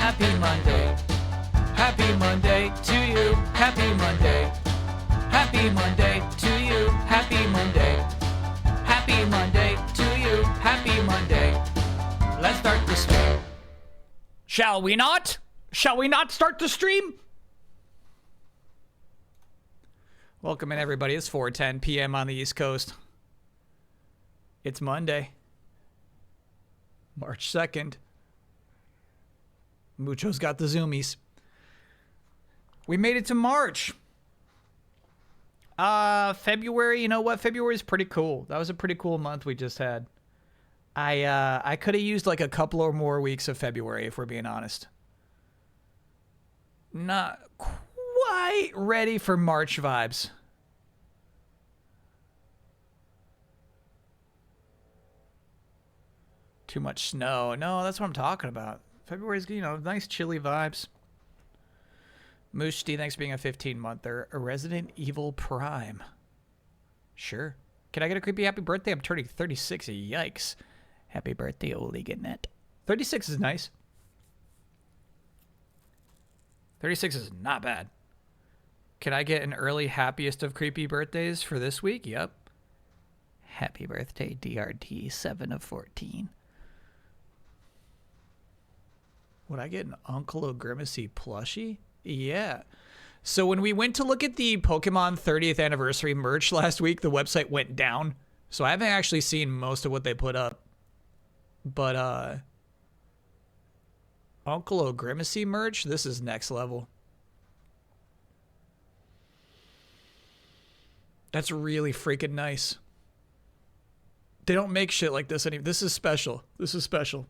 Happy Monday. Happy Monday to you. Happy Monday. Happy Monday to you. Happy Monday. Happy Monday to you. Happy Monday. Let's start the stream. Shall we not? Shall we not start the stream? Welcome in, everybody. It's 4:10 p.m. on the East Coast. It's Monday, March 2nd. Mucho's got the zoomies. We made it to March. February, you know what? February is pretty cool. That was a pretty cool month we just had. I could have used like a couple or more weeks of February, if we're being honest. Not quite ready for March vibes. Too much snow. No, that's what I'm talking about. February's, you know, nice chilly vibes. Mushti, thanks for being a 15-monther. A Resident Evil Prime. Sure. Can I get a creepy happy birthday? I'm turning 36. Yikes. Happy birthday, Oliganet. 36 is nice. 36 is not bad. Can I get an early happiest of creepy birthdays for this week? Yep. Happy birthday, DRT, 7 of 14. Would I get an Uncle O'Grimacy plushie? Yeah. So when we went to look at the Pokemon 30th anniversary merch last week, the website went down. So I haven't actually seen most of what they put up. But Uncle O'Grimacy merch, this is next level. That's really freaking nice. They don't make shit like this anymore. This is special. This is special.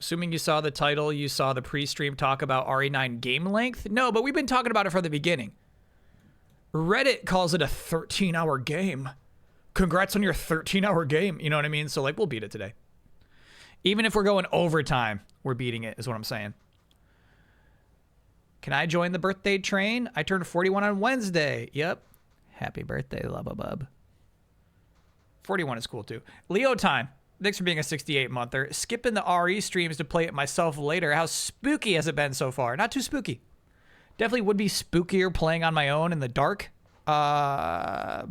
Assuming you saw the title, you saw the pre-stream talk about RE9 game length? No, but we've been talking about it from the beginning. Reddit calls it a 13-hour game. Congrats on your 13-hour game. You know what I mean? So, like, we'll beat it today. Even if we're going overtime, we're beating it, is what I'm saying. Can I join the birthday train? I turned 41 on Wednesday. Yep. Happy birthday, Lubba 41 is cool, too. Leo time. Thanks for being a 68-monther. Skipping the RE streams to play it myself later. How spooky has it been so far? Not too spooky. Definitely would be spookier playing on my own in the dark. What I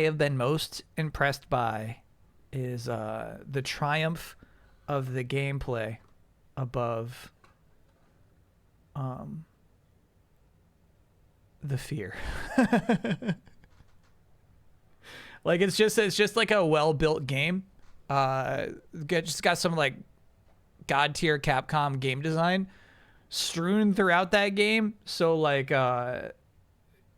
have been most impressed by is the triumph of the gameplay above the fear. Like, it's just like a well-built game. Just got some like god tier Capcom game design strewn throughout that game. So like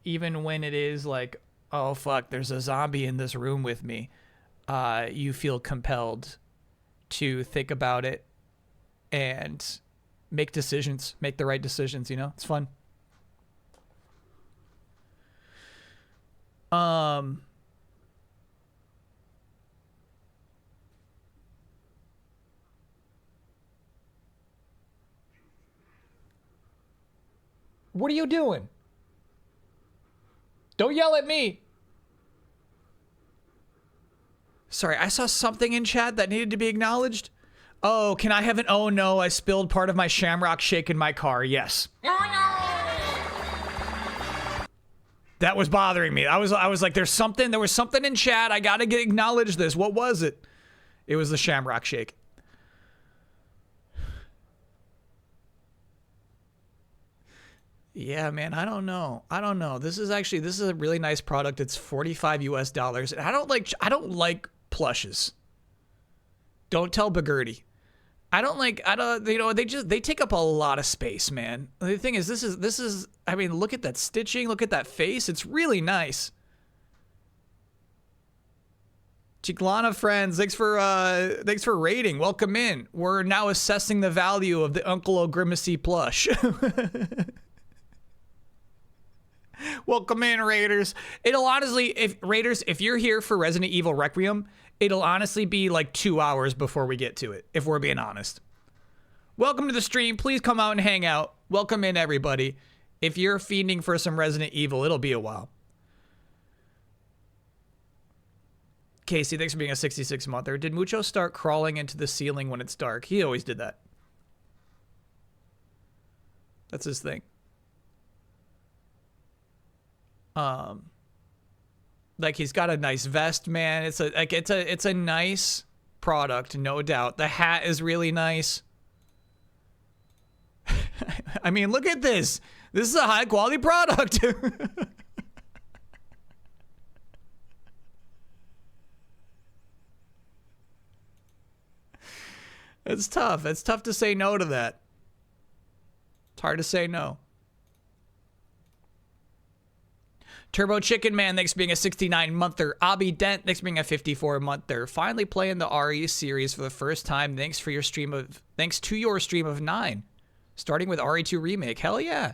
even when it is like, oh fuck, there's a zombie in this room with me, you feel compelled to think about it and make decisions, make the right decisions, you know? It's fun. What are you doing? Don't yell at me. Sorry, I saw something in chat that needed to be acknowledged. Oh, can I have an oh no, I spilled part of my shamrock shake in my car. Yes. That was bothering me. I was like, there was something in chat. I gotta acknowledge this. What was it? It was the shamrock shake. Yeah, man, I don't know. This is a really nice product. It's $45 US. And I don't like plushes. Don't tell Bagurdi. They take up a lot of space, man. The thing is, this is, I mean, look at that stitching, look at that face. It's really nice. Chiclana friends, thanks for rating. Welcome in. We're now assessing the value of the Uncle O'Grimacy plush. Welcome in, Raiders. It'll honestly, if you're here for Resident Evil Requiem, it'll honestly be like 2 hours before we get to it, if we're being honest. Welcome to the stream. Please come out and hang out. Welcome in, everybody. If you're fiending for some Resident Evil, it'll be a while. Casey, thanks for being a 66-monther. Did Mucho start crawling into the ceiling when it's dark? He always did that. That's his thing. Like he's got a nice vest, man. It's a nice product, no doubt. The hat is really nice. I mean, look at this. This is a high quality product. It's tough. It's tough to say no to that. It's hard to say no. Turbo Chicken Man, thanks for being a 69-monther. Abby Dent, thanks for being a 54-monther. Finally playing the RE series for the first time. Thanks to your stream of 9. Starting with RE2 Remake. Hell yeah.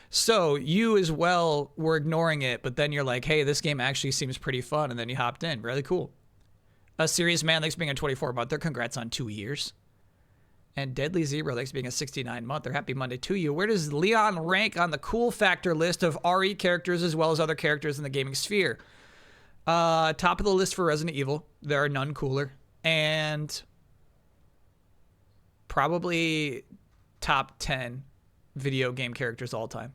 So you as well were ignoring it, but then you're like, hey, this game actually seems pretty fun, and then you hopped in. Really cool. A Serious Man, thanks for being a 24-monther. Congrats on 2 years. And Deadly Zebra, thanks for being a 69-monther. Happy Monday to you. Where does Leon rank on the cool factor list of RE characters as well as other characters in the gaming sphere? Top of the list for Resident Evil. There are none cooler. And probably top 10 video game characters all time.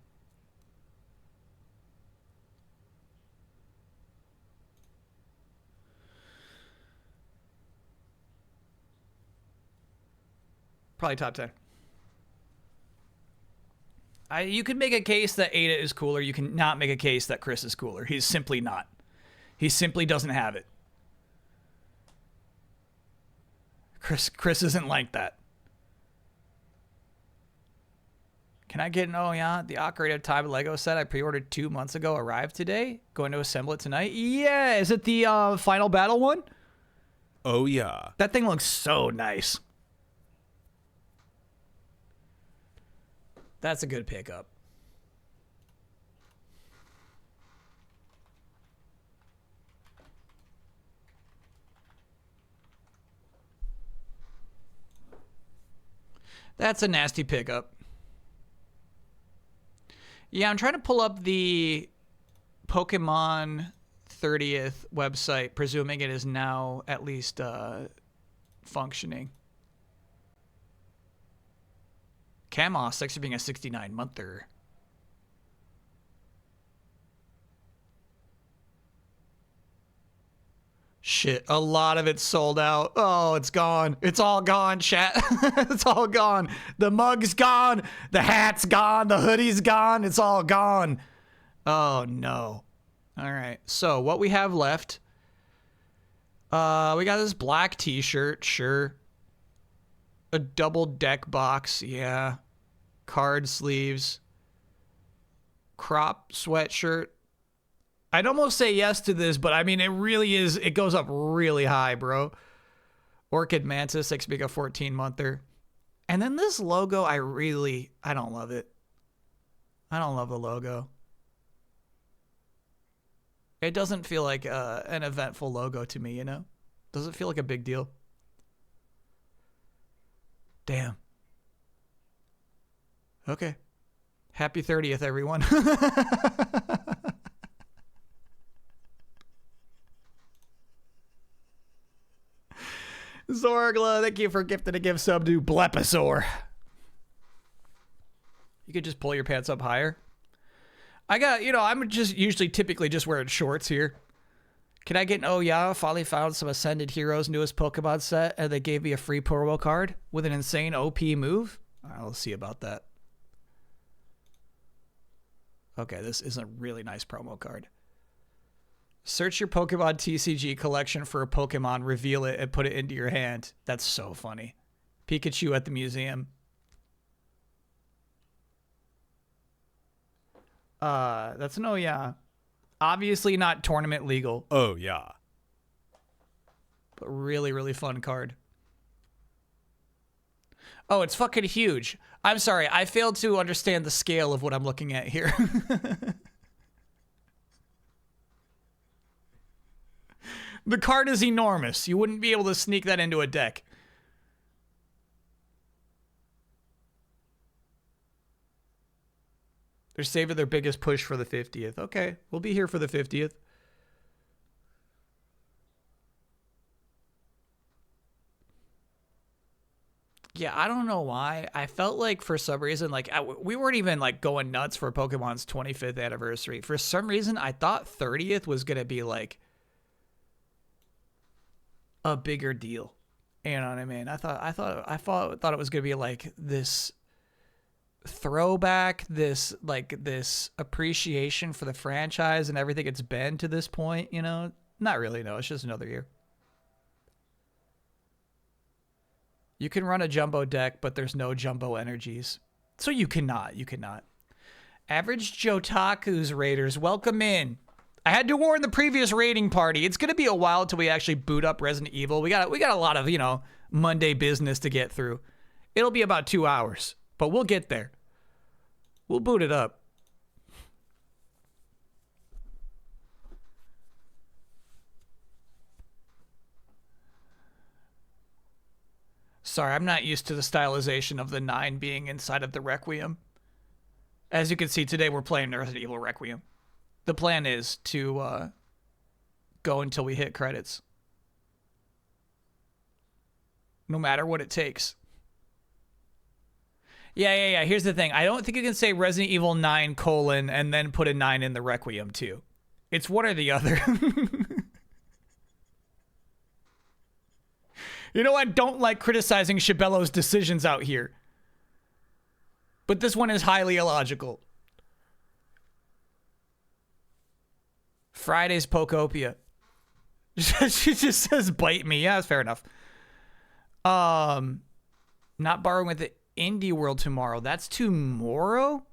Probably top 10. You can make a case that Ada is cooler. You can not make a case that Chris is cooler. He's simply not. He simply doesn't have it. Chris isn't like that. Can I get an oh yeah? The Ocarina of Time Lego set I pre-ordered 2 months ago arrived today. Going to assemble it tonight. Yeah, is it the final battle one? Oh yeah. That thing looks so nice. That's a good pickup. That's a nasty pickup. Yeah, I'm trying to pull up the Pokemon 30th website, presuming it is now at least functioning. Camos, thanks for being a 69-monther. Shit, a lot of it's sold out. Oh, it's gone. It's all gone, chat. It's all gone. The mug's gone. The hat's gone. The hoodie's gone. It's all gone. Oh, no. All right. So what we have left. We got this black t-shirt. Sure. A double deck box. Yeah. Card sleeves. Crop sweatshirt. I'd almost say yes to this, but I mean, it really is. It goes up really high, bro. Orchid Mantis, 6 big a 14-monther. And then this logo, I don't love it. I don't love the logo. It doesn't feel like an eventful logo to me, you know? Doesn't feel like a big deal. Damn. Okay. Happy 30th, everyone. Zorgla, thank you for gifting a gift sub to Blepisaur. You could just pull your pants up higher. I got, I'm just typically just wearing shorts here. Can I get an oh yeah? Finally found some Ascended Heroes newest Pokemon set and they gave me a free promo card with an insane OP move. I'll see about that. Okay, this is a really nice promo card. Search your Pokemon TCG collection for a Pokemon, reveal it, and put it into your hand. That's so funny. Pikachu at the museum. That's an oh yeah. Obviously not tournament legal. Oh yeah. But really, really fun card. Oh, it's fucking huge. I'm sorry, I failed to understand the scale of what I'm looking at here. The card is enormous. You wouldn't be able to sneak that into a deck. They're saving their biggest push for the 50th. Okay, we'll be here for the 50th. Yeah, I don't know why. I felt like for some reason, like we weren't even like going nuts for Pokemon's 25th anniversary. For some reason, I thought 30th was gonna be like a bigger deal. You know what I mean? I thought it was gonna be like this throwback, this appreciation for the franchise and everything it's been to this point. You know, not really. No, it's just another year. You can run a jumbo deck, but there's no jumbo energies. So you cannot. You cannot. Average Jotaku's Raiders, welcome in. I had to warn the previous raiding party. It's going to be a while till we actually boot up Resident Evil. We got a lot of, Monday business to get through. It'll be about 2 hours, but we'll get there. We'll boot it up. Sorry, I'm not used to the stylization of the 9 being inside of the Requiem. As you can see, today we're playing Resident Evil Requiem. The plan is to go until we hit credits. No matter what it takes. Yeah. Here's the thing. I don't think you can say Resident Evil 9 : and then put a 9 in the Requiem too. It's one or the other. You know, I don't like criticizing Shabello's decisions out here. But this one is highly illogical. Friday's Pokopia. She just says bite me. Yeah, that's fair enough. Not borrowing with the Indie World tomorrow. That's tomorrow?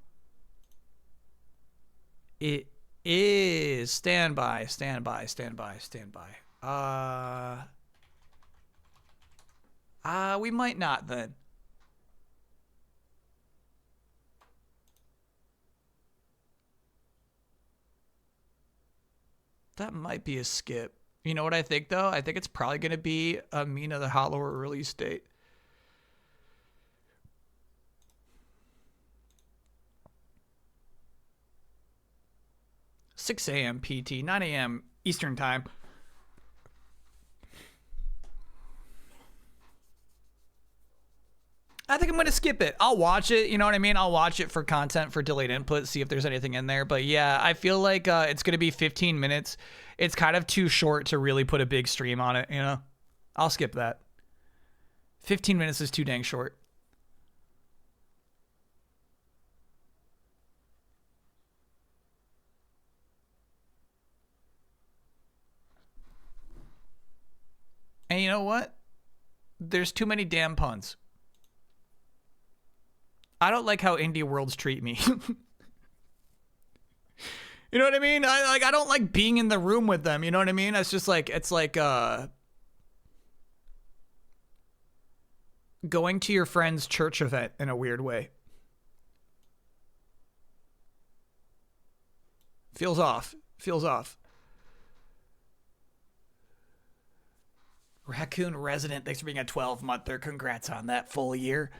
It is. Stand by. We might not then. That might be a skip. You know what I think, though? I think it's probably going to be a Mina the Hollower release date. $6 a.m. PT, 9 a.m. Eastern Time. I think I'm going to skip it. I'll watch it. You know what I mean? I'll watch it for content, for delayed input, see if there's anything in there. But yeah, I feel like it's going to be 15 minutes. It's kind of too short to really put a big stream on it, you know? I'll skip that. 15 minutes is too dang short. And you know what? There's too many damn puns. I don't like how indie worlds treat me. You know what I mean? I don't like being in the room with them. You know what I mean? It's just like, going to your friend's church event in a weird way. Feels off. Raccoon Resident, thanks for being a 12-monther. Congrats on that full year.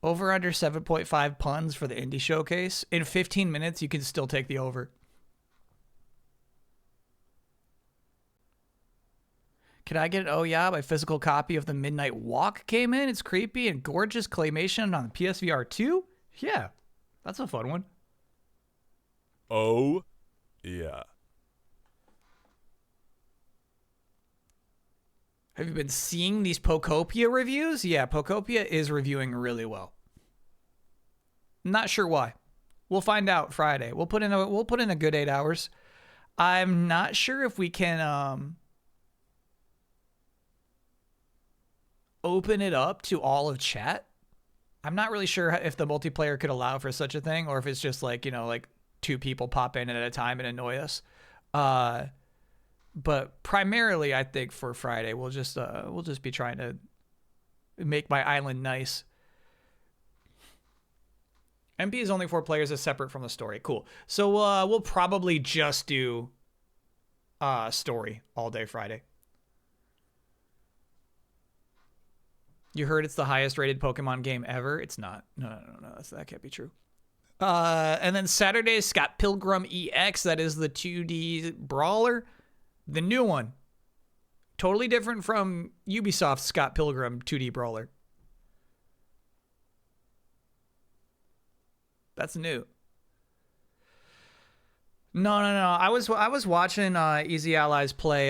Over under 7.5 puns for the indie showcase. In 15 minutes, you can still take the over. Can I get an oh yeah? My physical copy of The Midnight Walk came in. It's creepy and gorgeous claymation on the PSVR 2. Yeah, that's a fun one. Oh, yeah. Have you been seeing these Pokopia reviews? Yeah, Pokopia is reviewing really well. Not sure why. We'll find out Friday. We'll put in a good 8 hours. I'm not sure if we can open it up to all of chat. I'm not really sure if the multiplayer could allow for such a thing, or if it's just like, like 2 people pop in at a time and annoy us. But primarily, I think for Friday, we'll just be trying to make my island nice. MP is only 4 players, is separate from the story. Cool. So we'll probably just do story all day Friday. You heard it's the highest rated Pokemon game ever? It's not. No. That can't be true. And then Saturday, Scott Pilgrim EX. That is the 2D brawler. The new one. Totally different from Ubisoft's Scott Pilgrim 2D brawler. That's new. No, no, no. I was watching Easy Allies play.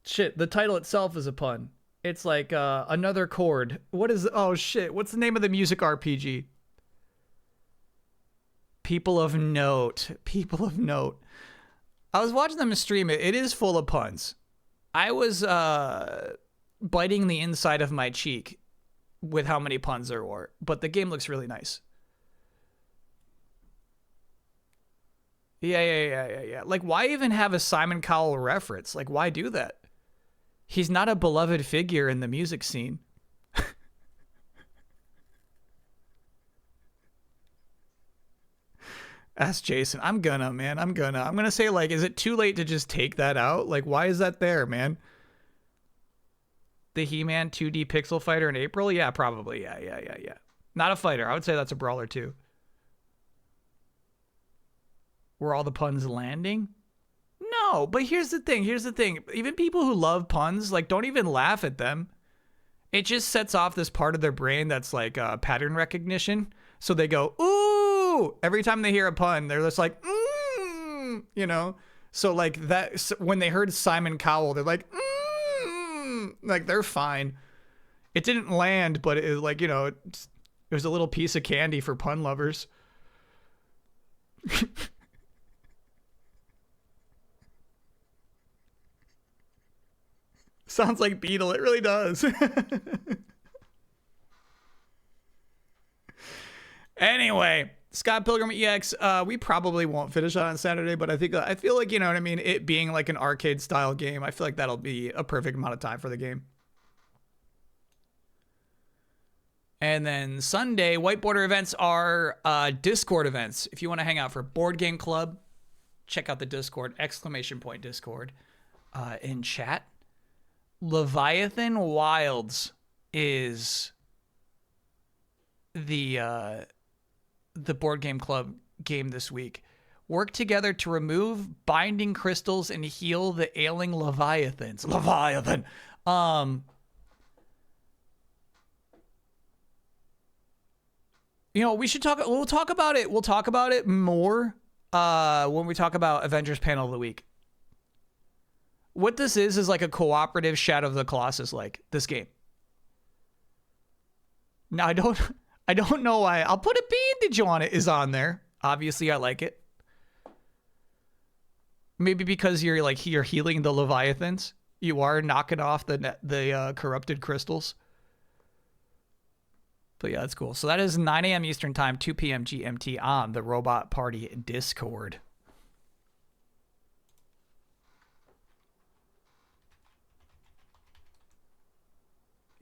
Shit, the title itself is a pun. It's like another chord. What is? Oh shit! What's the name of the music RPG? People of Note. People of Note. I was watching them stream it. It is full of puns. I was biting the inside of my cheek with how many puns there were, but the game looks really nice. Yeah. Like, why even have a Simon Cowell reference? Like, why do that? He's not a beloved figure in the music scene. Ask Jason. I'm gonna say, like, is it too late to just take that out? Like, why is that there, man? The He-Man 2D pixel fighter in April? Yeah, probably. Yeah. Not a fighter. I would say that's a brawler too. Were all the puns landing? No, but here's the thing. Even people who love puns, like, don't even laugh at them. It just sets off this part of their brain that's like pattern recognition. So they go, ooh, every time they hear a pun, they're just like, you know? So like that, when they heard Simon Cowell, they're like they're fine. It didn't land, but it, like, it was a little piece of candy for pun lovers. Sounds like Beetle. It really does. Anyway, Scott Pilgrim EX, we probably won't finish on Saturday, but I feel like, you know what I mean? It being like an arcade style game, I feel like that'll be a perfect amount of time for the game. And then Sunday, whiteboarder events are Discord events. If you want to hang out for Board Game Club, check out the Discord, ! Discord in chat. Leviathan Wilds is the Board Game Club game this week. Work together to remove binding crystals and heal the ailing leviathans. Leviathan. We should talk. We'll talk about it. We'll talk about it more when we talk about Avengers Panel of the Week. What this is like a cooperative Shadow of the Colossus, like this game. Now I don't know why. I'll put a bandage on it is on there. Obviously, I like it. Maybe because you're healing the Leviathans. You are knocking off the corrupted crystals. But yeah, that's cool. So that is 9 a.m. Eastern Time, 2 p.m. GMT on the Robot Party Discord.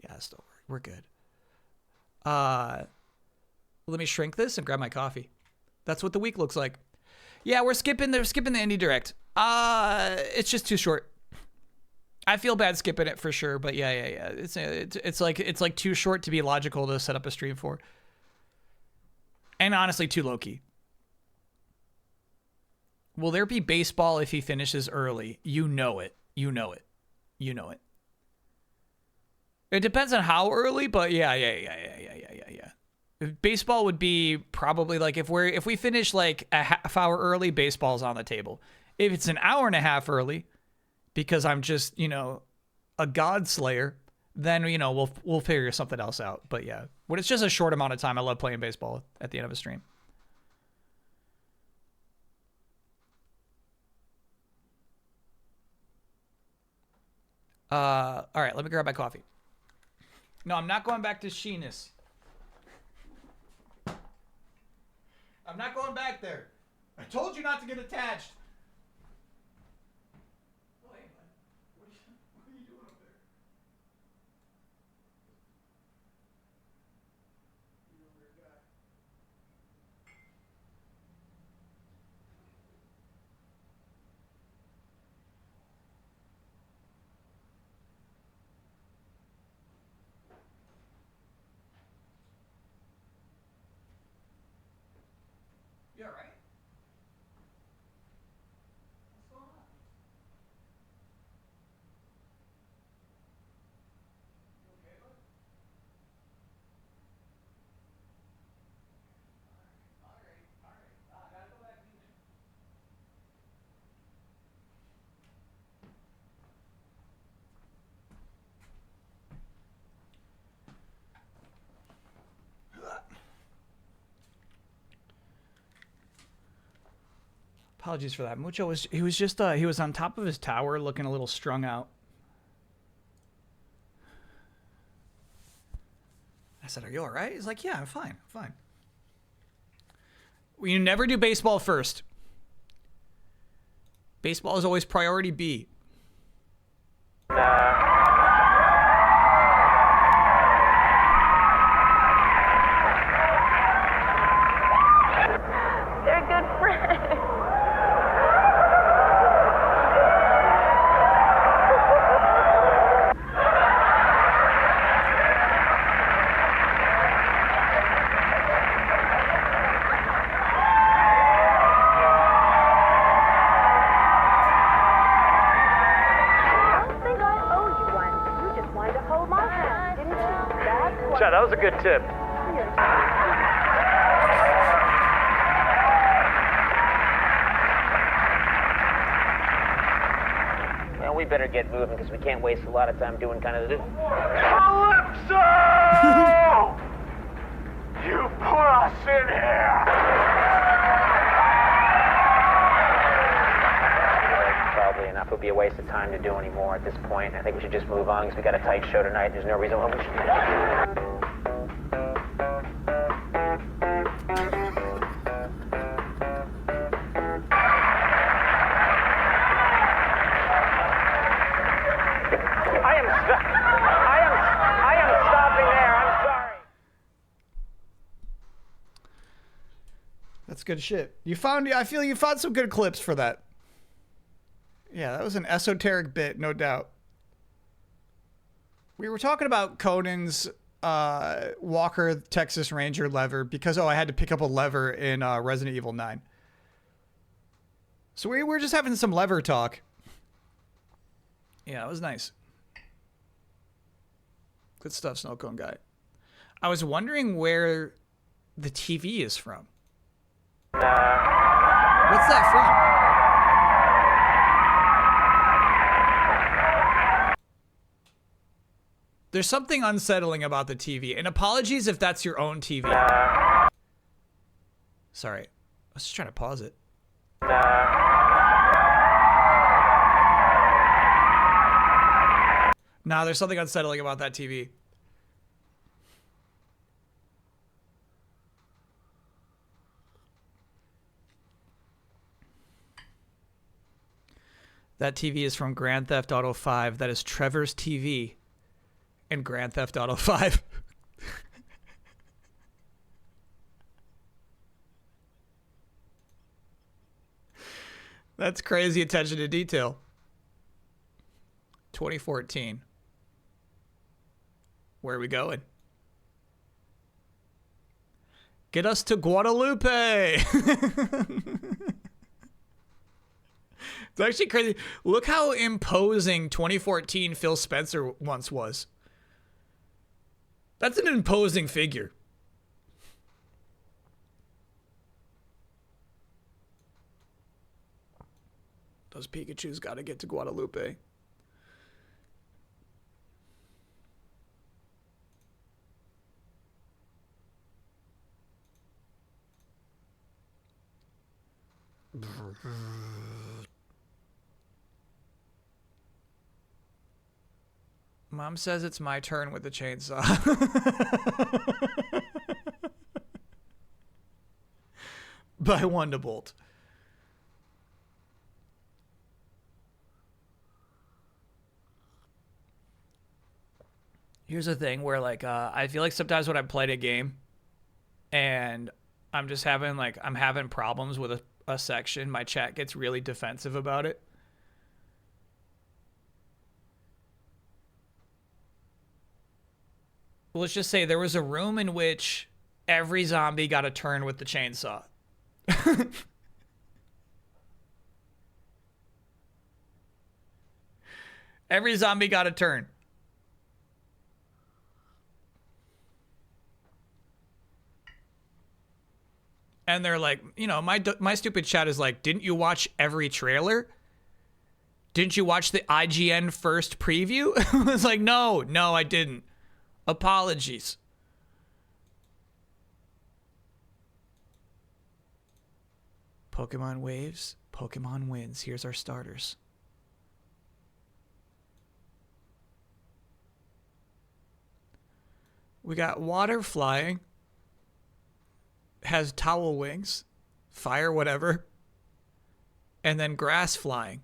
Yeah, still we're good. Let me shrink this and grab my coffee. That's what the week looks like. Yeah, we're skipping the Indie Direct. It's just too short. I feel bad skipping it for sure, but yeah. It's like too short to be logical to set up a stream for. And honestly, too low key. Will there be baseball if he finishes early? You know it. It depends on how early, but yeah. Baseball would be probably like if we finish like a half hour early, baseball's on the table. If it's an hour and a half early, because I'm just, a god slayer, then we'll figure something else out. But yeah, when it's just a short amount of time, I love playing baseball at the end of a stream. All right, let me grab my coffee. No, I'm not going back to Sheenus. I'm not going back there. I told you not to get attached. Oh, hey, man. What are you doing up there? You're a weird guy. You all right? What's going on? You okay, bud? Apologies for that. Mucho was he was just he was on top of his tower looking a little strung out. I said, "Are you all right?" He's like, "Yeah, I'm fine. I'm fine." Well, you never do baseball first. Baseball is always priority B. They're good friends. Chad, that was a good tip. Well, we better get moving because we can't waste a lot of time doing kind of the... Calypso! You put us in here! Probably enough. It would be a waste of time to do any more at this point. I think we should just move on because we got a tight show tonight. There's no reason why we should... I am stopping there. I'm sorry. That's good shit. I feel you found some good clips for that. Yeah, that was an esoteric bit, no doubt. We were talking about Conan's Walker Texas Ranger lever because, I had to pick up a lever in Resident Evil 9. So we were just having some lever talk. Yeah, it was nice. Good stuff, Snow Cone Guy. I was wondering where the TV is from. What's that from? There's something unsettling about the TV, and apologies if that's your own TV. Sorry. I was just trying to pause it. Nah, there's something unsettling about that TV. That TV is from Grand Theft Auto 5. That is Trevor's TV in Grand Theft Auto 5. That's crazy attention to detail. 2014. Where are we going? Get us to Guadalupe. It's actually crazy. Look how imposing 2014 Phil Spencer once was. That's an imposing figure. Those Pikachus got to get to Guadalupe. Mom says it's my turn with the chainsaw. By Wonderbolt. Here's the thing where I feel like sometimes when I played a game and I'm just having I'm having problems with a section, my chat gets really defensive about it. Let's just say there was a room in which every zombie got a turn with the chainsaw. Every zombie got a turn. And they're like, my stupid chat is like, didn't you watch every trailer? Didn't you watch the IGN first preview? It's like, no, I didn't. Apologies. Pokemon waves, Pokemon wins. Here's our starters. We got water flying, has towel wings, fire whatever, and then grass flying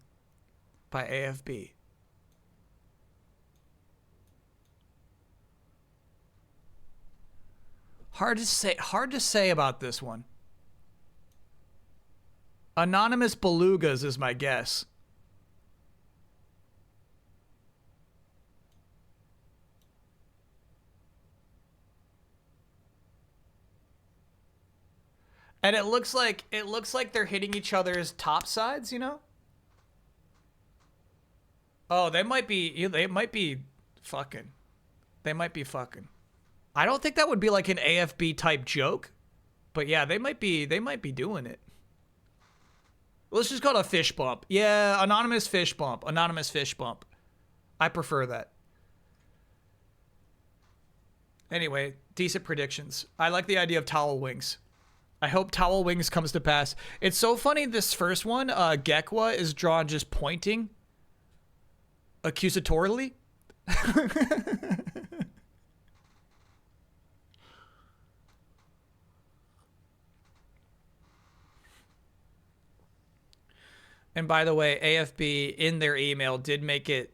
by AFB. Hard to say about this one. Anonymous belugas is my guess. And it looks like they're hitting each other's top sides, you know? Oh, they might be fucking. They might be fucking. I don't think that would be like an AFB type joke, but yeah, they might be doing it. Let's just call it a fish bump. Yeah, anonymous fish bump. Anonymous fish bump. I prefer that. Anyway, decent predictions. I like the idea of towel wings. I hope towel wings comes to pass. It's so funny, this first one, Gekwa is drawn just pointing accusatorily. And by the way, AFB in their email did make it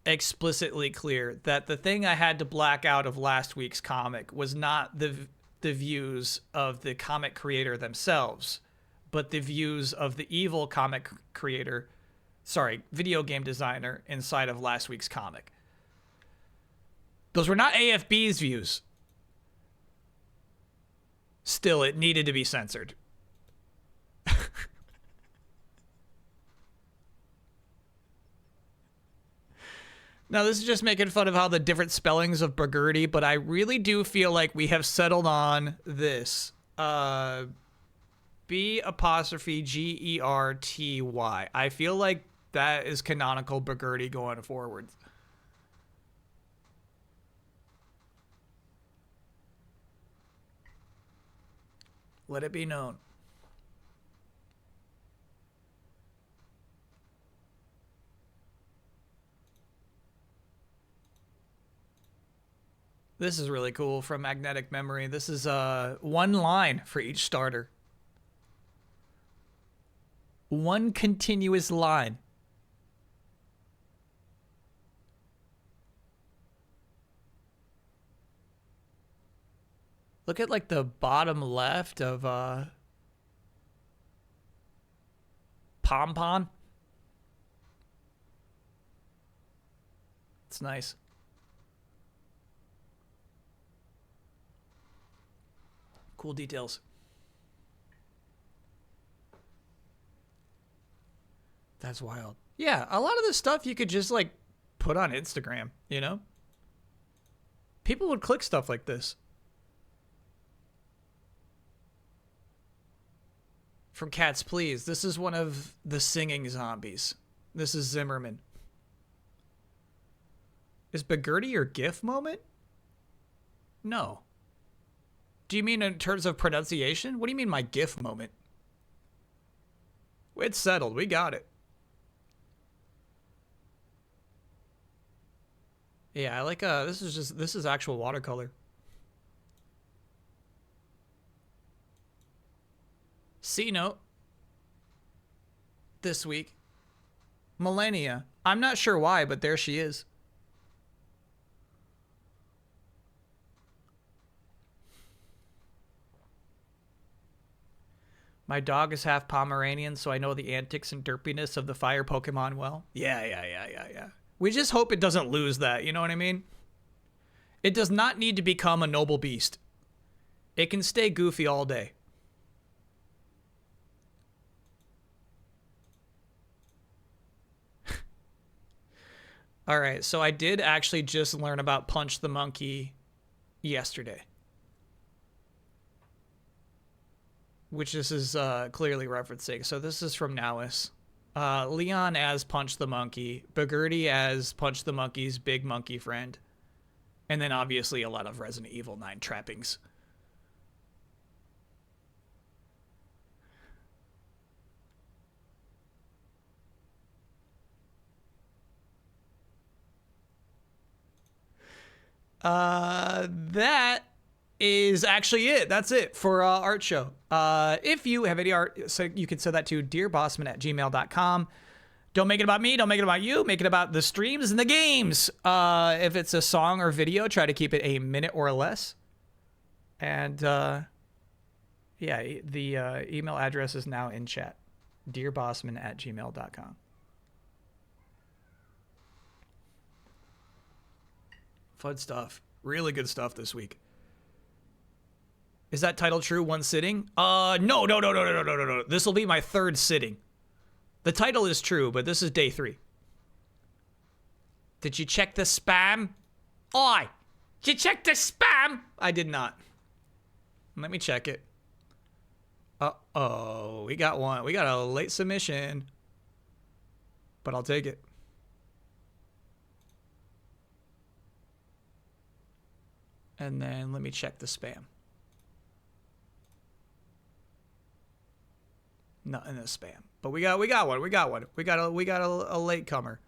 explicitly clear that the thing I had to black out of last week's comic was not the views of the comic creator themselves, but the views of the evil comic creator, video game designer inside of last week's comic. Those were not AFB's views. Still, it needed to be censored. Now, this is just making fun of how the different spellings of Bagurdi, but I really do feel like we have settled on this. B''Gerty. I feel like that is canonical Bagurdi going forward. Let it be known. This is really cool from Magnetic Memory. This is one line for each starter. One continuous line. Look at like the bottom left of Pompon. It's nice. Cool details. That's wild. Yeah, a lot of this stuff you could just like put on Instagram, you know? People would click stuff like this. From Cats Please, this is one of the singing zombies. This is Zimmerman. Is Bagurdi your GIF moment? No. Do you mean in terms of pronunciation? What do you mean my GIF moment? It's settled. We got it. Yeah, I like this is actual watercolor. C note this week. Millennia. I'm not sure why, but there she is. My dog is half Pomeranian, so I know the antics and derpiness of the fire Pokemon well. Yeah. We just hope it doesn't lose that, you know what I mean? It does not need to become a noble beast. It can stay goofy all day. All right, so I did actually just learn about Punch the Monkey yesterday. Which this is clearly referencing. So this is from Nowis. Leon as Punch the Monkey. Bagurdi as Punch the Monkey's big monkey friend. And then obviously a lot of Resident Evil 9 trappings. That is actually it. That's it for art show. If you have any art, so you can send that to dearbossman@gmail.com. Don't make it about me. Don't make it about you. Make it about the streams and the games. If it's a song or video, try to keep it a minute or less. And yeah, the email address is now in chat. dearbossman@gmail.com. Fun stuff. Really good stuff this week. Is that title true? One sitting? No. This will be my third sitting. The title is true, but this is day 3. Did you check the spam? Oi! Did you check the spam? I did not. Let me check it. Uh-oh. We got one. We got a late submission. But I'll take it. And then let me check the spam. Not in the spam. But we got one. We got a late comer.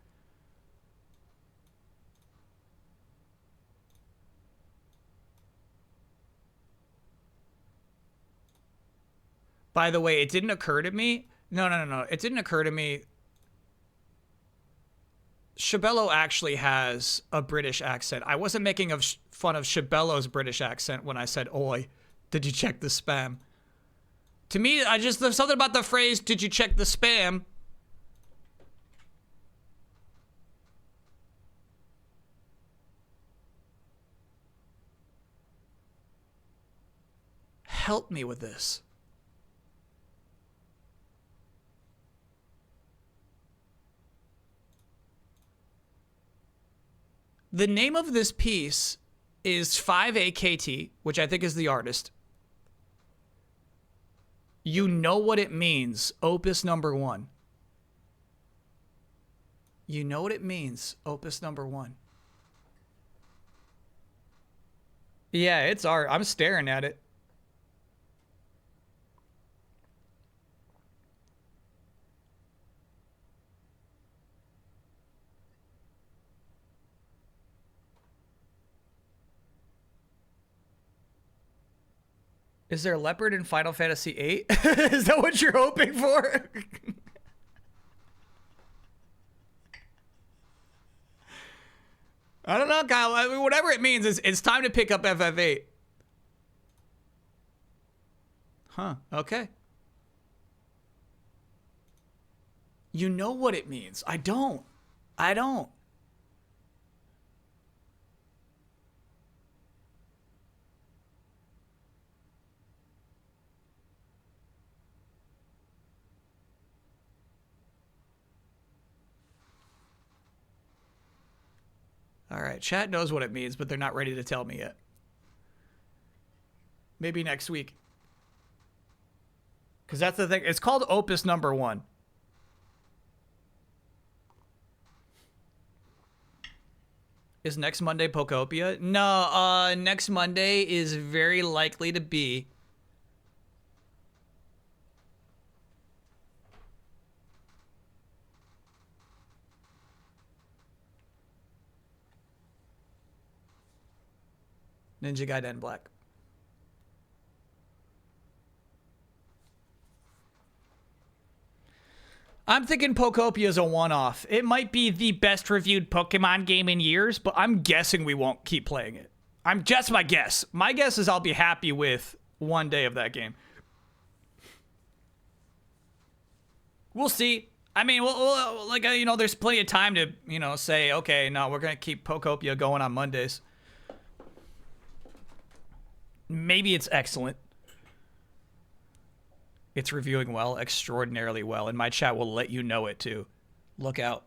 By the way, it didn't occur to me. No. It didn't occur to me. Shabello actually has a British accent. I wasn't making fun of Shabello's British accent when I said, oi, did you check the spam? To me, there's something about the phrase, did you check the spam? Help me with this. The name of this piece is 5AKT, which I think is the artist. You know what it means, opus number 1. You know what it means, opus number 1. Yeah, it's art. I'm staring at it. Is there a leopard in Final Fantasy VIII? Is that what you're hoping for? I don't know, Kyle. I mean, whatever it means, it's time to pick up FF8. Huh, okay. You know what it means. I don't. All right, chat knows what it means, but they're not ready to tell me yet. Maybe next week. Because that's the thing. It's called opus number 1. Is next Monday Pokopia? No, next Monday is very likely to be Ninja Gaiden Black. I'm thinking Pokopia is a one-off. It might be the best reviewed Pokemon game in years, but I'm guessing we won't keep playing it. I'm just my guess. My guess is I'll be happy with one day of that game. We'll see. I mean, we'll like, you know, there's plenty of time to, you know, say, okay, no, we're going to keep Pokopia going on Mondays. Maybe it's excellent. It's reviewing well, extraordinarily well, and my chat will let you know it too. Look out.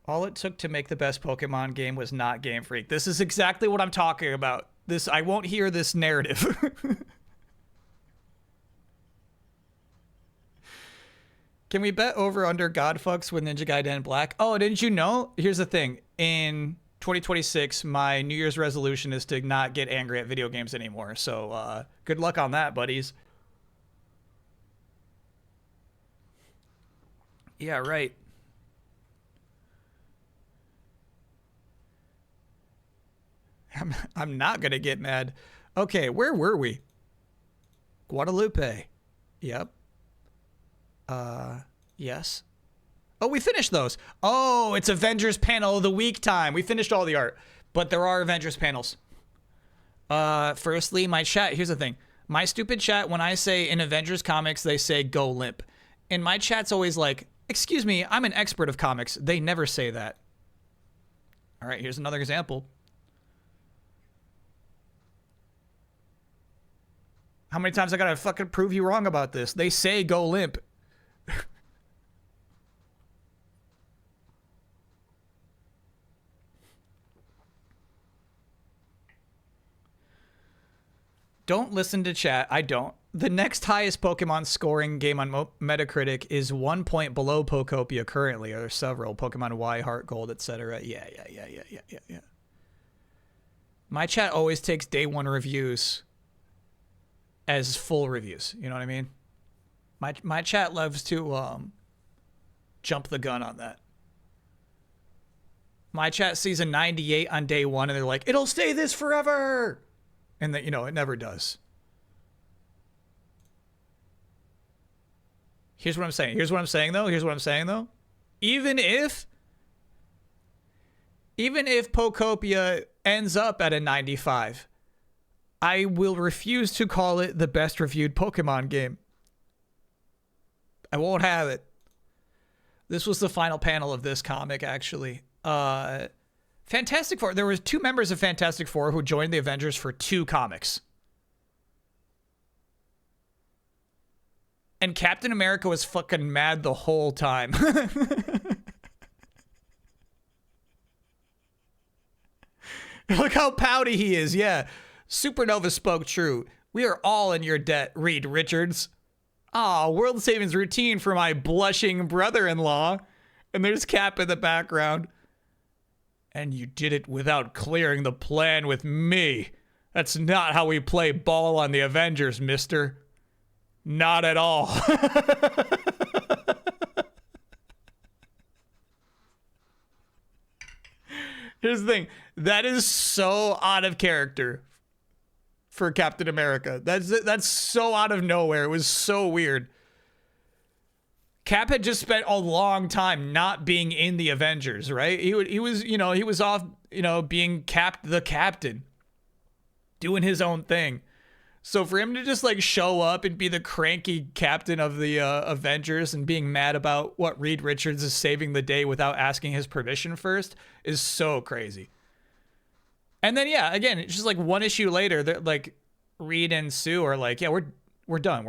All it took to make the best Pokemon game was not Game Freak. This is exactly what I'm talking about. I won't hear this narrative. Can we bet over under Godfucks with Ninja Gaiden Black? Oh, didn't you know? Here's the thing. In 2026, my New Year's resolution is to not get angry at video games anymore. So good luck on that, buddies. Yeah, right. I'm not gonna get mad. Okay, where were we? Guadalupe. Yep. Yes. Oh, we finished those. Oh, it's Avengers Panel of the Week time. We finished all the art, but there are Avengers panels. Firstly, my chat. Here's the thing. My stupid chat, when I say in Avengers comics, they say go limp. And my chat's always like, excuse me, I'm an expert of comics. They never say that. All right, here's another example. How many times I gotta fucking prove you wrong about this? They say go limp. Don't listen to chat. I don't. The next highest Pokemon scoring game on Metacritic is 1 point below Pokopia currently. There are several. Pokemon Y, Heart Gold, etc. Yeah. My chat always takes day one reviews as full reviews. You know what I mean? My chat loves to jump the gun on that. My chat sees a 98 on day one and they're like, it'll stay this forever. And that, you know, it never does. Here's what I'm saying. Here's what I'm saying though. Even if Pokopia ends up at a 95, I will refuse to call it the best reviewed Pokemon game. I won't have it. This was the final panel of this comic, actually. Fantastic Four. There was 2 members of Fantastic Four who joined the Avengers for 2 comics. And Captain America was fucking mad the whole time. Look how pouty he is. Yeah. Supernova spoke true. We are all in your debt, Reed Richards. Ah, world savings routine for my blushing brother-in-law. And there's Cap in the background. And you did it without clearing the plan with me. That's not how we play ball on the Avengers, mister. Not at all. Here's the thing. That is so out of character for Captain America. That's so out of nowhere. It was so weird. Cap had just spent a long time not being in the Avengers, right? He was off, being Cap the Captain, doing his own thing. So for him to just like show up and be the cranky captain of the Avengers and being mad about what Reed Richards is saving the day without asking his permission first is so crazy. And then again, it's just like one issue later, that like Reed and Sue are like, yeah, we're done.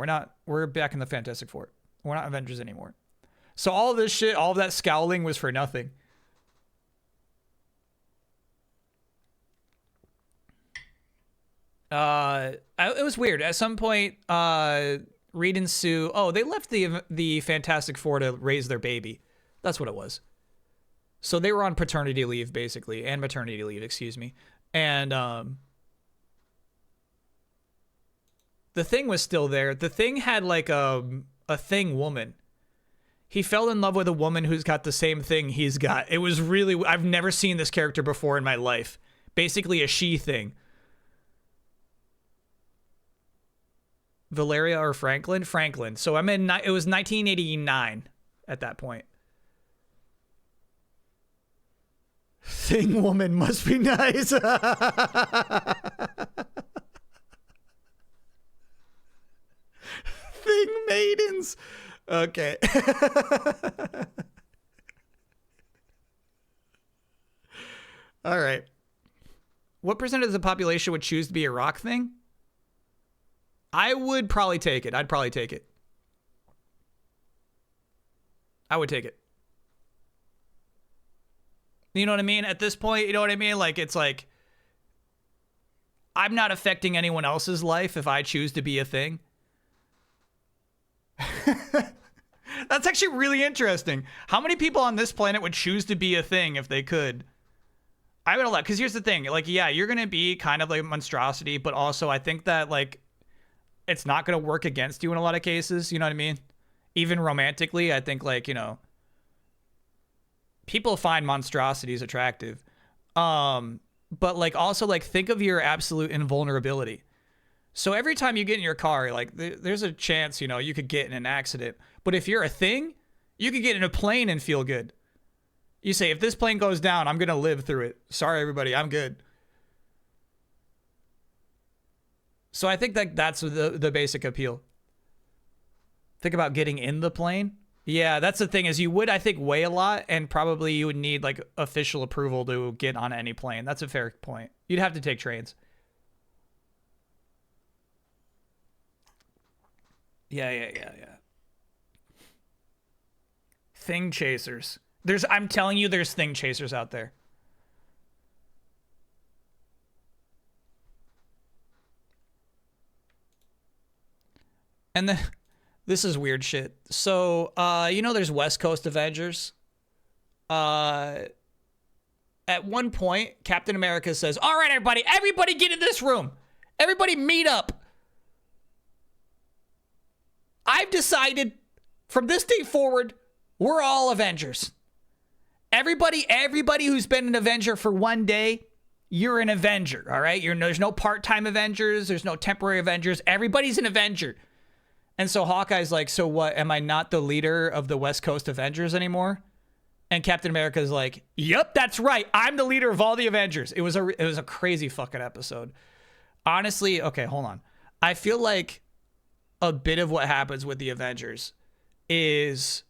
We're back in the Fantastic Four. We're not Avengers anymore. So all of this shit, all of that scowling was for nothing. It was weird. At some point, Reed and Sue, they left the Fantastic Four to raise their baby. That's what it was. So they were on paternity leave, basically, and maternity leave, excuse me. And the Thing was still there. The Thing had like a Thing woman. He fell in love with a woman who's got the same thing he's got. It was really, I've never seen this character before in my life. Basically a she thing. Valeria or Franklin? Franklin. So it was 1989 at that point. Thing woman must be nice. Thing maidens. Okay. All right. What percentage of the population would choose to be a rock thing? I would probably take it. I'd probably take it. I would take it. You know what I mean? At this point, you know what I mean? Like, it's like, I'm not affecting anyone else's life if I choose to be a thing. That's actually really interesting. How many people on this planet would choose to be a thing if they could? I would allow, because here's the thing. Like, yeah, you're going to be kind of like a monstrosity, but also I think that, like, it's not going to work against you in a lot of cases. You know what I mean? Even romantically, I think, like, people find monstrosities attractive. but like also like think of your absolute invulnerability. So every time you get in your car, like there's a chance, you know, you could get in an accident. But if you're a thing, you could get in a plane and feel good. You say, if this plane goes down, I'm going to live through it. Sorry, everybody, I'm good. So I think that that's the basic appeal. Think about getting in the plane. Yeah, that's the thing is you would, I think, weigh a lot and probably you would need like official approval to get on any plane. That's a fair point. You'd have to take trains. Yeah. Thing chasers. I'm telling you, there's thing chasers out there. And then, this is weird shit. So, you know, there's West Coast Avengers. At one point, Captain America says, all right, everybody get in this room. Everybody meet up. I've decided from this day forward, we're all Avengers. Everybody who's been an Avenger for one day, you're an Avenger, all right? There's no part-time Avengers. There's no temporary Avengers. Everybody's an Avenger. And so Hawkeye's like, so what? Am I not the leader of the West Coast Avengers anymore? And Captain America's like, yep, that's right. I'm the leader of all the Avengers. It was a crazy fucking episode. Honestly, okay, hold on. I feel like a bit of what happens with the Avengers is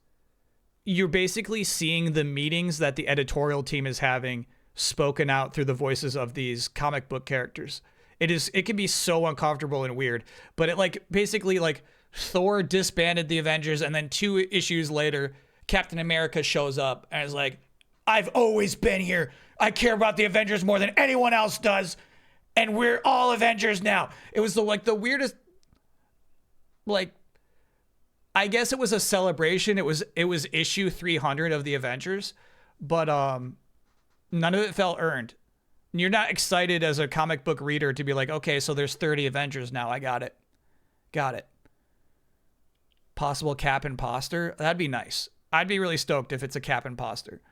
you're basically seeing the meetings that the editorial team is having spoken out through the voices of these comic book characters. It can be so uncomfortable and weird, but it like basically like Thor disbanded the Avengers and then 2 issues later, Captain America shows up and is like, I've always been here. I care about the Avengers more than anyone else does. And we're all Avengers now. It was the weirdest, like, I guess it was a celebration. It was issue 300 of the Avengers, but none of it felt earned. You're not excited as a comic book reader to be like, okay, so there's 30 Avengers now. I got it. Possible Cap imposter. That'd be nice. I'd be really stoked if it's a Cap imposter.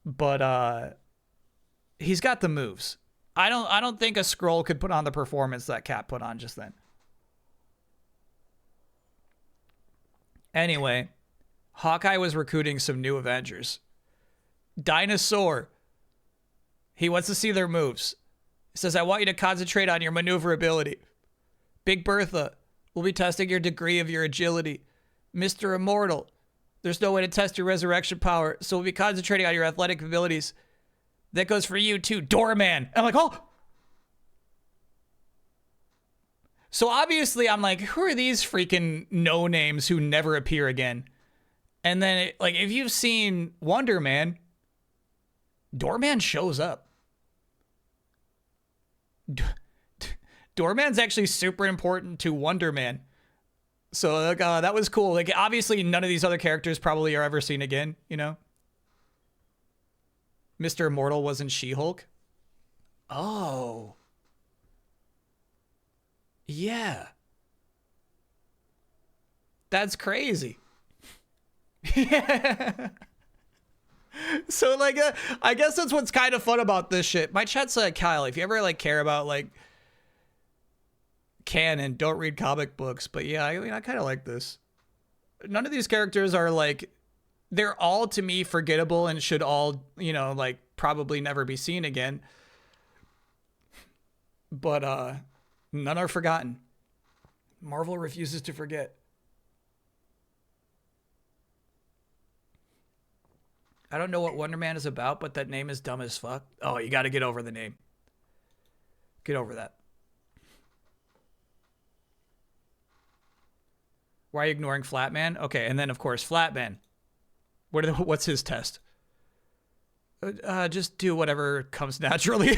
But he's got the moves. I don't think a Skrull could put on the performance that Cap put on just then. Anyway, Hawkeye was recruiting some new Avengers. Dinosaur. He wants to see their moves. He says, I want you to concentrate on your maneuverability. Big Bertha. We'll be testing your degree of your agility. Mr. Immortal. There's no way to test your resurrection power, so we'll be concentrating on your athletic abilities. That goes for you too, Doorman. I'm like, oh. So obviously I'm like, who are these freaking no names who never appear again? And then like, if you've seen Wonder Man, Doorman shows up. Doorman's actually super important to Wonder Man. So like, that was cool. Like obviously none of these other characters probably are ever seen again, you know? Mr. Immortal wasn't She-Hulk. Oh. Yeah. That's crazy. Yeah. So like, I guess that's what's kind of fun about this shit. My chat's like, Kyle, if you ever like care about like canon, don't read comic books. But yeah, I mean, I kind of like this. None of these characters are like, they're all to me forgettable and should all, you know, like probably never be seen again. But none are forgotten. Marvel refuses to forget. I don't know what Wonder Man is about, but that name is dumb as fuck. Oh, you got to get over the name. Get over that. Why are you ignoring Flatman? Okay, and then of course Flatman. What's his test? Just do whatever comes naturally.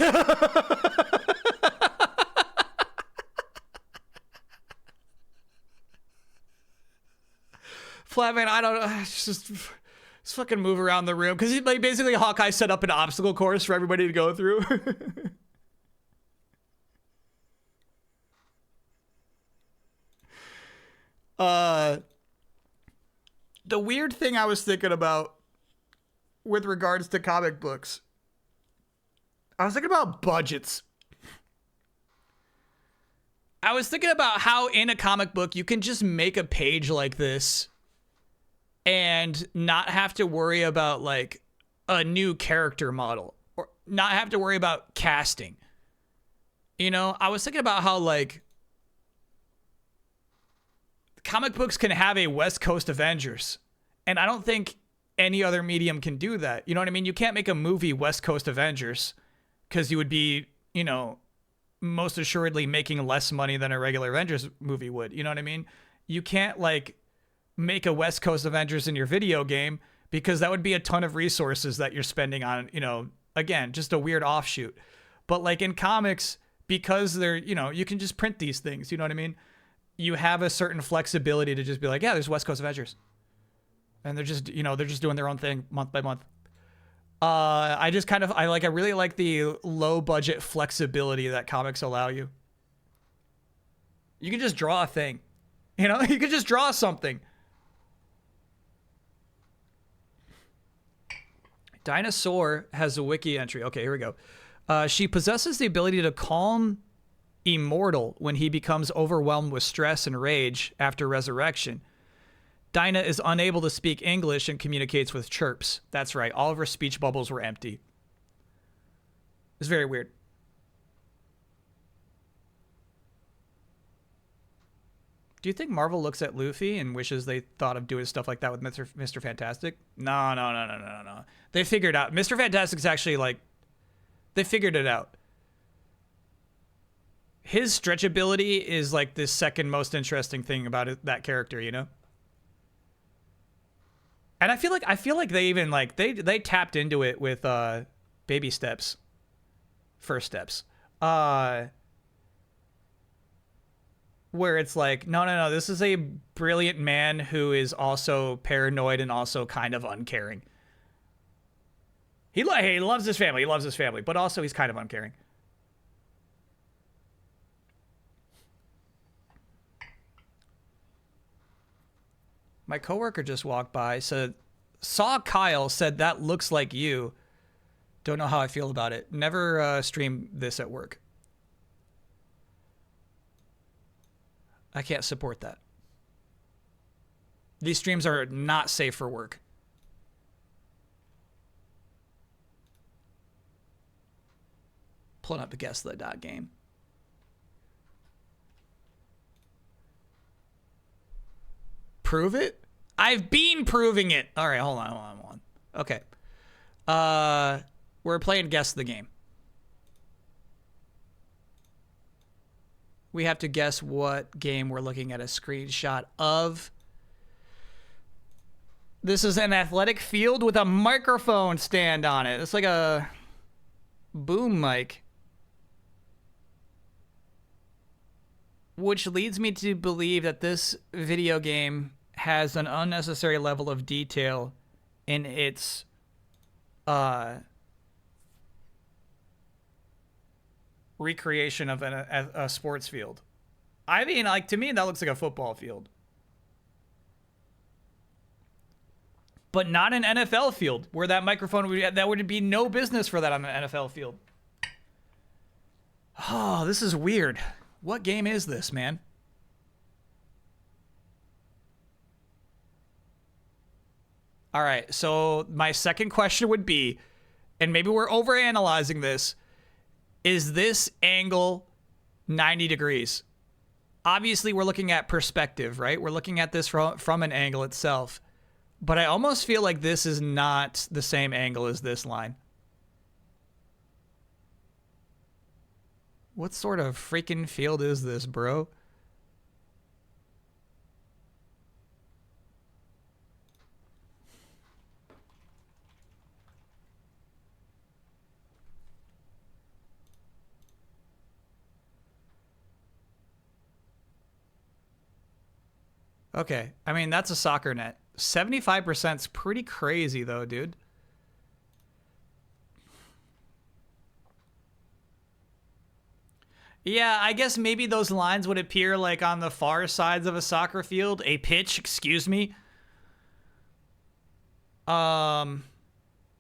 Flatman, I don't know. Just fucking move around the room. Because like, basically Hawkeye set up an obstacle course for everybody to go through. The weird thing I was thinking about with regards to comic books, I was thinking about budgets. I was thinking about how in a comic book you can just make a page like this and not have to worry about like a new character model or not have to worry about casting. You know, I was thinking about how like comic books can have a West Coast Avengers, and I don't think any other medium can do that. You know what I mean? You can't make a movie West Coast Avengers because you would be, you know, most assuredly making less money than a regular Avengers movie would. You know what I mean? You can't like make a West Coast Avengers in your video game because that would be a ton of resources that you're spending on, you know, again, just a weird offshoot. But like in comics, because they're, you know, you can just print these things, you know what I mean? You have a certain flexibility to just be like, yeah, there's West Coast Avengers. And they're just, you know, they're just doing their own thing month by month. I really like the low budget flexibility that comics allow you. You can just draw a thing, you know, you can just draw something. Dinosaur has a wiki entry. Okay, here we go. She possesses the ability to calm Immortal when he becomes overwhelmed with stress and rage after resurrection. Dinah is unable to speak English and communicates with chirps. That's right, all of her speech bubbles were empty. It's very weird. Do you think Marvel looks at Luffy and wishes they thought of doing stuff like that with Mr. Fantastic? No. They figured out. Mr. Fantastic's actually like, they figured it out. His stretchability is like the second most interesting thing about that character, you know? And I feel like they even like they tapped into it with baby steps. First steps. Where it's like, no, this is a brilliant man who is also paranoid and also kind of uncaring. He loves his family, but also he's kind of uncaring. My coworker just walked by, saw Kyle, said that looks like you. Don't know how I feel about it. Never stream this at work. I can't support that. These streams are not safe for work. Pulling up the guess the dot game. Prove it? I've been proving it. All right, hold on. Okay. We're playing guess the game. We have to guess what game we're looking at a screenshot of. This is an athletic field with a microphone stand on it. It's like a boom mic. Which leads me to believe that this video game has an unnecessary level of detail in its recreation of a sports field. I mean, like, to me, that looks like a football field. But not an NFL field, where that microphone that would be no business for that on an NFL field. Oh, this is weird. What game is this, man? All right, so my second question would be, and maybe we're overanalyzing this, is this angle 90 degrees? Obviously, we're looking at perspective, right? We're looking at this from an angle itself. But I almost feel like this is not the same angle as this line. What sort of freaking field is this, bro? Okay, I mean, that's a soccer net. 75% is pretty crazy, though, dude. Yeah, I guess maybe those lines would appear like on the far sides of a soccer field. A pitch, excuse me.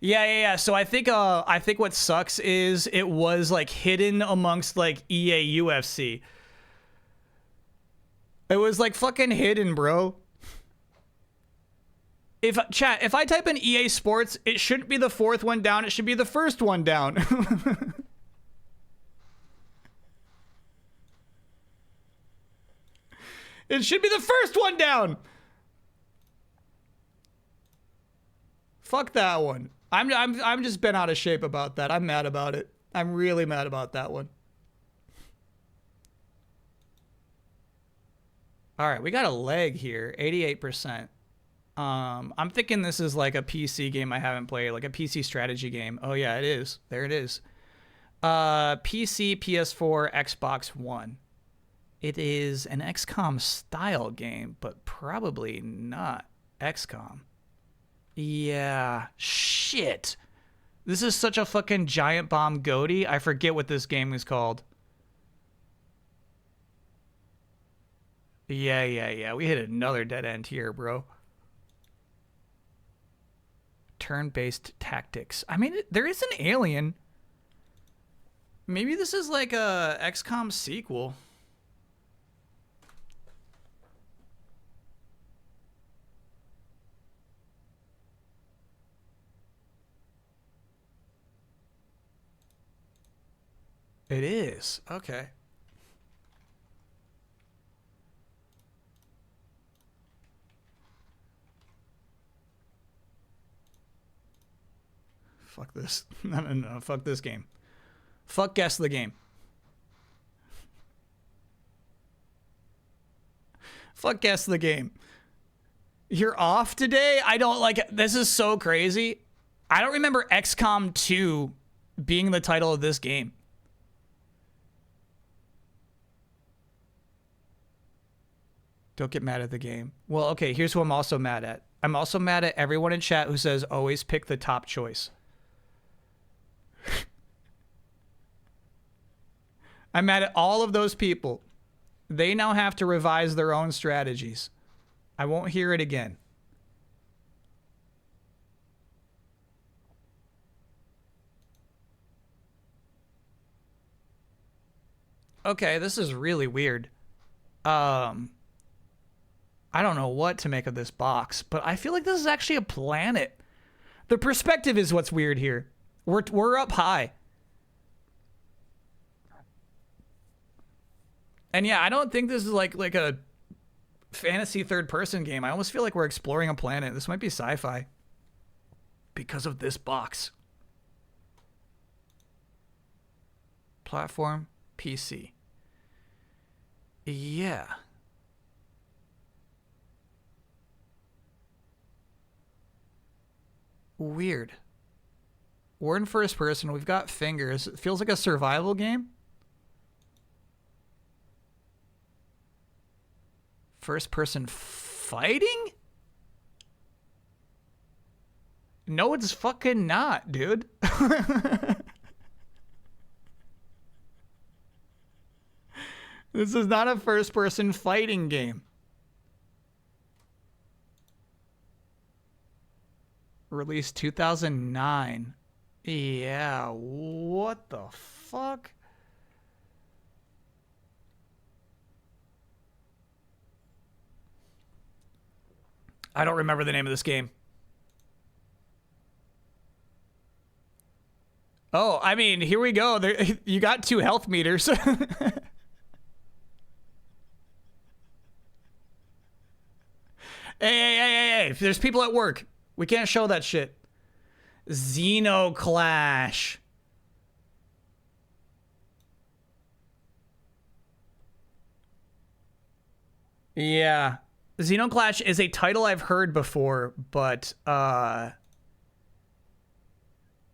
Yeah. So I think what sucks is it was like hidden amongst like EA UFC. It was like fucking hidden, bro. If I type in EA Sports, it shouldn't be the fourth one down. It should be the first one down. It should be the first one down. Fuck that one. I'm just been out of shape about that. I'm mad about it. I'm really mad about that one. All right, we got a leg here, 88%. I'm thinking this is like a PC game I haven't played, like a PC strategy game. Oh yeah, it is. There it is. PC, PS4, Xbox One. It is an XCOM style game, but probably not XCOM. Yeah, shit. This is such a fucking giant bomb goatee. I forget what this game is called. Yeah. We hit another dead end here, bro. Turn-based tactics. I mean, there is an alien. Maybe this is like a XCOM sequel. It is. Okay. Fuck this. No. Fuck this game. Fuck guess the game. Fuck guess the game. You're off today? I don't like it. This is so crazy. I don't remember XCOM 2 being the title of this game. Don't get mad at the game. Well, okay, here's who I'm also mad at. I'm also mad at everyone in chat who says always pick the top choice. I'm mad at all of those people. They now have to revise their own strategies. I won't hear it again. Okay, this is really weird. I don't know what to make of this box, but I feel like this is actually a planet. The perspective is what's weird here. We're up high. And yeah, I don't think this is like a fantasy third-person game. I almost feel like we're exploring a planet. This might be sci-fi because of this box. Platform, PC. Yeah. Weird. We're in first person. We've got fingers. It feels like a survival game. First person fighting? No, it's fucking not, dude. This is not a first person fighting game. Released 2009. Yeah, what the fuck? I don't remember the name of this game. Oh, I mean, here we go. There, you got 2 health meters. Hey. There's people at work. We can't show that shit. Xenoclash. Yeah. Xenoclash is a title I've heard before, but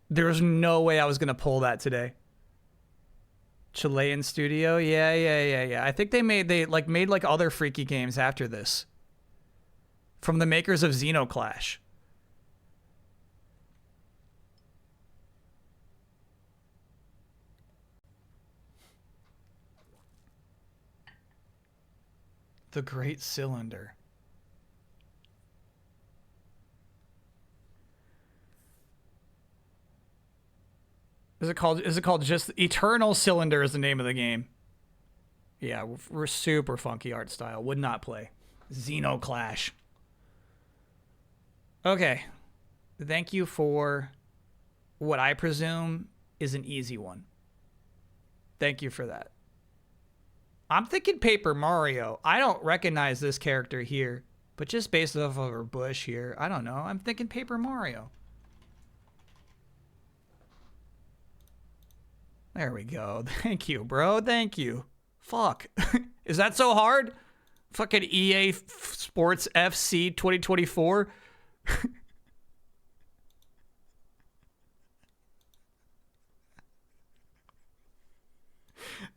there's no way I was going to pull that today. Chilean studio? Yeah. I think they made other freaky games after this. From the makers of Xenoclash. The Great Cylinder. Is it called just Eternal Cylinder is the name of the game. Yeah, we're super funky art style. Would not play. Xenoclash. Okay. Thank you for what I presume is an easy one. Thank you for that. I'm thinking Paper Mario. I don't recognize this character here, but just based off of her bush here, I don't know. I'm thinking Paper Mario. There we go. Thank you, bro. Thank you. Fuck. Is that so hard? Fucking EA Sports FC 2024?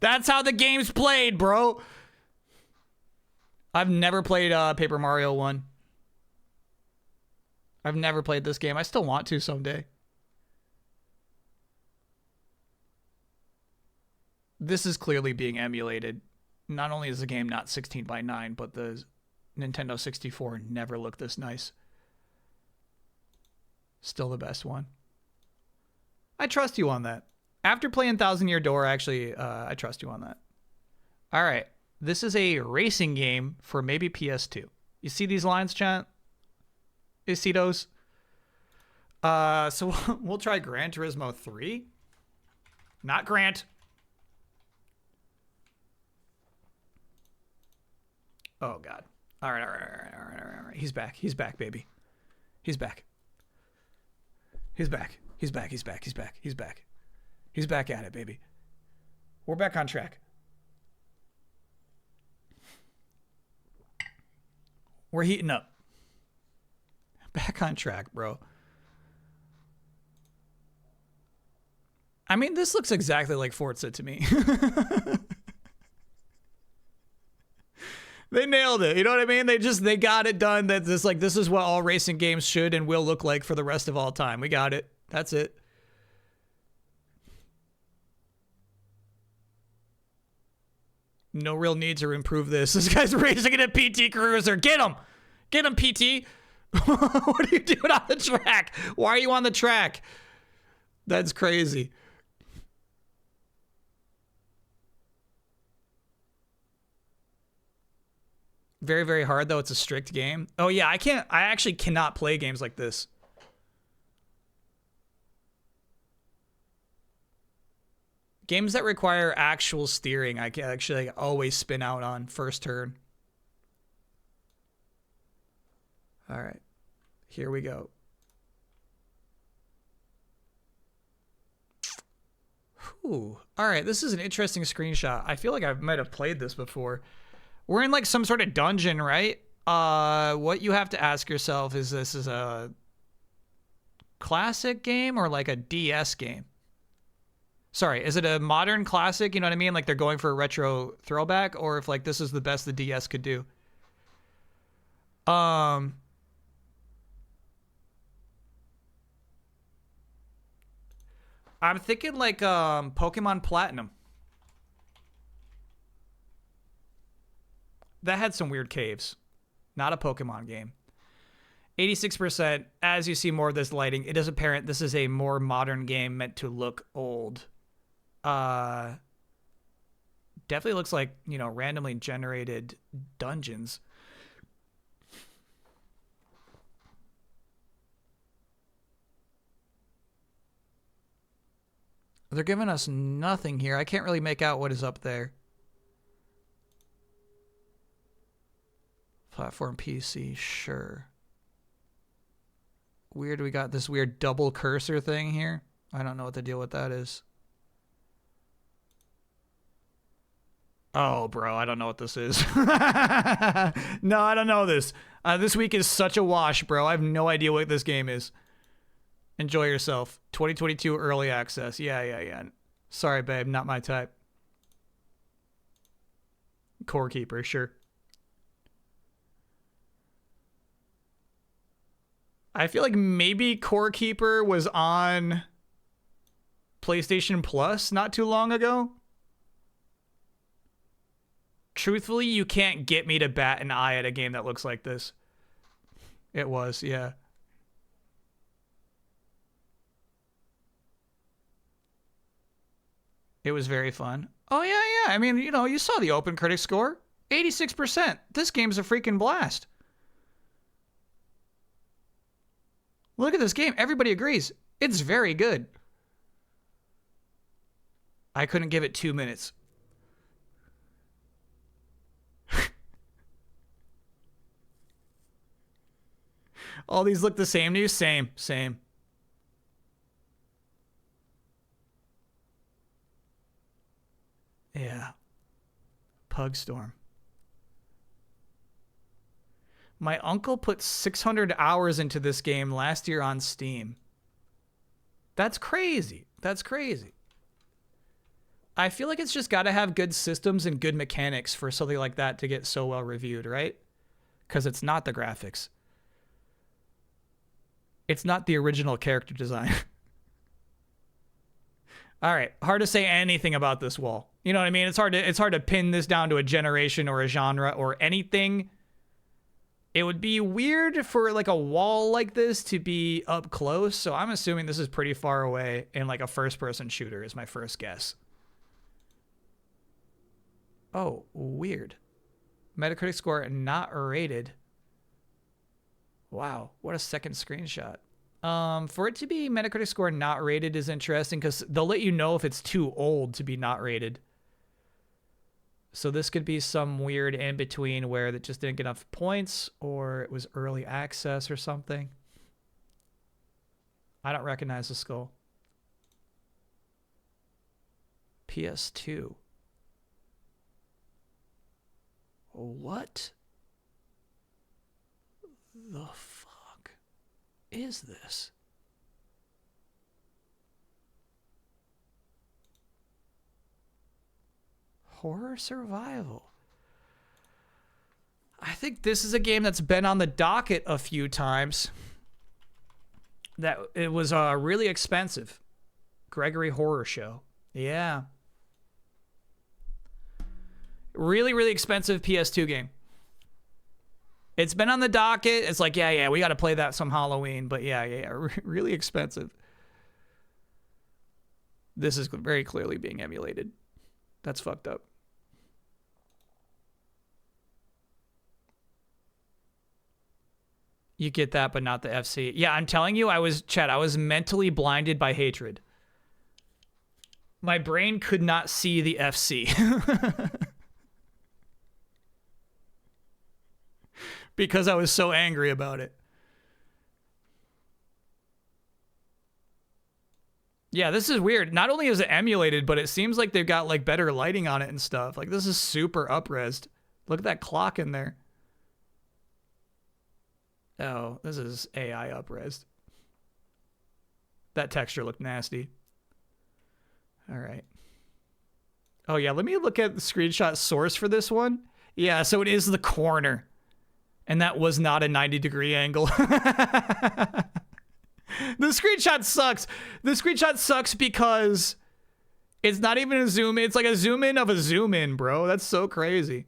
That's how the game's played, bro. I've never played Paper Mario 1. I've never played this game. I still want to someday. This is clearly being emulated. Not only is the game not 16:9, but the Nintendo 64 never looked this nice. Still the best one. I trust you on that. After playing Thousand Year Door, actually, I trust you on that. All right. This is a racing game for maybe PS2. You see these lines, chat? You see those? So we'll try Gran Turismo 3. Not Grant. Oh, God. All right. He's back. He's back, baby. He's back. He's back. He's back. He's back. He's back. He's back. He's back at it, baby. We're back on track. We're heating up. Back on track, bro. I mean, this looks exactly like Forza to me. They nailed it. You know what I mean? They got it done. That this is what all racing games should and will look like for the rest of all time. We got it. That's it. No real need to improve this. This guy's racing in a PT Cruiser. Get him! Get him, PT! What are you doing on the track? Why are you on the track? That's crazy. Very, very hard, though. It's a strict game. Oh, yeah, I actually cannot play games like this. Games that require actual steering, I can actually always spin out on first turn. All right, here we go. Whew. All right, this is an interesting screenshot. I feel like I might have played this before. We're in like some sort of dungeon, right? What you have to ask yourself is, this is a classic game or like a DS game? Sorry, is it a modern classic? You know what I mean? Like they're going for a retro throwback, or if like this is the best the DS could do. I'm thinking like Pokemon Platinum. That had some weird caves. Not a Pokemon game. 86%. As you see more of this lighting, it is apparent this is a more modern game meant to look old. Definitely looks like, you know, randomly generated dungeons. They're giving us nothing here. I can't really make out what is up there. Platform PC, sure. Weird, we got this weird double cursor thing here. I don't know what the deal with that is. Oh, bro, I don't know what this is. No, I don't know this. This week is such a wash, bro. I have no idea what this game is. Enjoy yourself. 2022 early access. Yeah. Sorry, babe, not my type. Core Keeper, sure. I feel like maybe Core Keeper was on PlayStation Plus not too long ago. Truthfully, you can't get me to bat an eye at a game that looks like this. It was, yeah. It was very fun. Oh, yeah, yeah. I mean, you know, you saw the open critic score. 86%. This game's a freaking blast. Look at this game. Everybody agrees. It's very good. I couldn't give it 2 minutes. All these look the same to you? Same, same. Yeah. Pug Storm. My uncle put 600 hours into this game last year on Steam. That's crazy. That's crazy. I feel like it's just got to have good systems and good mechanics for something like that to get so well reviewed, right? Because it's not the graphics. It's not the original character design. All right, hard to say anything about this wall. You know what I mean? It's hard to pin this down to a generation or a genre or anything. It would be weird for like a wall like this to be up close, so I'm assuming this is pretty far away in like a first-person shooter is my first guess. Oh, weird. Metacritic score not rated. Wow, what a second screenshot. For it to be Metacritic score not rated is interesting because they'll let you know if it's too old to be not rated. So this could be some weird in between where it just didn't get enough points or it was early access or something. I don't recognize the skull. PS2. What the fuck is this? Horror survival. I think this is a game that's been on the docket a few times. That it was really expensive. Gregory Horror Show. Yeah. Really, really expensive PS2 game. It's been on the docket. It's like, yeah, we got to play that some Halloween. But yeah. Really expensive. This is very clearly being emulated. That's fucked up. You get that, but not the FC. Yeah, I'm telling you, I was mentally blinded by hatred. My brain could not see the FC. Because I was so angry about it. Yeah, this is weird. Not only is it emulated, but it seems like they've got like better lighting on it and stuff. Like this is super up-resed. Look at that clock in there. Oh, this is AI up-resed. That texture looked nasty. All right. Oh yeah, let me look at the screenshot source for this one. Yeah, so it is the corner. And that was not a 90-degree angle. The screenshot sucks. The screenshot sucks because it's not even a zoom in. It's like a zoom in of a zoom in, bro. That's so crazy.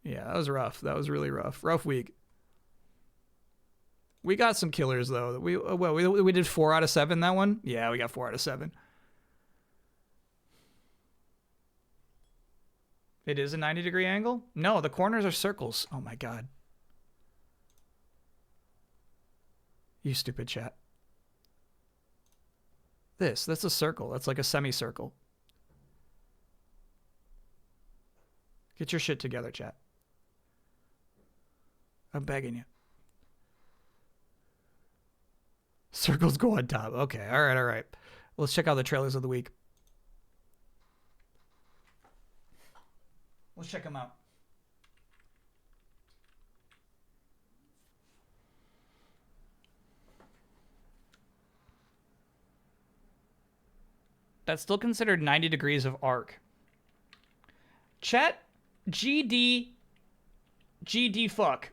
Yeah, that was rough. That was really rough. Rough week. We got some killers though. We did 4 out of 7 that one. Yeah, we got 4 out of 7. It is a 90-degree angle? No, the corners are circles. Oh my god. You stupid chat. That's a circle. That's like a semicircle. Get your shit together, chat. I'm begging you. Circles go on top. Okay, all right. Let's check out the trailers of the week. Let's check them out. That's still considered 90 degrees of arc. Chat, GD fuck.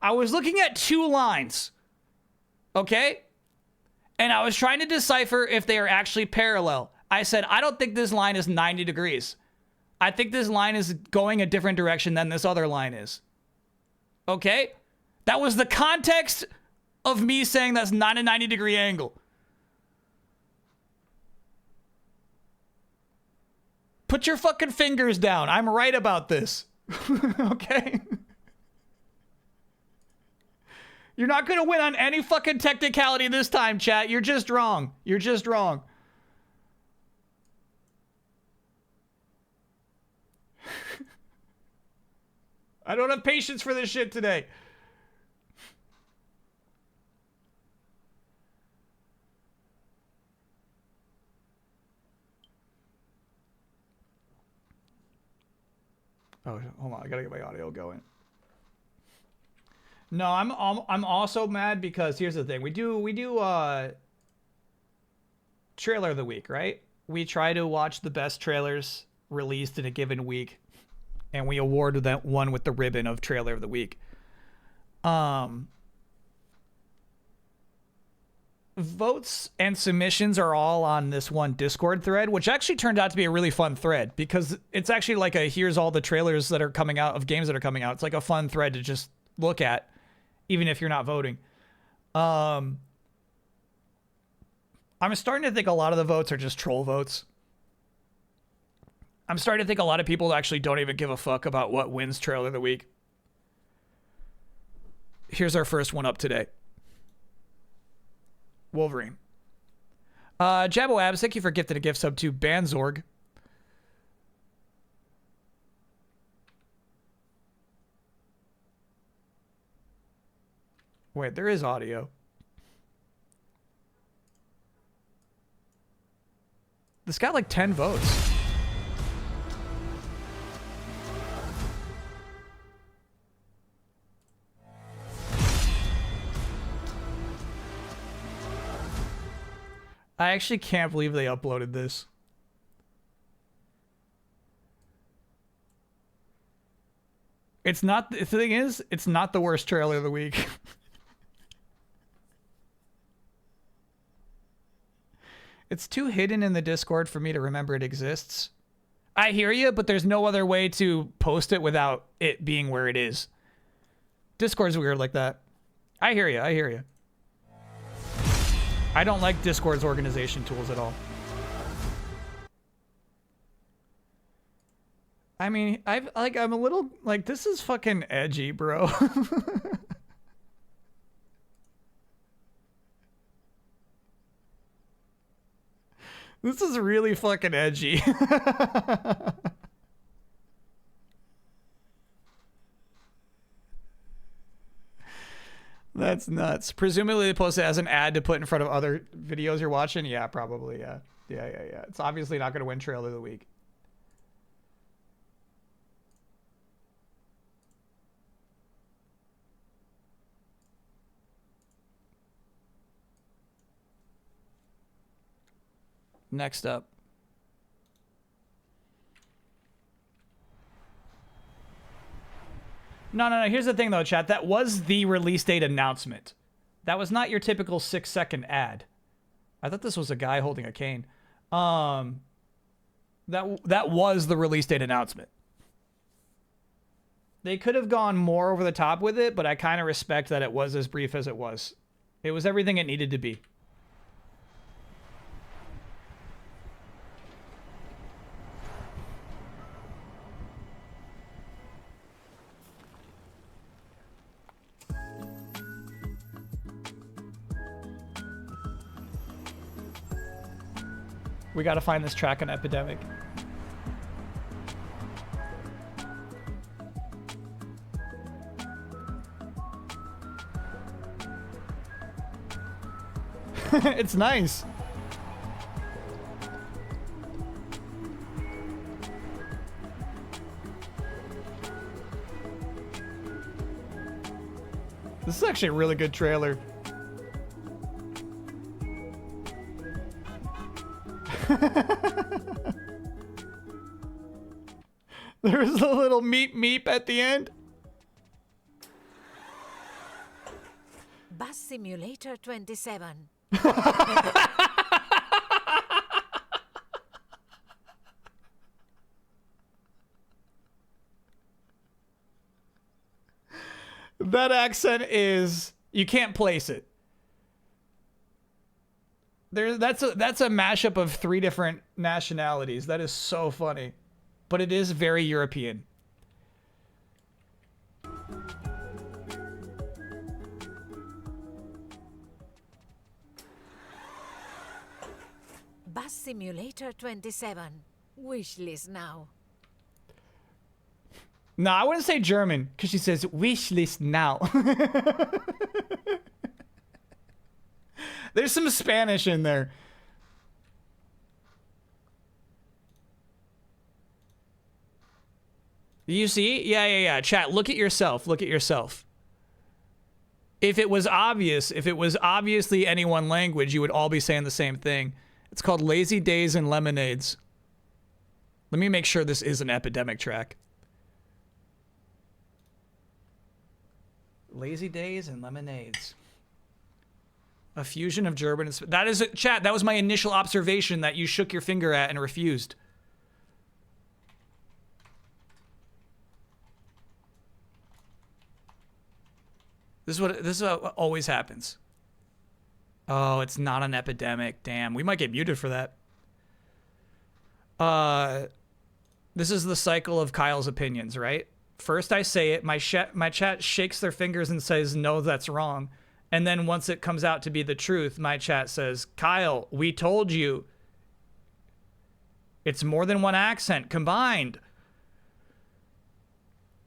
I was looking at 2 lines, okay? And I was trying to decipher if they are actually parallel. I said, I don't think this line is 90 degrees. I think this line is going a different direction than this other line is. Okay? That was the context of me saying that's not a 90-degree angle. Put your fucking fingers down. I'm right about this. Okay? You're not going to win on any fucking technicality this time, chat. You're just wrong. You're just wrong. I don't have patience for this shit today. Oh, hold on. I gotta get my audio going. No, I'm also mad because here's the thing. We do trailer of the week, right? We try to watch the best trailers released in a given week, and we award that one with the ribbon of trailer of the week. Votes and submissions are all on this one Discord thread, which actually turned out to be a really fun thread because it's actually like a here's all the trailers that are coming out of games that are coming out. It's like a fun thread to just look at, even if you're not voting. I'm starting to think a lot of the votes are just troll votes. I'm starting to think a lot of people actually don't even give a fuck about what wins trailer of the week. Here's our first one up today. Wolverine. Jabo Abs, thank you for gifting a gift sub to Banzorg. Wait, there is audio. This got like 10 votes. I actually can't believe they uploaded this. It's not, the thing is, it's not the worst trailer of the week. It's too hidden in the Discord for me to remember it exists. I hear you, but there's no other way to post it without it being where it is. Discord's weird like that. I hear you, I hear you. I don't like Discord's organization tools at all. I mean, I'm a little like, this is fucking edgy, bro. This is really fucking edgy. That's nuts. Presumably they post it as an ad to put in front of other videos you're watching. Yeah, probably. Yeah. Yeah. It's obviously not going to win trailer of the week. Next up. No. Here's the thing, though, chat. That was the release date announcement. That was not your typical 6-second ad. I thought this was a guy holding a cane. That was the release date announcement. They could have gone more over the top with it, but I kind of respect that it was as brief as it was. It was everything it needed to be. We gotta find this track on Epidemic. It's nice. This is actually a really good trailer. There's a little meep meep at the end. Bus Simulator 27. That accent is, you can't place it. That's a mashup of 3 different nationalities. That is so funny. But it is very European. Bus Simulator 27. Wish list now. No, I wouldn't say German, because she says wish list now. There's some Spanish in there. You see? Yeah. Chat, look at yourself. Look at yourself. If it was obvious, if it was obviously any one language, you would all be saying the same thing. It's called Lazy Days and Lemonades. Let me make sure this is an epidemic track. Lazy Days and Lemonades. A fusion of German and that is chat. That was my initial observation that you shook your finger at and refused. This is what always happens. Oh, it's not an epidemic. Damn, we might get muted for that. This is the cycle of Kyle's opinions, right? First I say it, my chat shakes their fingers and says, no, that's wrong. And then once it comes out to be the truth, my chat says, Kyle, we told you. It's more than one accent combined.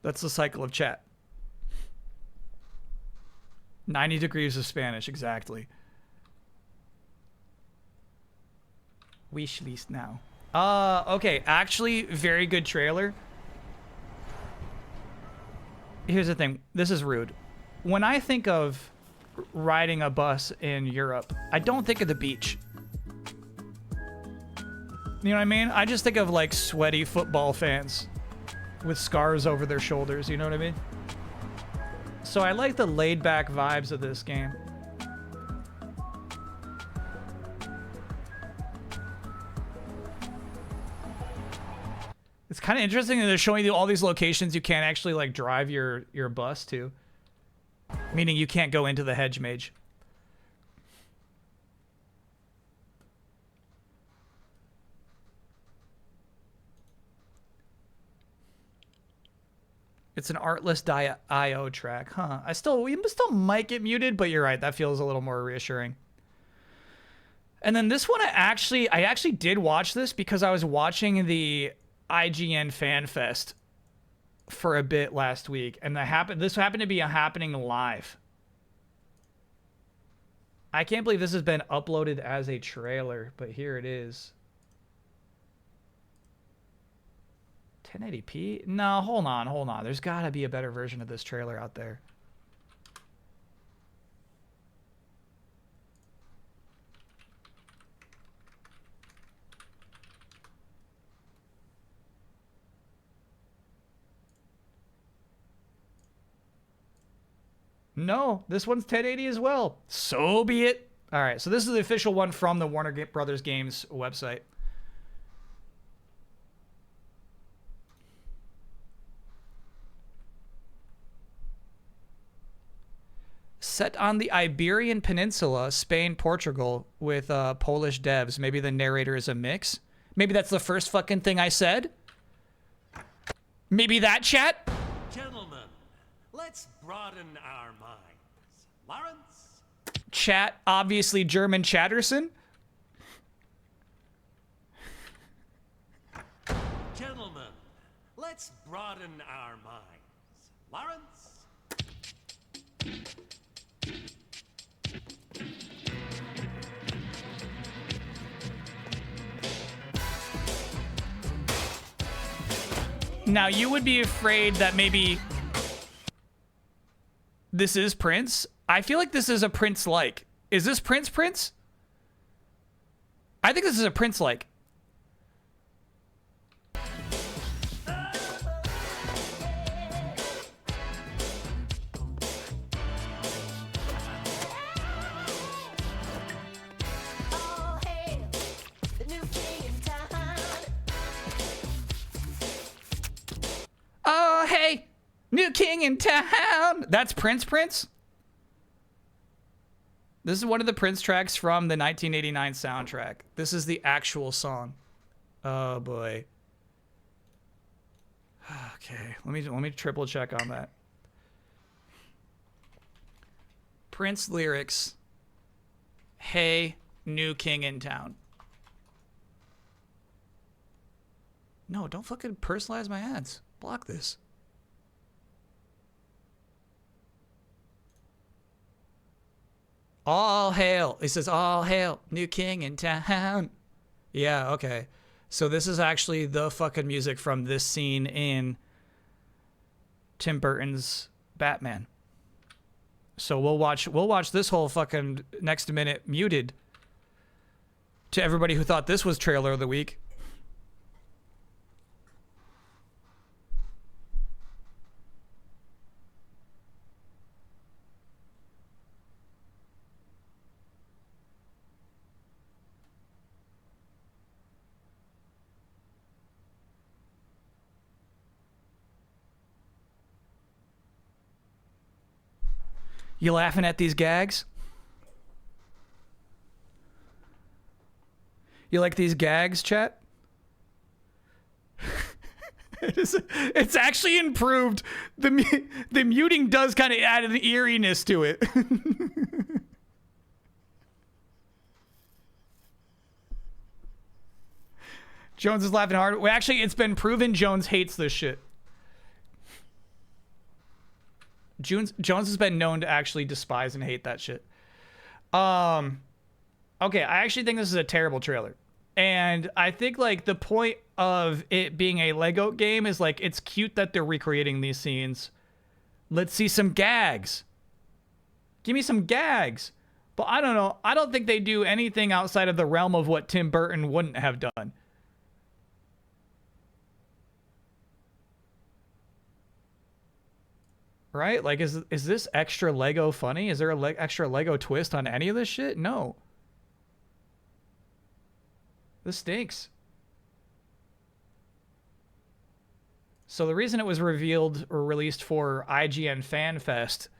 That's the cycle of chat. 90 degrees of Spanish, exactly. Wish list now. Okay, actually, very good trailer. Here's the thing. This is rude. When I think of riding a bus in Europe, I don't think of the beach. You know what I mean? I just think of like sweaty football fans with scars over their shoulders. You know what I mean? So I like the laid-back vibes of this game. It's kind of interesting that they're showing you all these locations you can't actually like drive your bus to. Meaning you can't go into the hedge mage. It's an artless IO track, huh? We still might get muted, but you're right. That feels a little more reassuring. And then this one, I actually did watch this because I was watching the IGN Fan Fest for a bit last week, and this happened to be happening live. I can't believe this has been uploaded as a trailer, but here it is. 1080p? No, hold on. There's got to be a better version of this trailer out there. No, this one's 1080 as well. So be it. All right, so this is the official one from the Warner Brothers Games website. Set on the Iberian Peninsula, Spain, Portugal, with Polish devs. Maybe the narrator is a mix. Maybe that's the first fucking thing I said. Maybe that, chat? Gentlemen, let's broaden our minds. Lawrence? Chat, obviously German Chatterson. Gentlemen, let's broaden our minds. Lawrence? Now, you would be afraid that maybe this is Prince. I feel like this is a Prince-like. Is this Prince? I think this is a Prince-like. Oh, hey, New king in town. That's Prince. This is one of the Prince tracks from the 1989 soundtrack. This is the actual song. Oh boy. Okay, let me triple check on that. Prince lyrics. Hey, new king in town. No, don't fucking personalize my ads. Block this. All hail. It says, all hail, new king in town. Yeah, okay. So this is actually the fucking music from this scene in Tim Burton's Batman. So we'll watch this whole fucking next minute muted to everybody who thought this was trailer of the week. You laughing at these gags? You like these gags, chat? It's actually improved. The muting does kind of add an eeriness to it. Jones is laughing hard. Well, actually, it's been proven Jones hates this shit. Jones has been known to actually despise and hate that shit. Okay, I actually think this is a terrible trailer. And I think, like, the point of it being a Lego game is, like, it's cute that they're recreating these scenes. Let's see some gags. Give me some gags. But I don't know. I don't think they do anything outside of the realm of what Tim Burton wouldn't have done. Right? Like, is this extra Lego funny? Is there a extra Lego twist on any of this shit? No. This stinks. So the reason it was revealed or released for IGN Fan Fest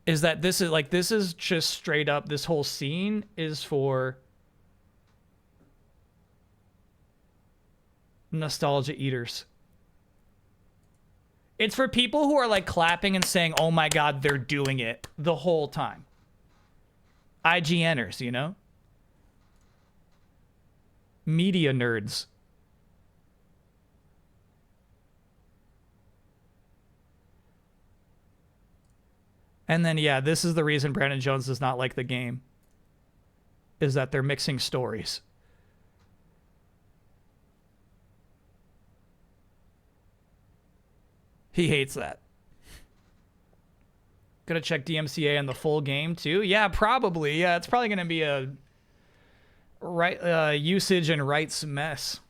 is that this is just straight up, this whole scene is for nostalgia eaters. It's for people who are, like, clapping and saying, oh my god, they're doing it the whole time. IGNers, you know? Media nerds. And then, yeah, this is the reason Brandon Jones does not like the game. Is that they're mixing stories. He hates that. Gonna check DMCA on the full game too? Yeah, probably. Yeah, it's probably gonna be a usage and rights mess.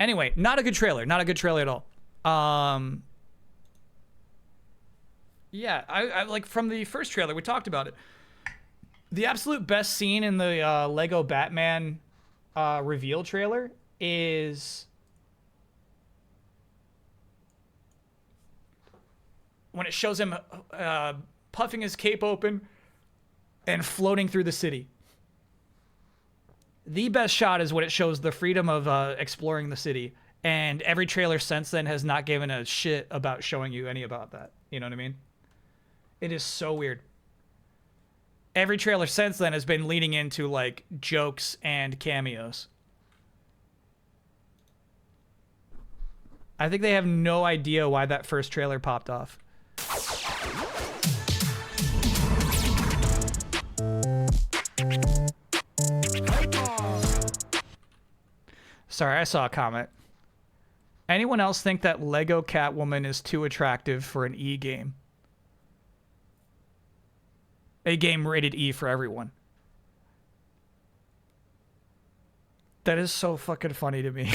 Anyway, not a good trailer. Not a good trailer at all. Yeah, I like from the first trailer, we talked about it. The absolute best scene in the Lego Batman reveal trailer is when it shows him puffing his cape open and floating through the city. The best shot is when it shows the freedom of exploring the city. And every trailer since then has not given a shit about showing you any about that. You know what I mean? It is so weird. Every trailer since then has been leading into, like, jokes and cameos. I think they have no idea why that first trailer popped off. Sorry, I saw a comment. Anyone else think that Lego Catwoman is too attractive for an E game? A game rated E for everyone. That is so fucking funny to me.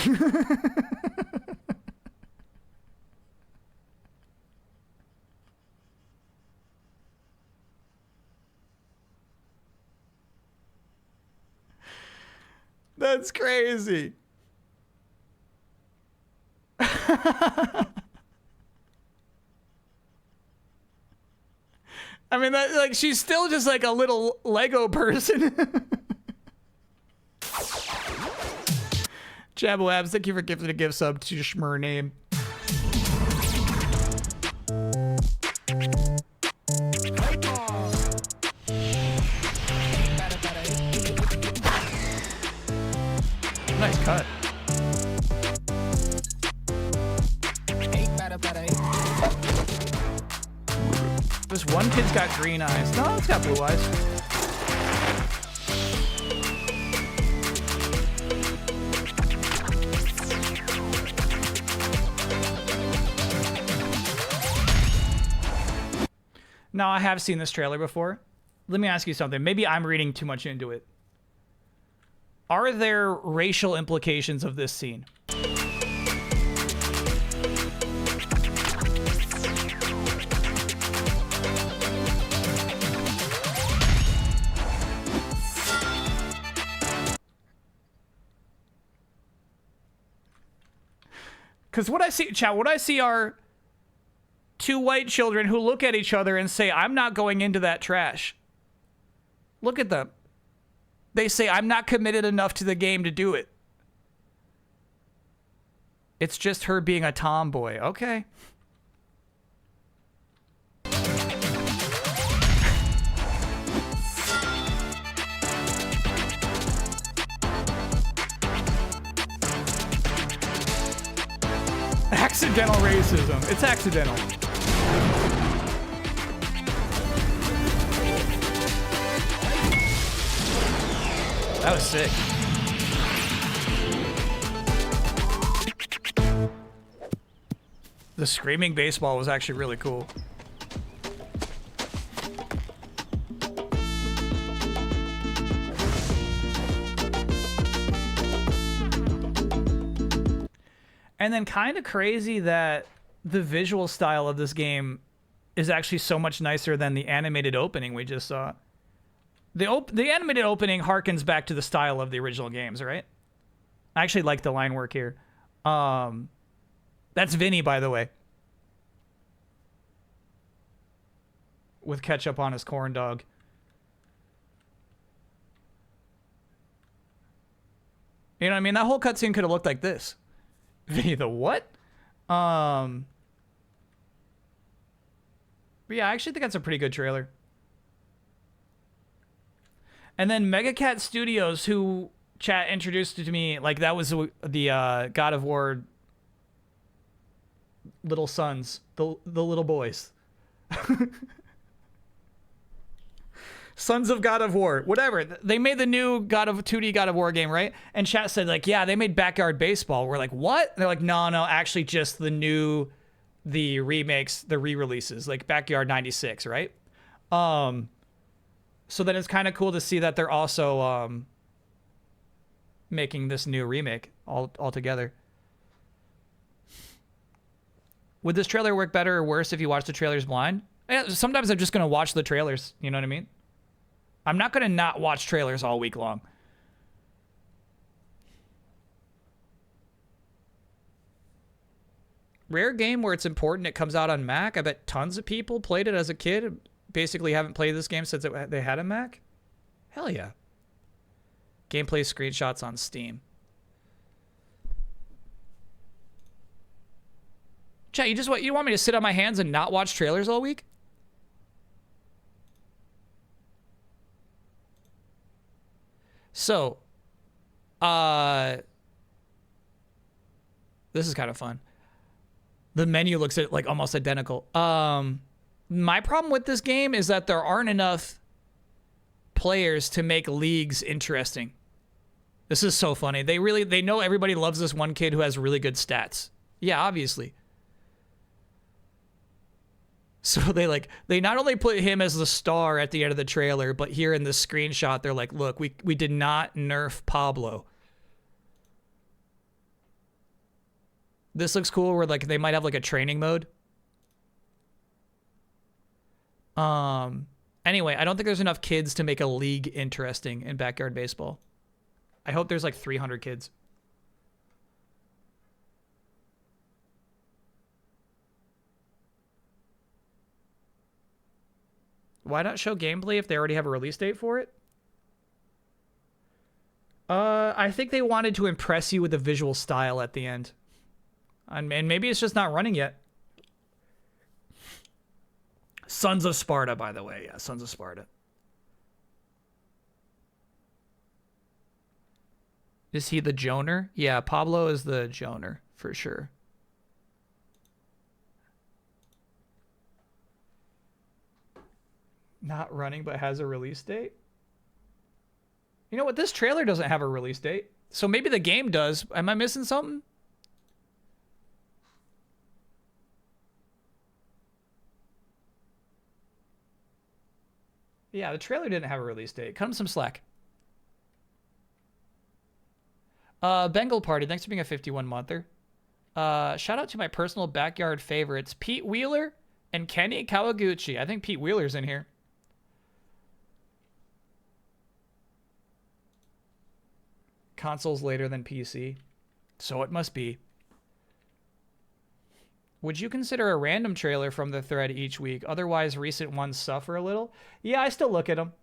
That's crazy. I mean, that, like, she's still just like a little Lego person. Jabbo Abs, thank you for gifting a gift sub to your Schmur name. Nice cut. This one kid's got green eyes. No, it's got blue eyes. Now, I have seen this trailer before. Let me ask you something. Maybe I'm reading too much into it. Are there racial implications of this scene? Because what I see, chat, what I see are two white children who look at each other and say, I'm not going into that trash. Look at them. They say, I'm not committed enough to the game to do it. It's just her being a tomboy. Okay. Accidental racism. It's accidental. That was sick. The screaming baseball was actually really cool. And then kind of crazy that the visual style of this game is actually so much nicer than the animated opening we just saw. The animated opening harkens back to the style of the original games, right? I actually like the line work here. That's Vinny, by the way. With ketchup on his corn dog. You know what I mean? That whole cutscene could have looked like this. Vinny the what? But yeah, I actually think that's a pretty good trailer. And then Megacat Studios, who chat introduced it to me, like that was the God of War little sons, the little boys. Sons of God of War, whatever. They made the new 2D God of War game, right? And chat said like, yeah, they made Backyard Baseball. We're like, what? And they're like, no, actually just the remakes, the re-releases, like Backyard 96, right? So then it's kind of cool to see that they're also making this new remake all together. Would this trailer work better or worse if you watch the trailers blind? Sometimes I'm just going to watch the trailers. You know what I mean? I'm not going to not watch trailers all week long. Rare game where it's important it comes out on Mac. I bet tons of people played it as a kid. Basically haven't played this game since they had a Mac. Hell yeah. Gameplay screenshots on Steam. Chat, you want me to sit on my hands and not watch trailers all week? So, this is kind of fun. The menu looks like almost identical. My problem with this game is that there aren't enough players to make leagues interesting. This is so funny. They know everybody loves this one kid who has really good stats. Yeah, obviously. So they not only put him as the star at the end of the trailer, but here in this screenshot, they're like, look, we did not nerf Pablo. This looks cool where like they might have like a training mode. Anyway, I don't think there's enough kids to make a league interesting in Backyard Baseball. I hope there's like 300 kids. Why not show gameplay if they already have a release date for it? I think they wanted to impress you with the visual style at the end. And maybe it's just not running yet. Sons of Sparta, by the way. Yeah, Sons of Sparta. Is he the Joner? Yeah, Pablo is the Joner, for sure. Not running, but has a release date? You know what? This trailer doesn't have a release date. So maybe the game does. Am I missing something? Yeah, the trailer didn't have a release date. Cut him some slack. Bengal Party, thanks for being a 51-monther. Shout out to my personal backyard favorites, Pete Wheeler and Kenny Kawaguchi. I think Pete Wheeler's in here. Consoles later than PC. So it must be. Would you consider a random trailer from the thread each week? Otherwise, recent ones suffer a little. Yeah, I still look at them.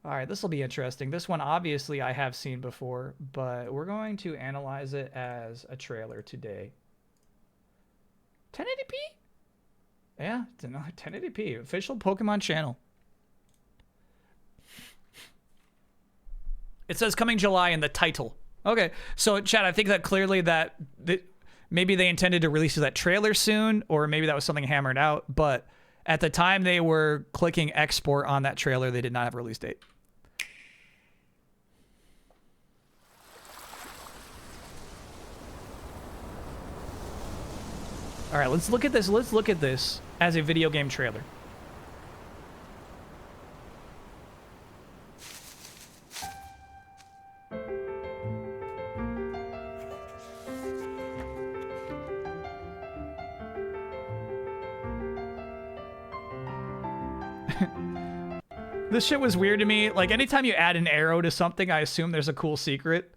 All right, this will be interesting. This one, obviously, I have seen before, but we're going to analyze it as a trailer today. 1080p? Yeah, 1080p. Official Pokemon channel. It says coming July in the title. Okay, so Chad, I think that clearly that maybe they intended to release that trailer soon, or maybe that was something hammered out, but at the time they were clicking export on that trailer, they did not have a release date. All right, let's look at this. Let's look at this as a video game trailer. This shit was weird to me. Like, anytime you add an arrow to something, I assume there's a cool secret.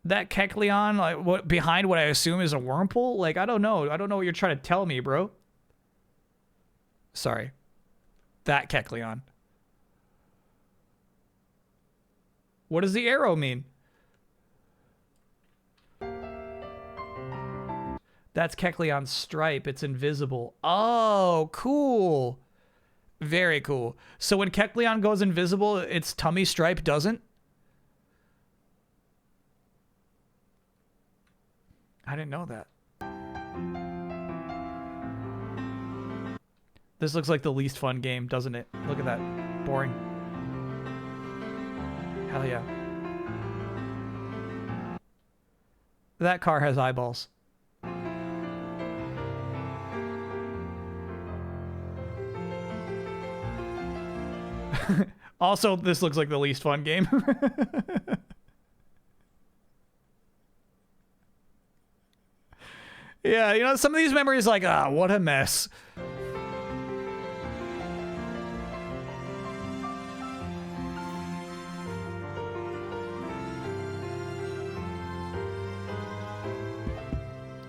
That Kecleon, like, behind what I assume is a wormhole? Like, I don't know. I don't know what you're trying to tell me, bro. Sorry. That Kecleon. What does the arrow mean? That's Kecleon's stripe. It's invisible. Oh, cool. Very cool. So when Kecleon goes invisible, its tummy stripe doesn't? I didn't know that. This looks like the least fun game, doesn't it? Look at that. Boring. Hell yeah. That car has eyeballs. Also, this looks like the least fun game. Yeah, you know, some of these memories like, ah, what a mess.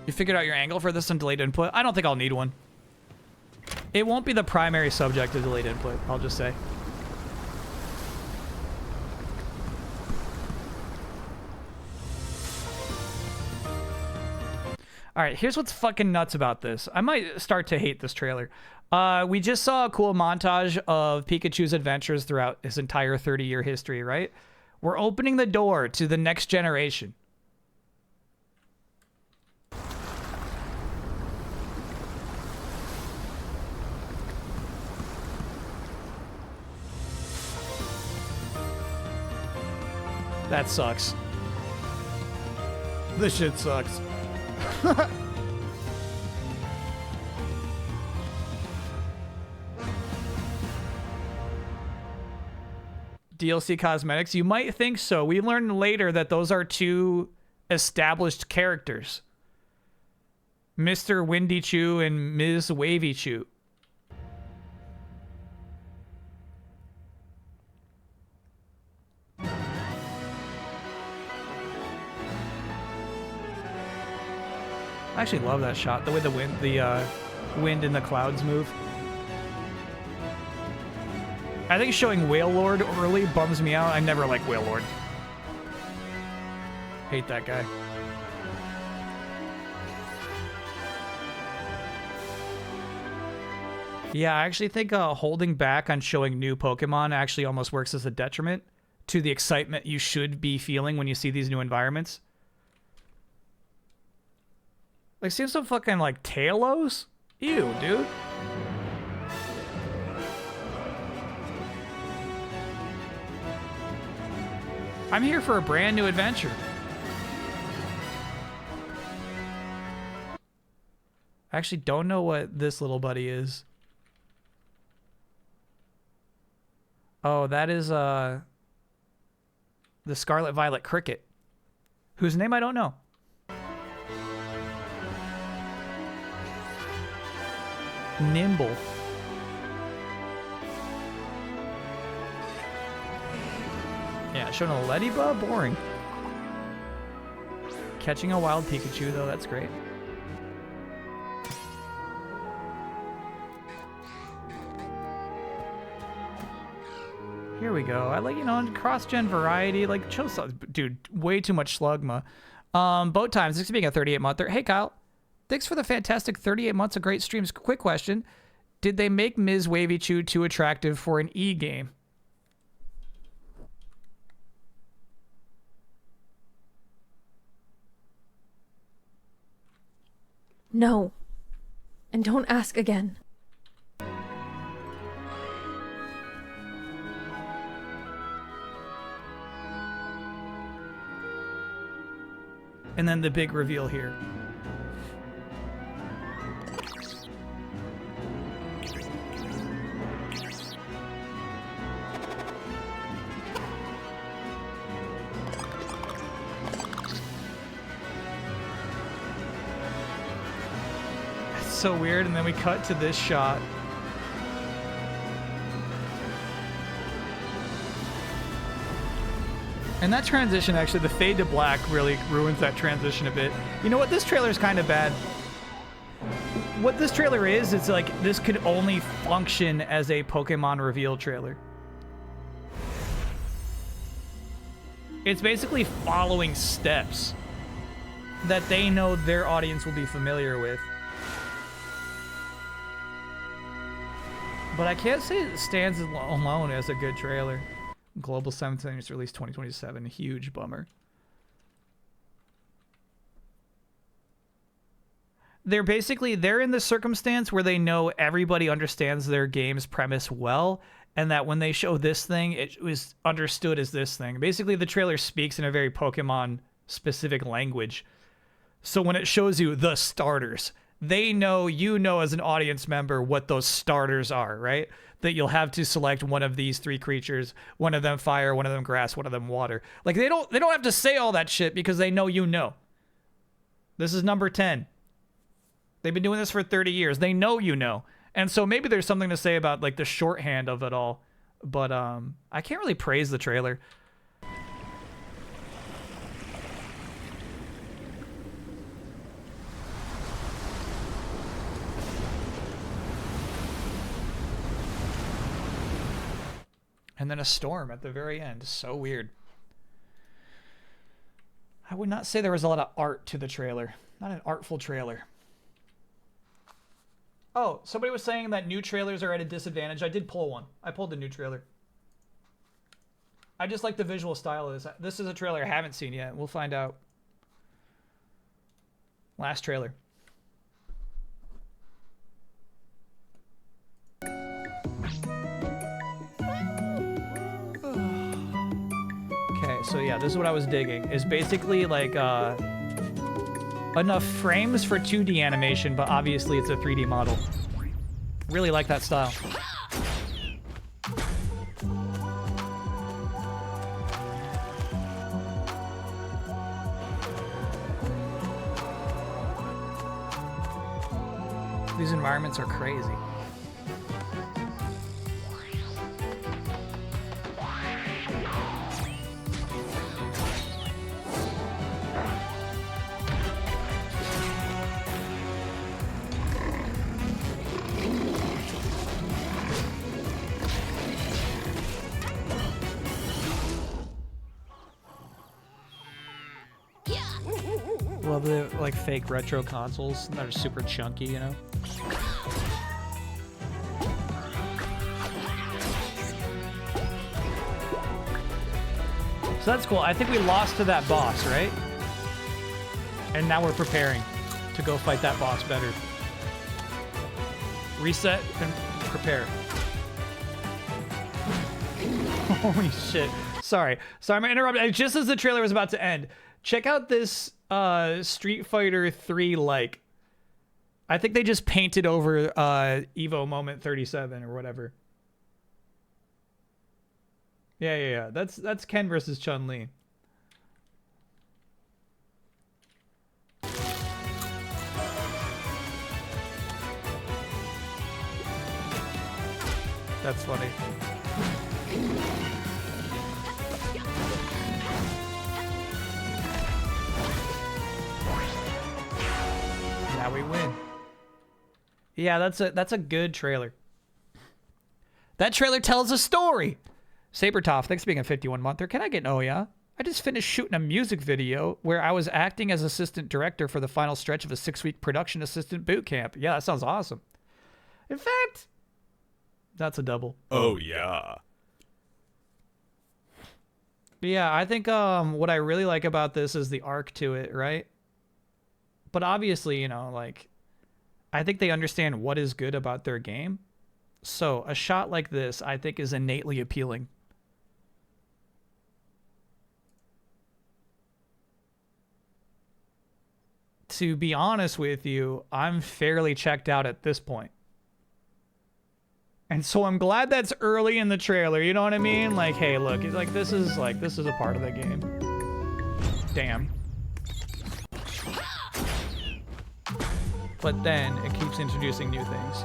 You figured out your angle for this on delayed input? I don't think I'll need one. It won't be the primary subject of delayed input, I'll just say. All right, here's what's fucking nuts about this. I might start to hate this trailer. We just saw a cool montage of Pikachu's adventures throughout his entire 30-year history, right? We're opening the door to the next generation. That sucks. This shit sucks. DLC cosmetics? You might think so. We learned later that those are two established characters. Mr. Windy Chew and Ms. Wavy Chew. actually love that shot. The way the wind and the clouds move. I think showing Whale Lord early bums me out. I never like Whale Lord. Hate that guy. Yeah, I actually think holding back on showing new Pokemon actually almost works as a detriment to the excitement you should be feeling when you see these new environments. Like, see some fucking, like, Talos? Ew, dude. I'm here for a brand new adventure. I actually don't know what this little buddy is. Oh, that is the Scarlet Violet Cricket, whose name I don't know. Nimble. Yeah, showing a Ladybug? Boring. Catching a wild Pikachu, though, that's great. Here we go. I like, you know, cross-gen variety. Like, dude, way too much Slugma. Boat Times, thanks for being a 38-monther. Hey, Kyle. Thanks for the fantastic 38 months of great streams. Quick question. Did they make Ms. Wavy Chew too attractive for an E-game? No. And don't ask again. And then the big reveal here. It's so weird, and then we cut to this shot. And that transition, actually, the fade to black really ruins that transition a bit. You know what? This trailer is kind of bad. What this trailer is, it's like this could only function as a Pokemon reveal trailer. It's basically following steps that they know their audience will be familiar with. But I can't say it stands alone as a good trailer. Global 17 is released 2027. Huge bummer. They're in the circumstance where they know everybody understands their game's premise well, and that when they show this thing, it was understood as this thing. Basically, the trailer speaks in a very Pokemon-specific language. So when it shows you the starters, they know, you know as an audience member what those starters are, right? That you'll have to select one of these three creatures, one of them fire, one of them grass, one of them water. Like, they don't have to say all that shit because they know you know. This is number 10. They've been doing this for 30 years. They know you know. And so maybe there's something to say about, like, the shorthand of it all. But I can't really praise the trailer. And then a storm at the very end. So weird. I would not say there was a lot of art to the trailer. Not an artful trailer. Oh, somebody was saying that new trailers are at a disadvantage. I did pull one. I pulled the new trailer. I just like the visual style of this. This is a trailer I haven't seen yet. We'll find out. Last trailer. Okay, so yeah, this is what I was digging. Is basically like enough frames for 2D animation, but obviously it's a 3D model. Really like that style. These environments are crazy. Love the like fake retro consoles that are super chunky, you know. So that's cool. I think we lost to that boss, right? And now we're preparing to go fight that boss better. Reset and prepare. Holy shit. Sorry, I'm gonna interrupt. Just as the trailer was about to end, check out this Street Fighter 3 like. I think they just painted over Evo Moment 37 or whatever. Yeah. That's Ken versus Chun-Li. That's funny. Now we win. Yeah, that's a good trailer. That trailer tells a story. Sabertoff, thanks for being a 51-monther. Can I get an oh yeah? I just finished shooting a music video where I was acting as assistant director for the final stretch of a 6-week production assistant boot camp. Yeah, that sounds awesome. In fact, that's a double. Oh yeah. Yeah, I think what I really like about this is the arc to it, right? But obviously, you know, like, I think they understand what is good about their game. So a shot like this, I think, is innately appealing. To be honest with you, I'm fairly checked out at this point. And so I'm glad that's early in the trailer, you know what I mean? Like, hey, look, it's like this is a part of the game. Damn. But then it keeps introducing new things.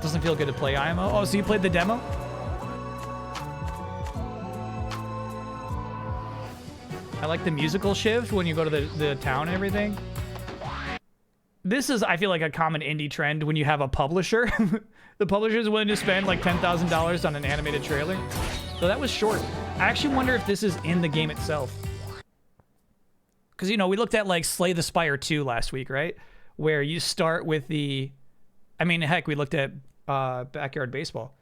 Doesn't feel good to play IMO. Oh, so you played the demo? I like the musical shift when you go to the town and everything. This is, I feel like, a common indie trend when you have a publisher. The publisher is willing to spend like $10,000 on an animated trailer. So that was short. I actually wonder if this is in the game itself. Because, you know, we looked at like Slay the Spire 2 last week, right? Where you start with the... I mean, heck, we looked at Backyard Baseball.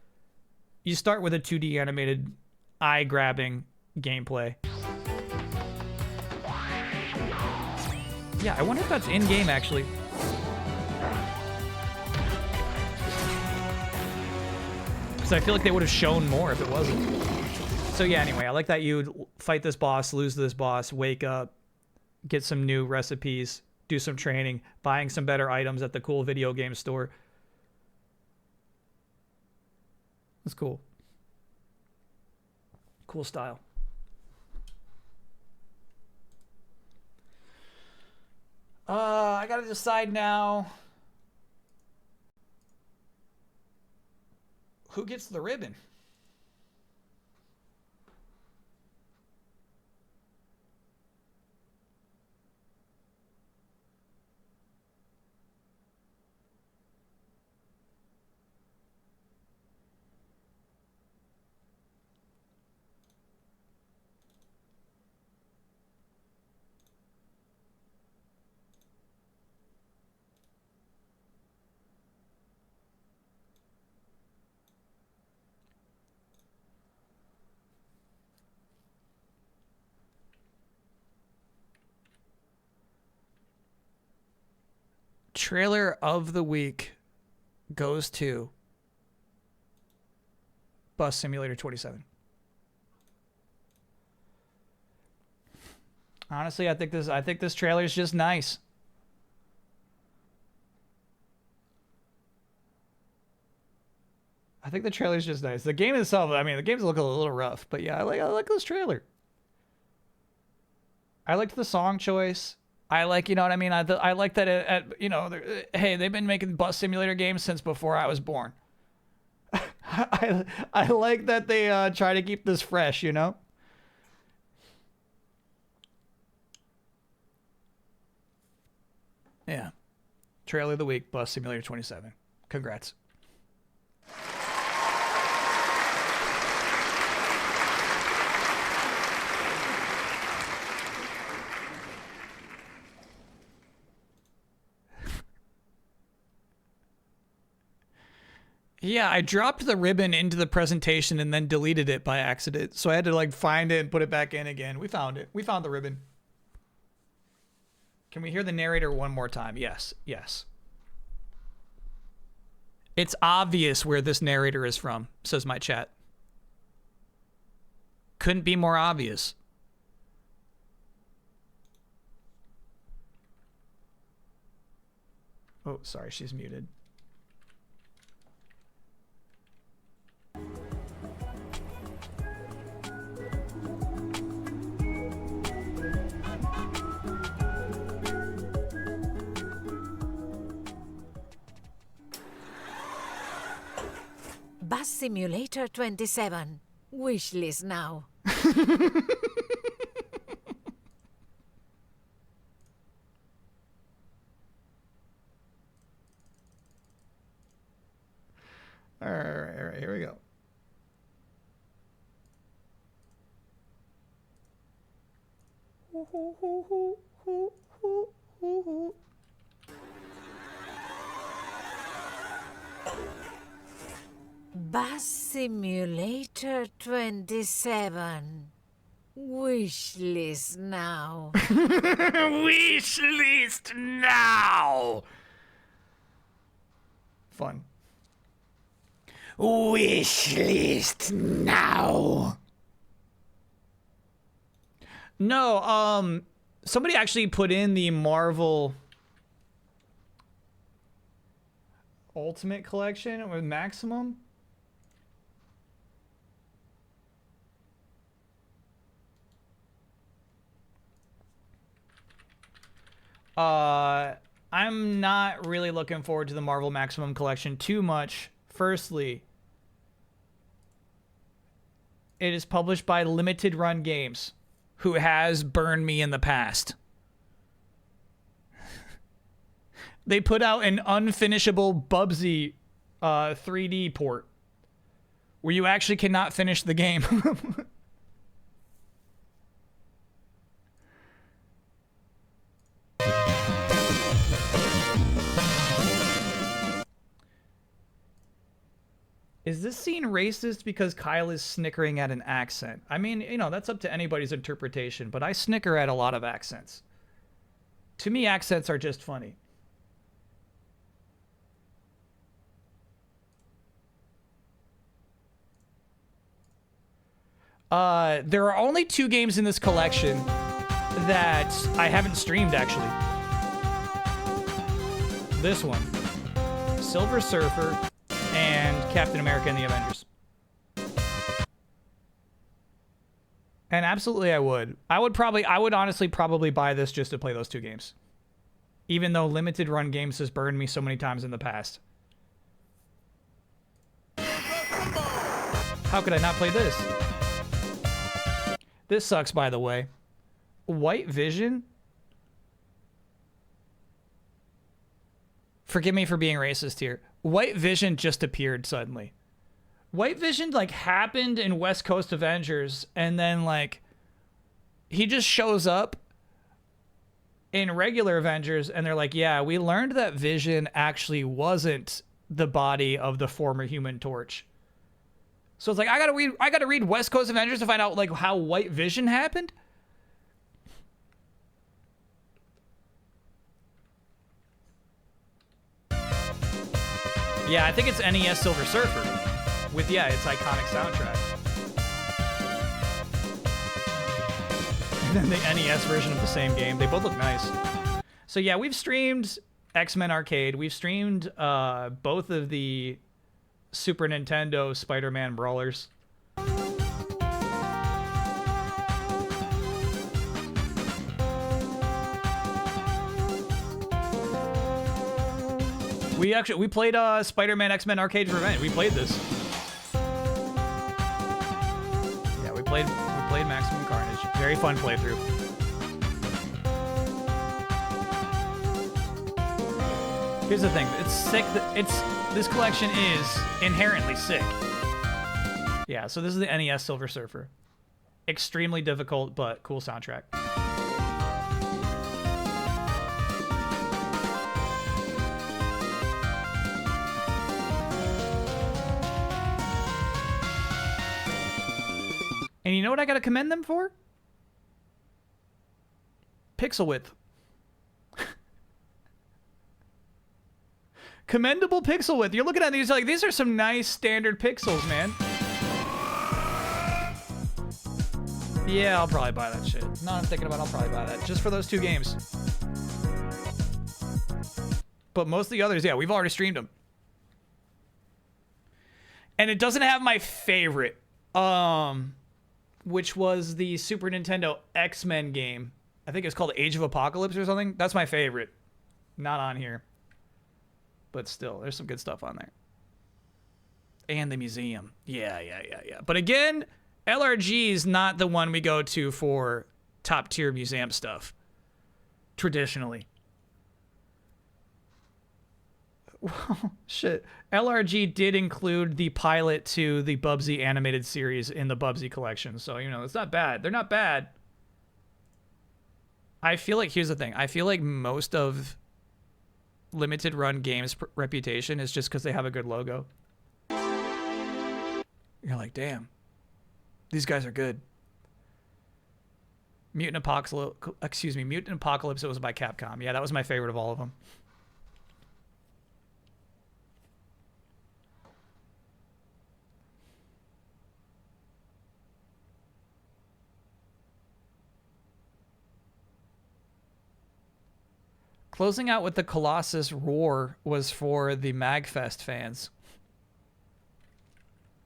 You start with a 2D animated eye-grabbing gameplay. Yeah, I wonder if that's in-game, actually. Because I feel like they would have shown more if it wasn't. So yeah, anyway, I like that you fight this boss, lose this boss, wake up, get some new recipes, do some training, buying some better items at the cool video game store. That's cool. Cool style. I gotta decide now. Who gets the ribbon? Trailer of the week goes to Bus Simulator 27. Honestly, I think this trailer is just nice. I think the trailer is just nice. The game itself, I mean, the game's looking a little rough, but yeah, I like this trailer. I liked the song choice. I like, you know what I mean? I like that, you know, hey, they've been making Bus Simulator games since before I was born. I like that they try to keep this fresh, you know? Yeah. Trailer of the week, Bus Simulator 27. Congrats. Yeah, I dropped the ribbon into the presentation and then deleted it by accident. So I had to like find it and put it back in again. We found it. We found the ribbon. Can we hear the narrator one more time? Yes, yes. It's obvious where this narrator is from, says my chat. Couldn't be more obvious. Oh, sorry, she's muted. Bus Simulator 27. Wishlist now. All right, here we go. Bus Simulator 27. Wishlist now. Wish list now. Fun. Wish list now. No, somebody actually put in the Marvel Ultimate Collection with Maximum. I'm not really looking forward to the Marvel Maximum Collection too much. Firstly, it is published by Limited Run Games, who has burned me in the past. They put out an unfinishable Bubsy 3D port where you actually cannot finish the game. Is this scene racist because Kyle is snickering at an accent? I mean, you know, that's up to anybody's interpretation, but I snicker at a lot of accents. To me, accents are just funny. There are only 2 games in this collection that I haven't streamed, actually. This one, Silver Surfer, and Captain America and the Avengers. And absolutely I would. I would honestly probably buy this just to play those 2 games. Even though Limited Run Games has burned me so many times in the past. How could I not play this? This sucks, by the way. White Vision? Forgive me for being racist here. White Vision just appeared suddenly. White Vision, like, happened in West Coast Avengers, and then, like, he just shows up in regular Avengers, and they're like, yeah, we learned that Vision actually wasn't the body of the former Human Torch. So it's like, I gotta read West Coast Avengers to find out, like, how White Vision happened? Yeah, I think it's NES Silver Surfer with, yeah, its iconic soundtrack. And then the NES version of the same game. They both look nice. So yeah, we've streamed X-Men Arcade. We've streamed both of the Super Nintendo Spider-Man brawlers. We played Spider-Man X-Men Arcade Revenge. We played this. Yeah, we played Maximum Carnage. Very fun playthrough. Here's the thing. It's sick. This collection is inherently sick. Yeah, so this is the NES Silver Surfer. Extremely difficult, but cool soundtrack. And you know what I gotta commend them for? Pixel width. Commendable pixel width. You're looking at these like, these are some nice standard pixels, man. Yeah, I'll probably buy that shit. No, I'm thinking about it, I'll probably buy that. Just for those 2 games. But most of the others, yeah, we've already streamed them. And it doesn't have my favorite, which was the Super Nintendo X-Men game. I think it's called Age of Apocalypse or something. That's my favorite. Not on here. But still, there's some good stuff on there. And the museum. Yeah. But again, LRG is not the one we go to for top tier museum stuff. Traditionally. Well, shit. LRG did include the pilot to the Bubsy animated series in the Bubsy collection. So, you know, it's not bad. They're not bad. I feel like, here's the thing. I feel like most of limited run games reputation is just because they have a good logo. You're like, damn, these guys are good. Mutant Apocalypse, it was by Capcom. Yeah, that was my favorite of all of them. Closing out with the Colossus roar was for the MagFest fans.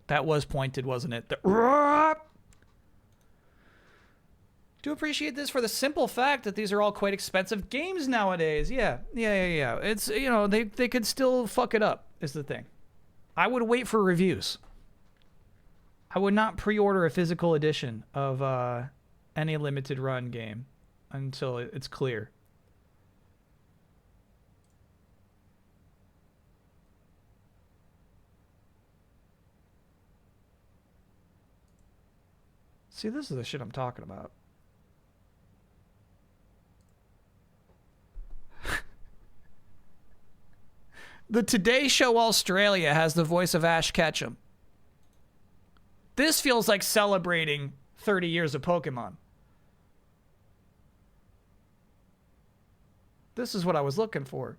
That was pointed, wasn't it? The roar! Do appreciate this for the simple fact that these are all quite expensive games nowadays. Yeah. It's, you know, they could still fuck it up, is the thing. I would wait for reviews. I would not pre-order a physical edition of any limited run game until it's clear. See, this is the shit I'm talking about. The Today Show Australia has the voice of Ash Ketchum. This feels like celebrating 30 years of Pokemon. This is what I was looking for.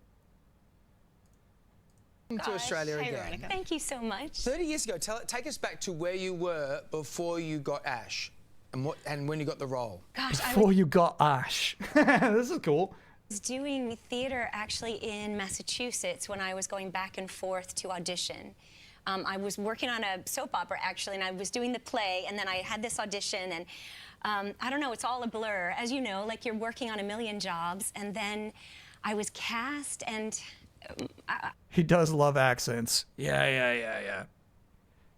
To Australia Hey, again. Veronica. Thank you so much. 30 years ago, take us back to where you were before you got Ash and when you got the role. Gosh, I Before you got Ash. This is cool. was doing theater actually in Massachusetts when I was going back and forth to audition. I was working on a soap opera actually, and I was doing the play, and then I had this audition, and I don't know, it's all a blur. As you know, like you're working on a million jobs, and then I was cast, and He does love accents. Yeah.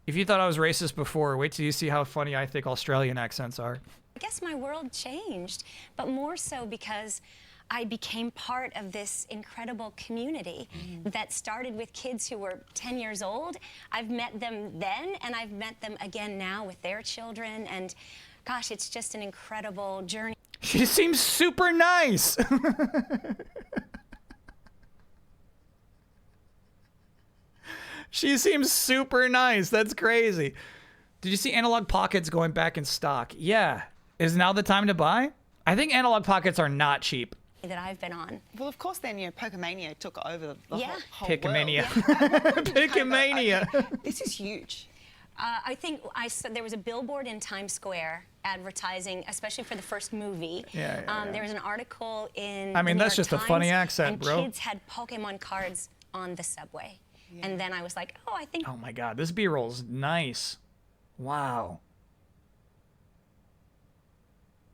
If you thought I was racist before, wait till you see how funny I think Australian accents are. I guess my world changed, but more so because I became part of this incredible community that started with kids who were 10 years old. I've met them then, and I've met them again now with their children, and gosh, it's just an incredible journey. She seems super nice. She seems super nice. That's crazy. Did you see Analog Pockets going back in stock? Yeah. Is now the time to buy? I think Analog Pockets are not cheap. That I've been on. Well, of course, then, Pokemania took over the whole Picomania. world. Picomania. This is huge. I think there was a billboard in Times Square advertising, especially for the first movie. Yeah. There was an article in I mean, the New that's York just a funny Times, accent, and bro. Kids had Pokemon cards on the subway. Yeah. And then I was like, oh, I think... Oh my god, this B-roll's nice. Wow.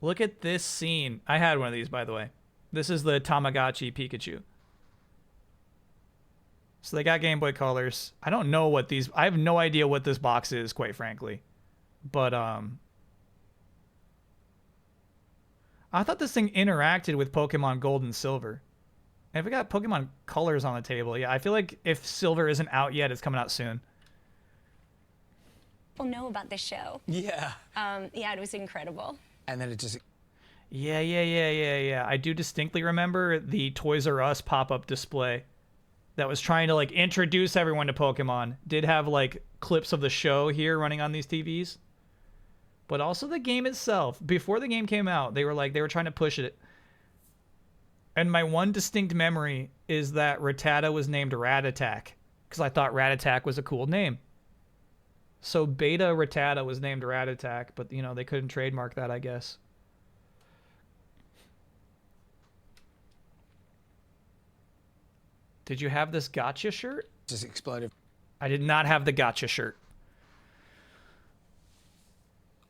Look at this scene. I had one of these, by the way. This is the Tamagotchi Pikachu. So they got Game Boy Colors. I don't know what these... I have no idea what this box is, quite frankly. But, I thought this thing interacted with Pokemon Gold and Silver. And if we got Pokemon Colors on the table, yeah, I feel like if Silver isn't out yet, it's coming out soon. People know about this show. Yeah. Yeah, it was incredible. And then it just... Yeah. I do distinctly remember the Toys R Us pop-up display that was trying to, like, introduce everyone to Pokemon. Did have, like, clips of the show here running on these TVs. but also the game itself. Before the game came out, they were trying to push it. And my one distinct memory is that Rattata was named Rat Attack because I thought Rat Attack was a cool name. So Beta Rattata was named Rat Attack, but you know, they couldn't trademark that, I guess. Did you have this gotcha shirt? Just exploded. I did not have the gotcha shirt.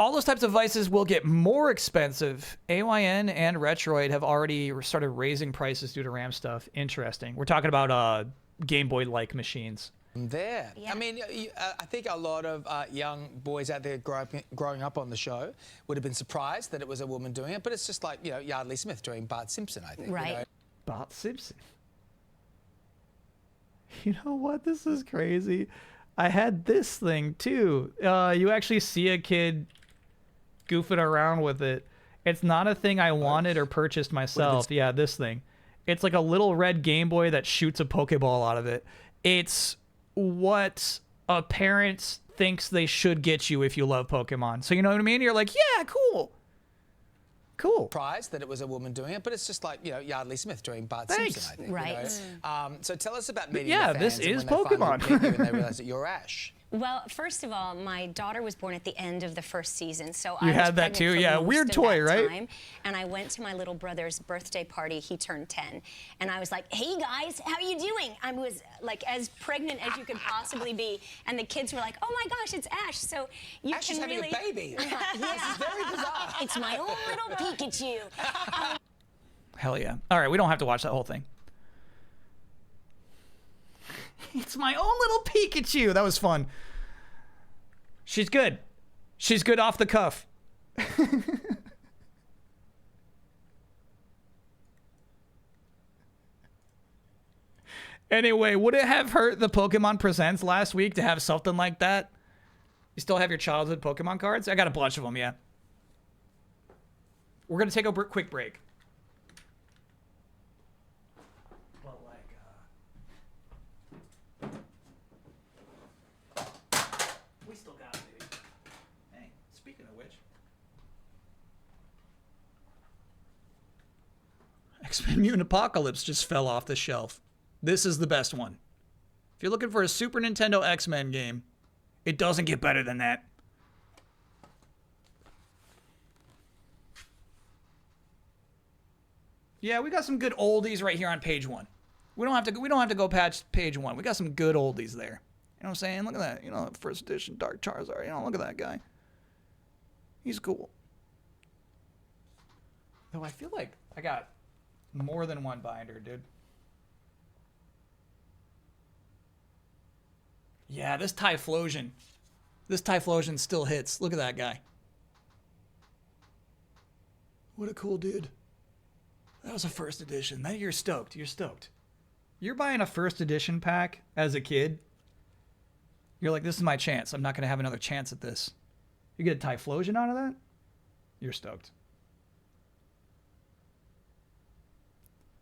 All those types of devices will get more expensive. AYN and Retroid have already started raising prices due to RAM stuff. Interesting. We're talking about Game Boy-like machines. There. Yeah. I mean, I think a lot of young boys out there growing up on the show would have been surprised that it was a woman doing it, but it's just like, you know, Yardley Smith doing Bart Simpson, I think. Right. You know? Bart Simpson. You know what? This is crazy. I had this thing too. You actually see a kid goofing around with it. It's not a thing I wanted or purchased myself. Yeah, this thing. It's like a little red Game Boy that shoots a Pokeball out of it. It's what a parent thinks they should get you if you love Pokemon. So you know what I mean? You're like, yeah, cool. Cool. Surprised that it was a woman doing it, but it's just like, you know, Yardley Smith doing Bart Thanks. Simpson, I think. Right. You know? So tell us about meeting yeah, the fans this is and when Pokemon. they finally meet you and they realize that you're Ash. Well, first of all, my daughter was born at the end of the first season, so You I was had that pregnant too? for Yeah, most weird of toy, that right? time, and I went to my little brother's birthday party. He turned 10, and I was like, "Hey guys, how are you doing?" I was like as pregnant as you could possibly be, and the kids were like, "Oh my gosh, it's Ash!" So you Ash can is having really, a baby. yeah, This is very bizarre. it's my own little Pikachu. Hell yeah. All right, we don't have to watch that whole thing. It's my own little Pikachu. That was fun. She's good. She's good off the cuff. Anyway, would it have hurt the Pokemon Presents last week to have something like that? You still have your childhood Pokemon cards? I got a bunch of them, yeah. We're going to take a quick break. But we still got it, baby. Hey, speaking of which. X-Men Mutant Apocalypse just fell off the shelf. This is the best one. If you're looking for a Super Nintendo X-Men game, it doesn't get better than that. Yeah, we got some good oldies right here on page 1. We don't have to go past page 1. We got some good oldies there. You know what I'm saying? Look at that. You know, first edition Dark Charizard. You know, look at that guy. He's cool. Though I feel like I got more than one binder, dude. Yeah, this Typhlosion. This Typhlosion still hits. Look at that guy. What a cool dude. That was a first edition. That you're stoked. You're stoked. You're buying a first edition pack as a kid. You're like, this is my chance. I'm not going to have another chance at this. You get a Typhlosion out of that? You're stoked.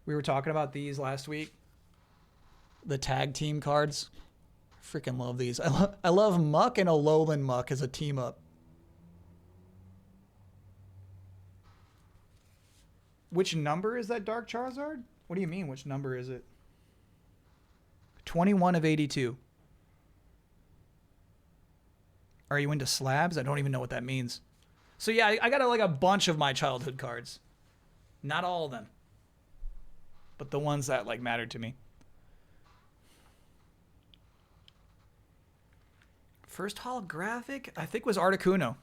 We were talking about these last week. The tag team cards. Freaking love these. I love Muck and Alolan Muck as a team up. Which number is that Dark Charizard? What do you mean, which number is it? 21 of 82. Are you into slabs? I don't even know what that means. So yeah, I got like a bunch of my childhood cards. Not all of them. But the ones that like mattered to me. First holographic, I think, was Articuno.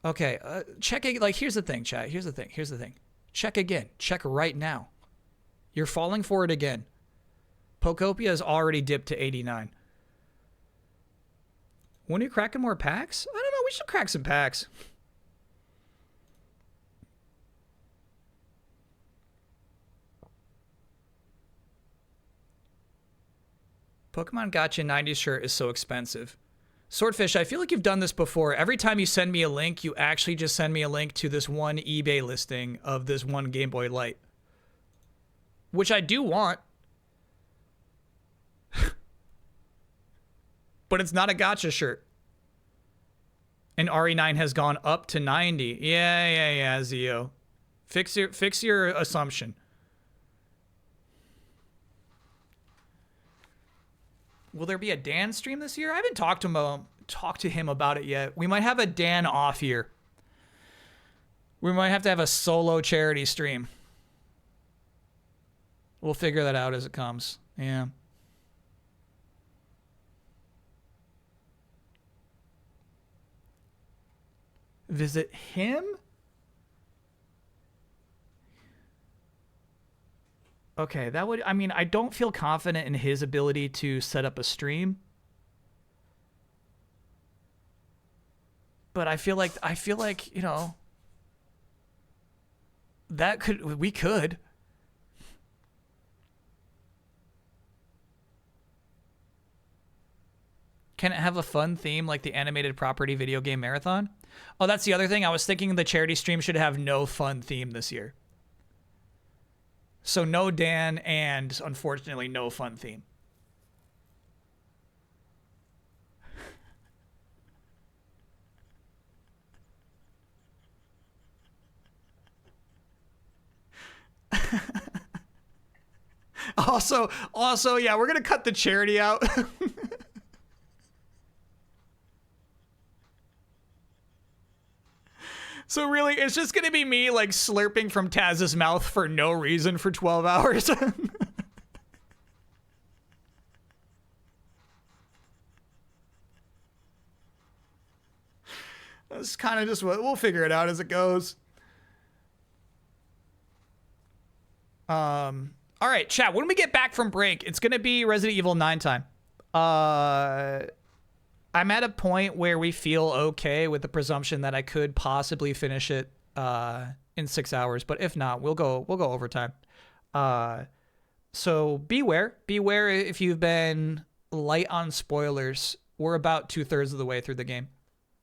Okay, check it. Like, here's the thing, chat. Here's the thing. Check again. Check right now. You're falling for it again. Pokopia has already dipped to 89. When are you cracking more packs? I don't know. We should crack some packs. Pokemon Gotcha 90s shirt is so expensive. Swordfish, I feel like you've done this before. Every time you send me a link, you actually just send me a link to this one eBay listing of this one Game Boy Light. Which I do want. but it's not a gotcha shirt. And RE9 has gone up to 90. Yeah, Zio. Fix your assumption. Will there be a Dan stream this year? I haven't talked to him about it yet. We might have a Dan off year. We might have to have a solo charity stream. We'll figure that out as it comes. Yeah. Visit him? Okay, that would, I mean, I don't feel confident in his ability to set up a stream. But I feel like, you know, we could. Can it have a fun theme like the animated property video game marathon? Oh, that's the other thing. I was thinking the charity stream should have no fun theme this year. So no Dan and, unfortunately, no fun theme. Also, yeah, we're going to cut the charity out. So really, it's just going to be me, like, slurping from Taz's mouth for no reason for 12 hours. That's kind of just what we'll figure it out as it goes. All right, chat. When we get back from break, it's going to be Resident Evil 9 time. I'm at a point where we feel okay with the presumption that I could possibly finish it in 6 hours, but if not, we'll go overtime. So beware if you've been light on spoilers. We're about 2/3 of the way through the game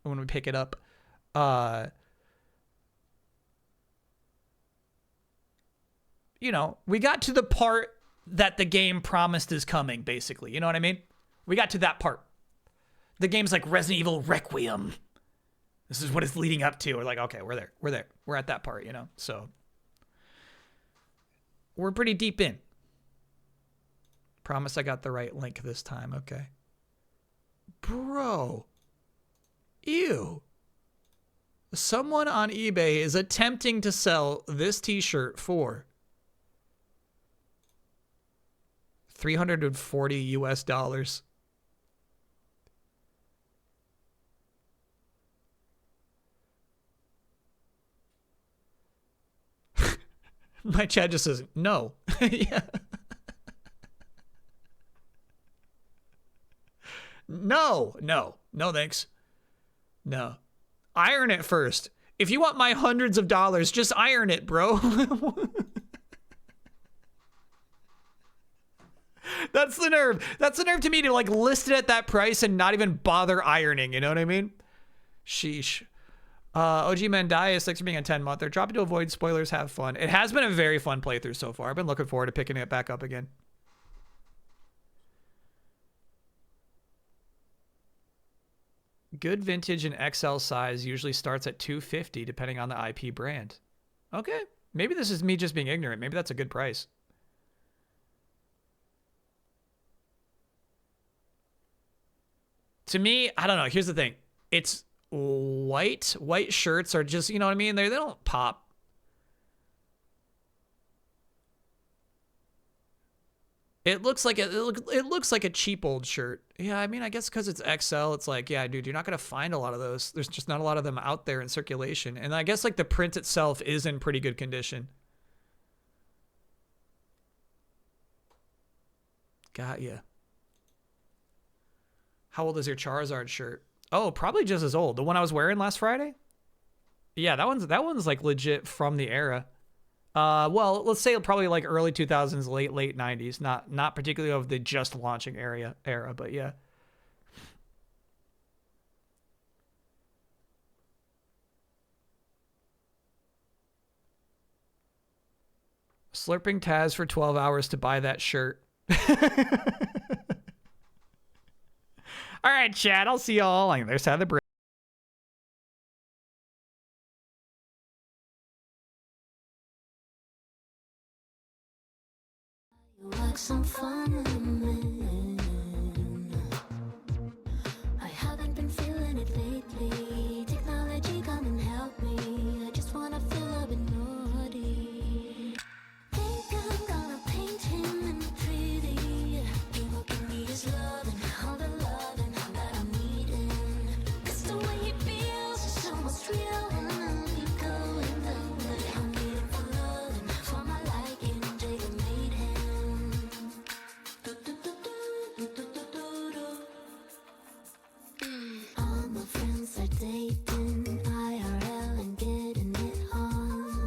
when we pick it up. You know, we got to the part that the game promised is coming, basically. You know what I mean? We got to that part. The game's like Resident Evil Requiem. This is what it's leading up to. We're like, okay, we're there. We're at that part, you know? So we're pretty deep in. Promise I got the right link this time. Okay. Bro. Ew. Someone on eBay is attempting to sell this t-shirt for $340 US. My chat just says no. Yeah. No, thanks. No. Iron it first. If you want my hundreds of dollars, just iron it, bro. That's the nerve. That's the nerve to me to like list it at that price and not even bother ironing. You know what I mean? Sheesh. OG Mendias, thanks for being a 10-monther. Drop it to avoid spoilers, have fun. It has been a very fun playthrough so far. I've been looking forward to picking it back up again. Good vintage and XL size usually starts at $250 depending on the IP brand. Okay. Maybe this is me just being ignorant. Maybe that's a good price. To me, I don't know. Here's the thing. It's white shirts are just, you know what I mean? They don't pop. It looks like it looks like a cheap old shirt. Yeah, I mean, I guess because it's XL, it's like, yeah, dude, you're not gonna find a lot of those. There's just not a lot of them out there in circulation. And I guess like the print itself is in pretty good condition. Got ya. How old is your Charizard shirt? Oh, probably just as old. The one I was wearing last Friday? Yeah, that one's like legit from the era. Well, let's say probably like early 2000s, late 90s. Not particularly of the just launching era, but yeah. Slurping Taz for 12 hours to buy that shirt. All right, chat. I'll see y'all on the other side of the bridge. Some fun. I haven't been feeling it lately. Technology come and help me. I just wanna feel a bit naughty. Think I'm gonna paint him in pretty. He will give me his love and all the loving that I'm needing. 'Cause the way he feels is almost real. And I'll be going that way. I'm needing for love and for my liking. Jacob made him. All my friends are dating IRL and getting it on.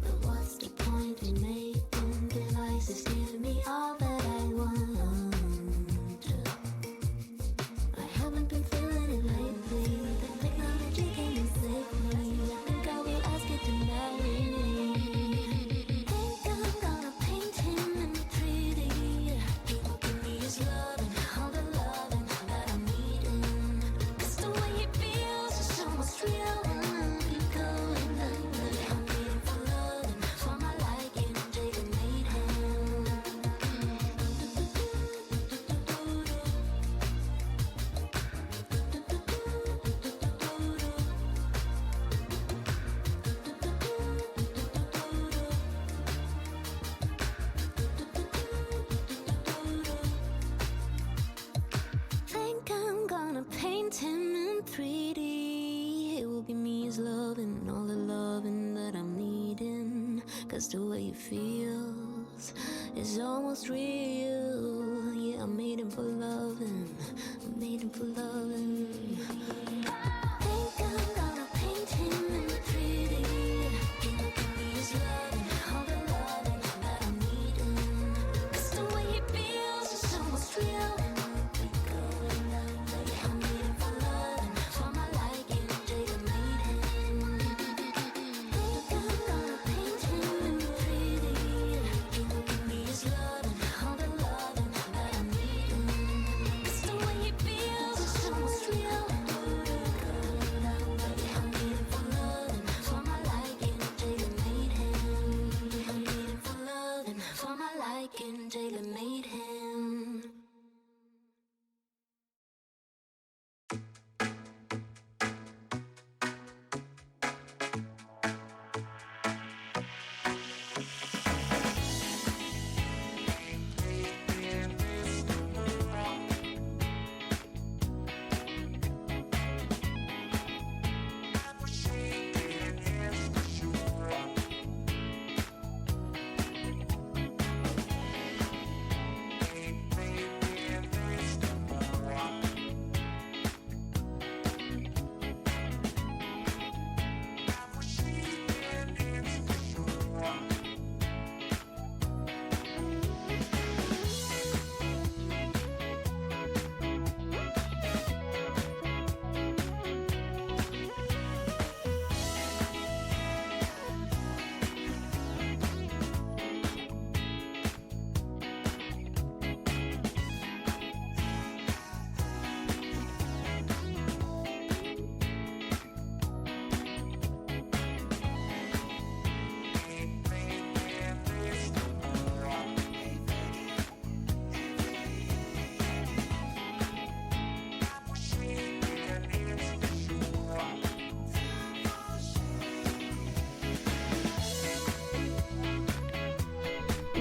But what's the point in making devices give me all that I want? I haven't been feeling it lately. The technology came and saved me. I think I will ask it to marry me. Think I'm gonna paint him in pretty. He will give me his love and all the loving that I'm needing. 'Cause the way he feels is almost real. And I'll be going that way. I'm needing for love and for my liking. Jacob made him. Think I'm gonna paint him in 3D. It will give me his love and all the loving that I'm needing. 'Cause the way he feels is almost real. Yeah, I made him for loving. I made him for loving. Think I'm gonna paint him in 3D. He will give me his love and all the loving that I'm needing. 'Cause the way he feels is almost real. I'm needing for love and for my liking. Jacob made him. Think I'm gonna paint him in 3D. He will give me his love and all the loving that I'm needing. 'Cause the way he feels is almost real. I'm needing for love and for my liking. Jacob made him. I'm needing for love and for my liking. Jacob made him.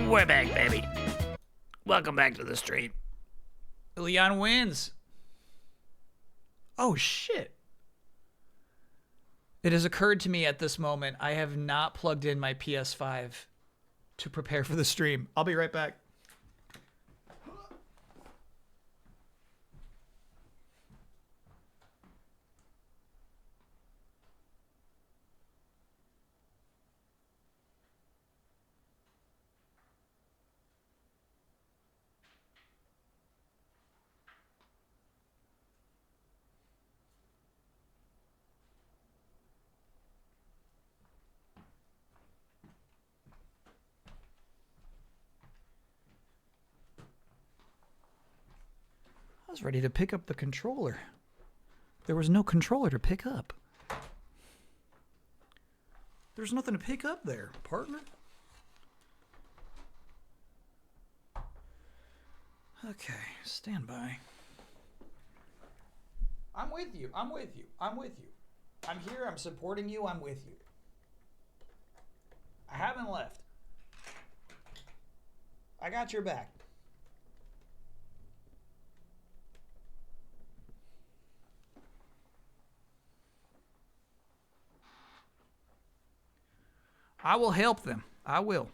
We're back, baby. Welcome back to the stream. Leon wins. Oh, shit. It has occurred to me at this moment, I have not plugged in my PS5 to prepare for the stream. I'll be right back. was ready to pick up the controller. There was no controller to pick up. There's nothing to pick up there, partner. Okay, stand by. I'm with you. I'm with you. I'm with you. I'm here. I'm supporting you. I'm with you. I haven't left. I got your back. I will help them. I will.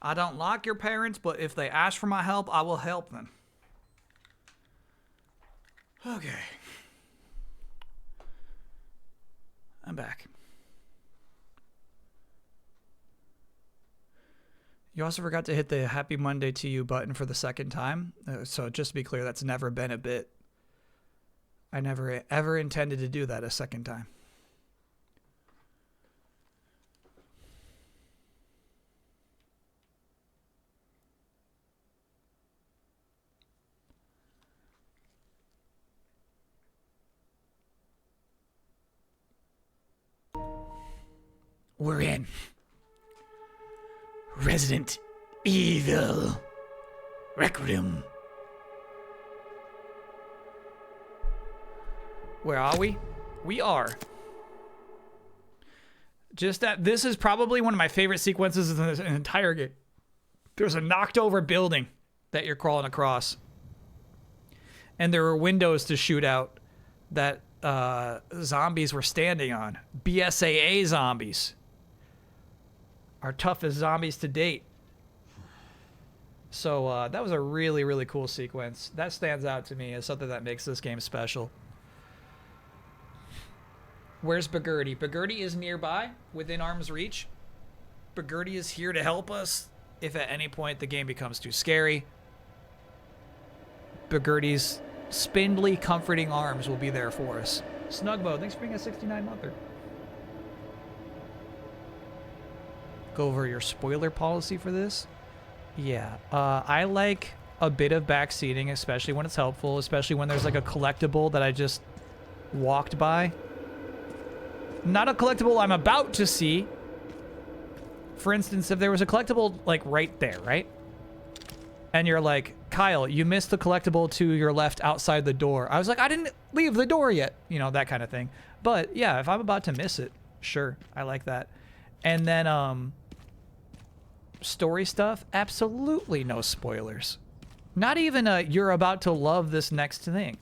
I don't like your parents, but if they ask for my help, I will help them. Okay. I'm back. You also forgot to hit the Happy Monday to You button for the second time. So just to be clear, that's never been a bit. I never ever intended to do that a second time. We're in. Resident Evil. Requiem. Where are we? We are. Just that this is probably one of my favorite sequences in this entire game. There's a knocked over building that you're crawling across. And there are windows to shoot out that zombies were standing on. BSAA zombies. Our toughest zombies to date. So that was a really, really cool sequence. That stands out to me as something that makes this game special. Where's Bagurdi? Bagurdi is nearby, within arm's reach. Bagurdi is here to help us if at any point the game becomes too scary. Bagurdi's spindly, comforting arms will be there for us. Snugbo, thanks for being a 69-monther. Go over your spoiler policy for this. Yeah, I like a bit of backseating, especially when it's helpful, especially when there's like a collectible that I just walked by. Not a collectible I'm about to see. For instance, if there was a collectible like right there, right? And you're like, Kyle, you missed the collectible to your left outside the door. I was like, I didn't leave the door yet. You know, that kind of thing. But yeah, if I'm about to miss it, sure, I like that. And then story stuff, absolutely no spoilers. Not even a you're about to love this next thing.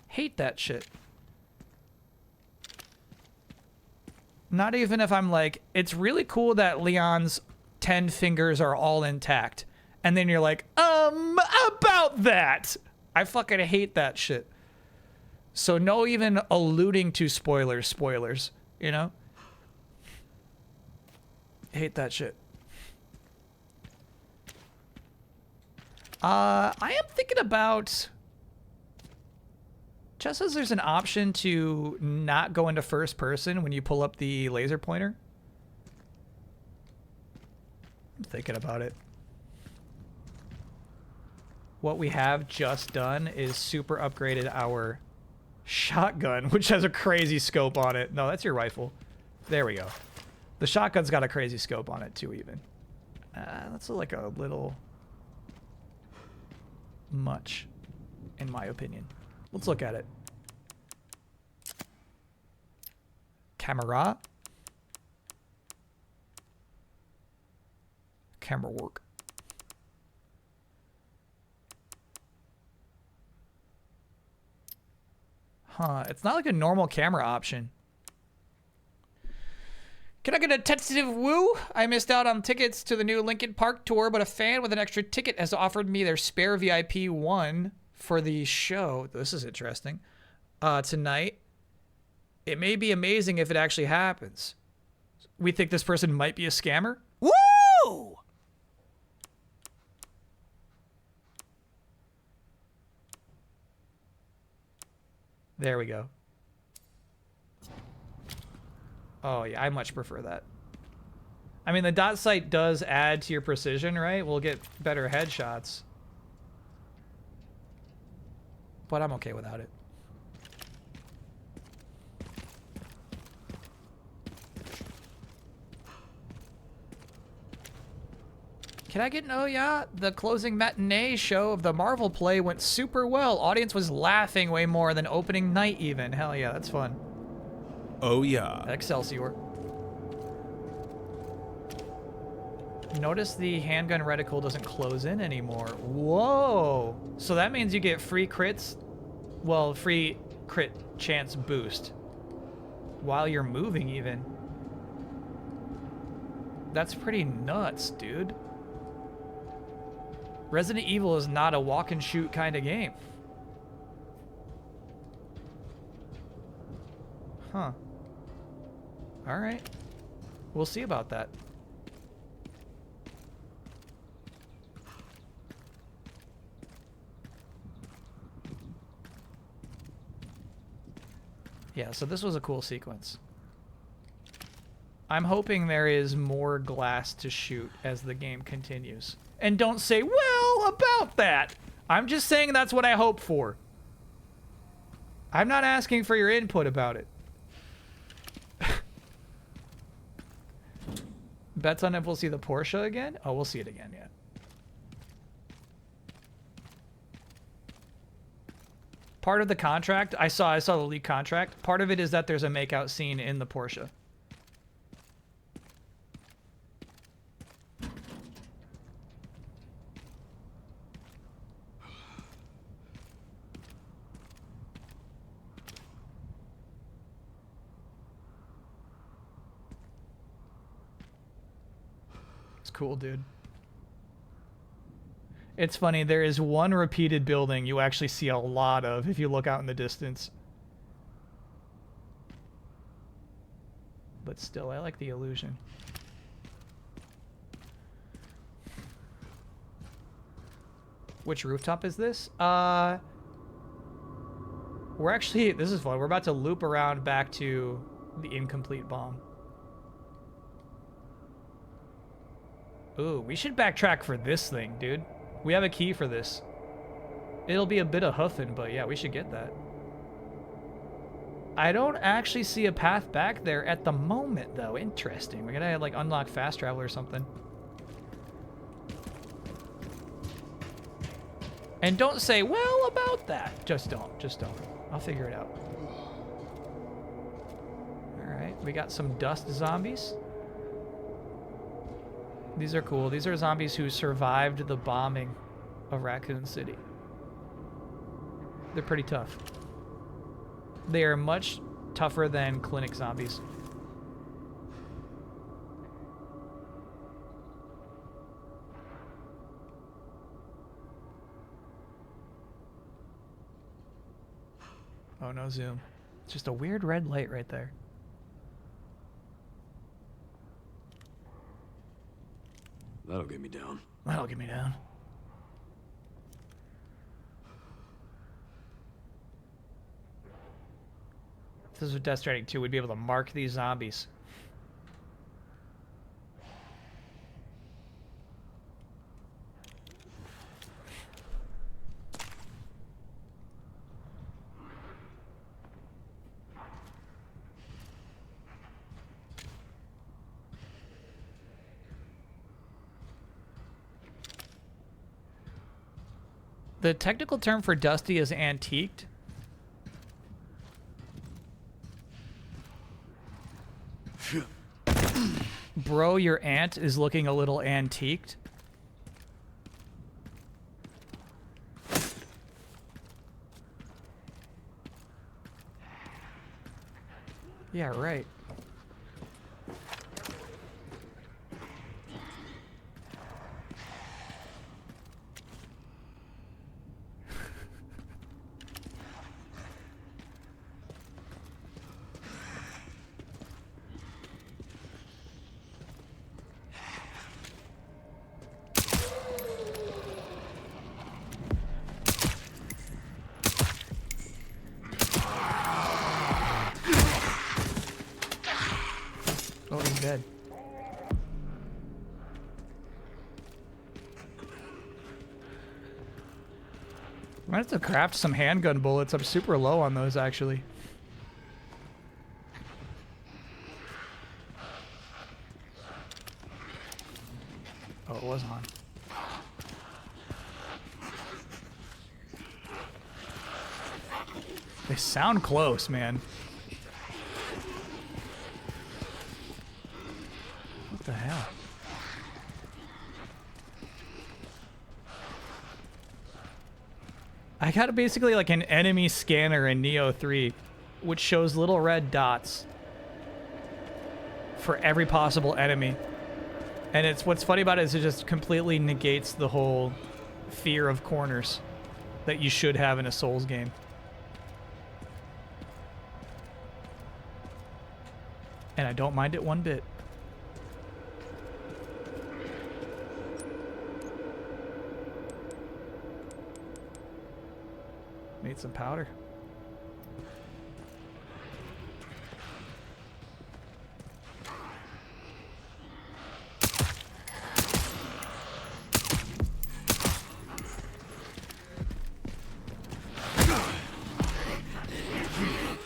Hate that shit. Not even if I'm like, it's really cool that Leon's 10 fingers are all intact. And then you're like, about that. I fucking hate that shit. So no even alluding to spoilers, you know? Hate that shit. I am thinking about... Just as there's an option to not go into first person when you pull up the laser pointer. I'm thinking about it. What we have just done is super upgraded our shotgun, which has a crazy scope on it. No, that's your rifle. There we go. The shotgun's got a crazy scope on it too, even. That's like a little much, in my opinion. Let's look at it. Camera. Camera work. Huh, it's not like a normal camera option. Can I get a tentative woo? I missed out on tickets to the new Linkin Park tour, but a fan with an extra ticket has offered me their spare VIP 1 for the show. This is interesting. Tonight. It may be amazing if it actually happens. We think this person might be a scammer. Woo! There we go. Oh, yeah, I much prefer that. I mean, the dot sight does add to your precision, right? We'll get better headshots. But I'm okay without it. Can I get an oh yeah? The closing matinee show of the Marvel play went super well. Audience was laughing way more than opening night even. Hell yeah, that's fun. Oh yeah. Excelsior. Notice the handgun reticle doesn't close in anymore. Whoa. So that means you get free crits. Well, free crit chance boost. While you're moving even. That's pretty nuts, dude. Resident Evil is not a walk and shoot kind of game. Huh. Alright. We'll see about that. Yeah, so this was a cool sequence. I'm hoping there is more glass to shoot as the game continues. And don't say, well, about that. I'm just saying that's what I hope for. I'm not asking for your input about it. Bets on if we'll see the Porsche again? Oh, we'll see it again, yeah. Part of the contract, I saw the leak contract. Part of it is that there's a makeout scene in the Porsche. It's cool, dude. It's funny, there is one repeated building you actually see a lot of if you look out in the distance. But still, I like the illusion. Which rooftop is this? We're actually, this is fun. We're about to loop around back to the incomplete bomb. Ooh, we should backtrack for this thing, dude. We have a key for this. It'll be a bit of hoofing, but yeah, we should get that. I don't actually see a path back there at the moment, though. Interesting. We're gonna, like, unlock fast travel or something. And don't say, well, about that. Just don't. Just don't. I'll figure it out. Alright, we got some dust zombies. These are cool. These are zombies who survived the bombing of Raccoon City. They're pretty tough. They are much tougher than clinic zombies. Oh, no zoom. It's just a weird red light right there. That'll get me down. That'll get me down. If this was Death Stranding 2, we'd be able to mark these zombies. The technical term for dusty is antiqued. Bro, your aunt is looking a little antiqued. Yeah, right. Oh, he's dead. Might have to craft some handgun bullets. I'm super low on those, actually. Oh, it was on. They sound close, man. What the hell? I got basically like an enemy scanner in Neo 3, which shows little red dots for every possible enemy. And it's what's funny about it is it just completely negates the whole fear of corners that you should have in a Souls game. And I don't mind it one bit. Need some powder.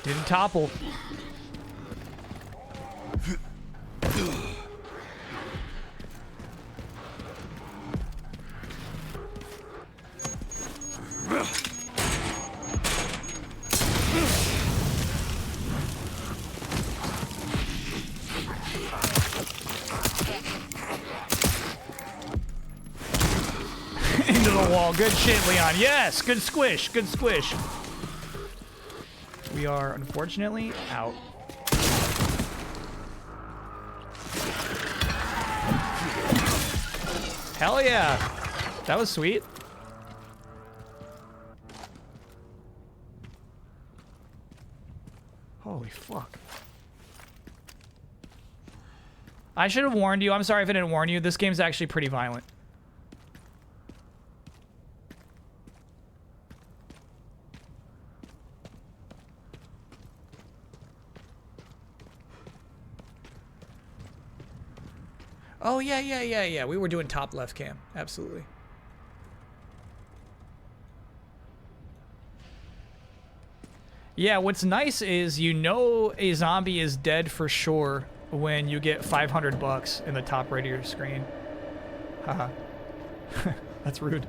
Didn't topple. Into the wall. Good shit, Leon. Yes, good squish. Good squish. We are unfortunately out. Hell yeah. That was sweet. Holy fuck. I should have warned you. I'm sorry if I didn't warn you. This game's actually pretty violent. Oh, yeah. We were doing top left cam. Absolutely. Yeah, what's nice is you know a zombie is dead for sure when you get 500 bucks in the top right of your screen. Haha. That's rude.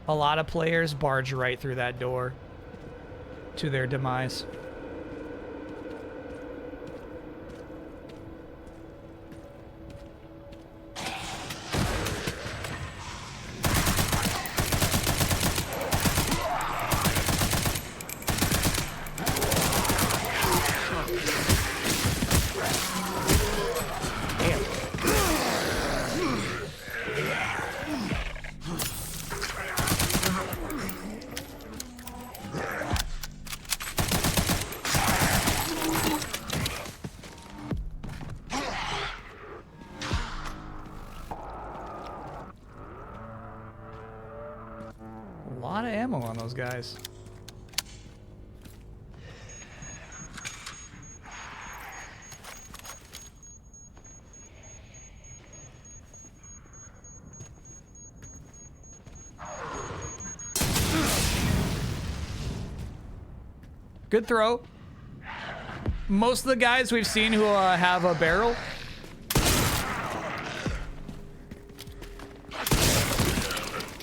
A lot of players barge right through that door to their demise. Guys. Good throw. Most of the guys we've seen who have a barrel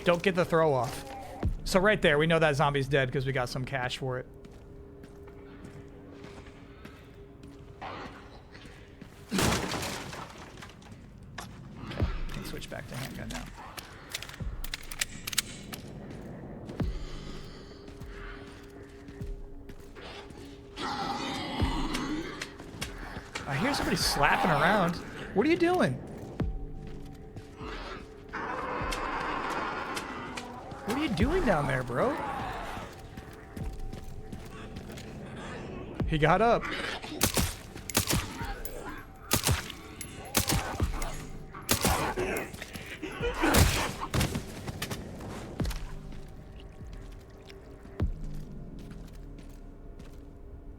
don't get the throw off. So right there, we know that zombie's dead because we got some cash for it. Can switch back to handgun now. I hear somebody slapping around. What are you doing? What are you doing down there, bro? He got up.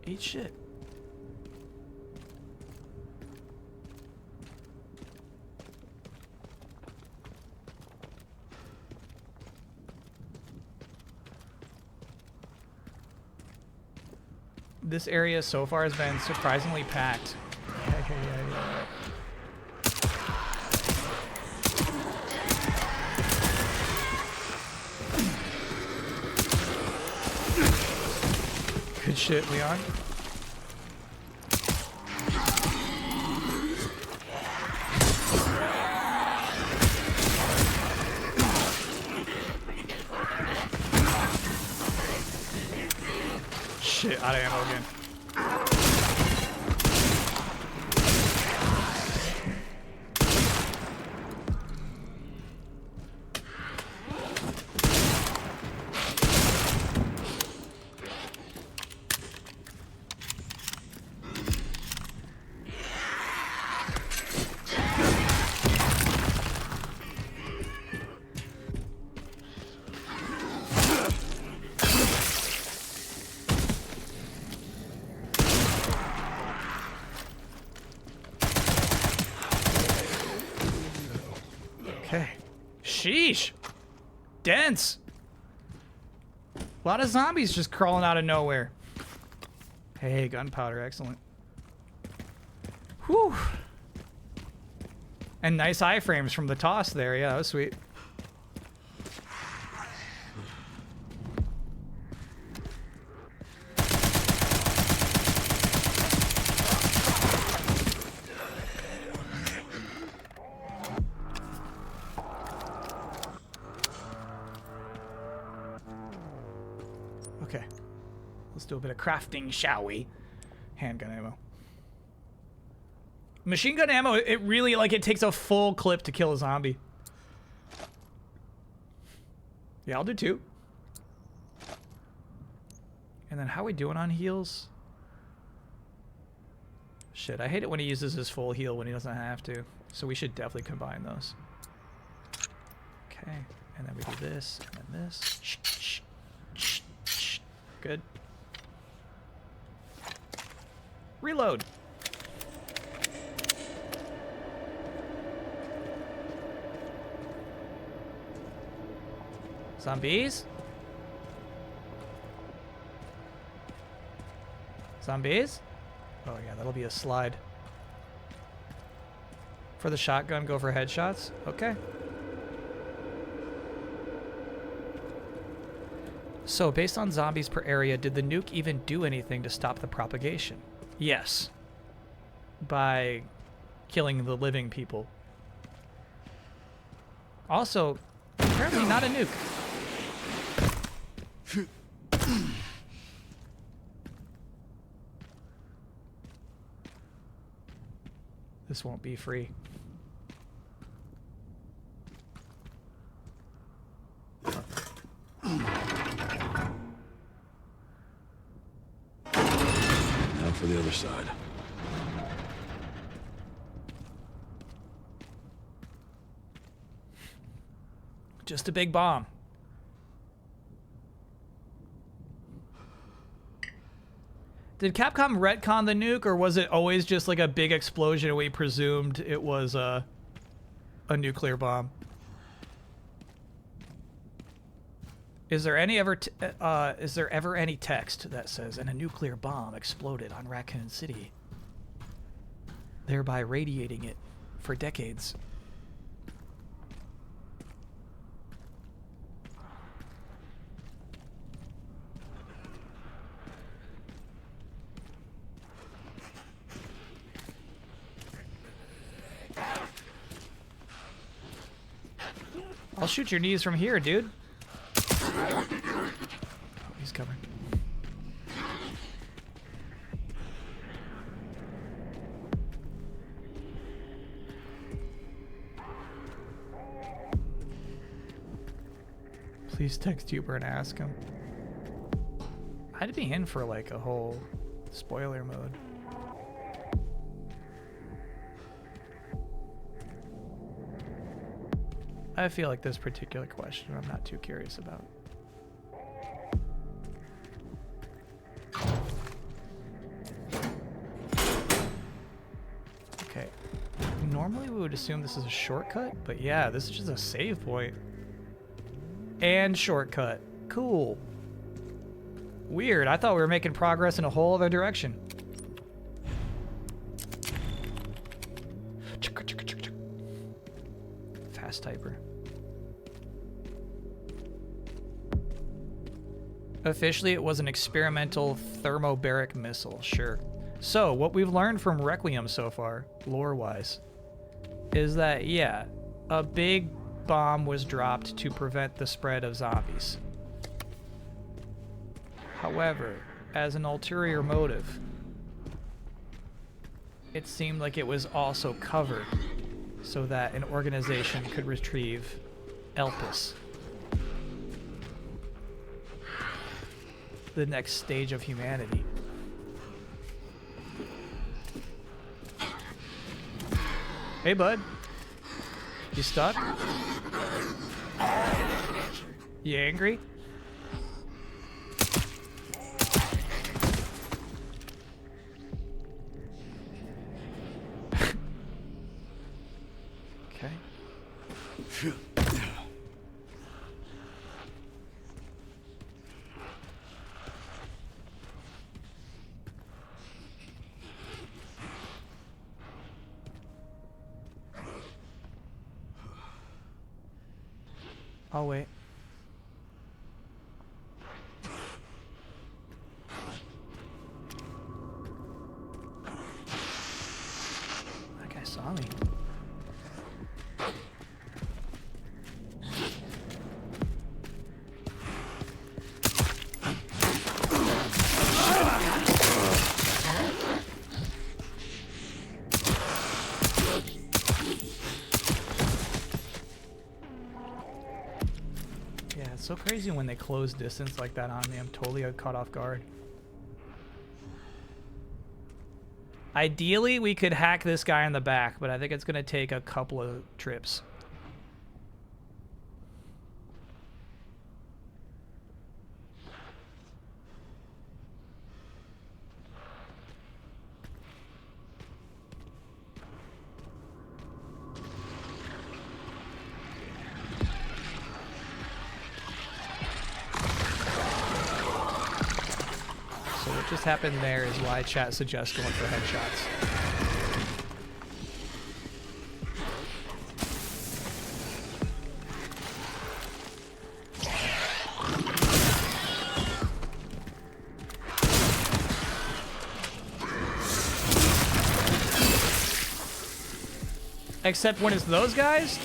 Eat shit. this area so far has been surprisingly packed. Yeah. Good shit, Leon. Shit, out of ammo again. Okay. Sheesh. Dense. A lot of zombies just crawling out of nowhere. Hey, gunpowder. Excellent. Whew. And nice iframes from the toss there. Yeah, that was sweet. Okay. Let's do a bit of crafting, shall we? Handgun ammo. Machine gun ammo, it really, like, it takes a full clip to kill a zombie. Yeah, I'll do 2. And then how we doing on heals? Shit, I hate it when he uses his full heal when he doesn't have to. So we should definitely combine those. Okay, and then we do this, and then this. Good. Reload. Zombies? Zombies? Oh yeah, that'll be a slide. For the shotgun, go for headshots? Okay. So, based on zombies per area, did the nuke even do anything to stop the propagation? Yes. By killing the living people. Also, apparently not a nuke. This won't be free. Now for the other side. Just a big bomb. Did Capcom retcon the nuke, or was it always just like a big explosion and we presumed it was a nuclear bomb? Is there ever any text that says, "And a nuclear bomb exploded on Raccoon City, thereby radiating it for decades"? I'll shoot your knees from here, dude. Oh, he's coming. Please text Huber and ask him. I'd be in for like a whole spoiler mode. I feel like this particular question I'm not too curious about. Okay. Normally we would assume this is a shortcut, but yeah, this is just a save point. And shortcut. Cool. Weird. I thought we were making progress in a whole other direction. Fast typer. Officially, it was an experimental thermobaric missile. Sure. So, what we've learned from Requiem so far, lore-wise, is that, yeah, a big bomb was dropped to prevent the spread of zombies. However, as an ulterior motive, it seemed like it was also covered so that an organization could retrieve Elpis, the next stage of humanity. Hey, bud. You stuck? You angry? Okay. I'll wait. That guy saw me. It's so crazy when they close distance like that on me. I'm totally caught off guard. Ideally, we could hack this guy in the back, but I think it's going to take a couple of trips. Just happened there is why chat suggests going for headshots. Except when it's those guys,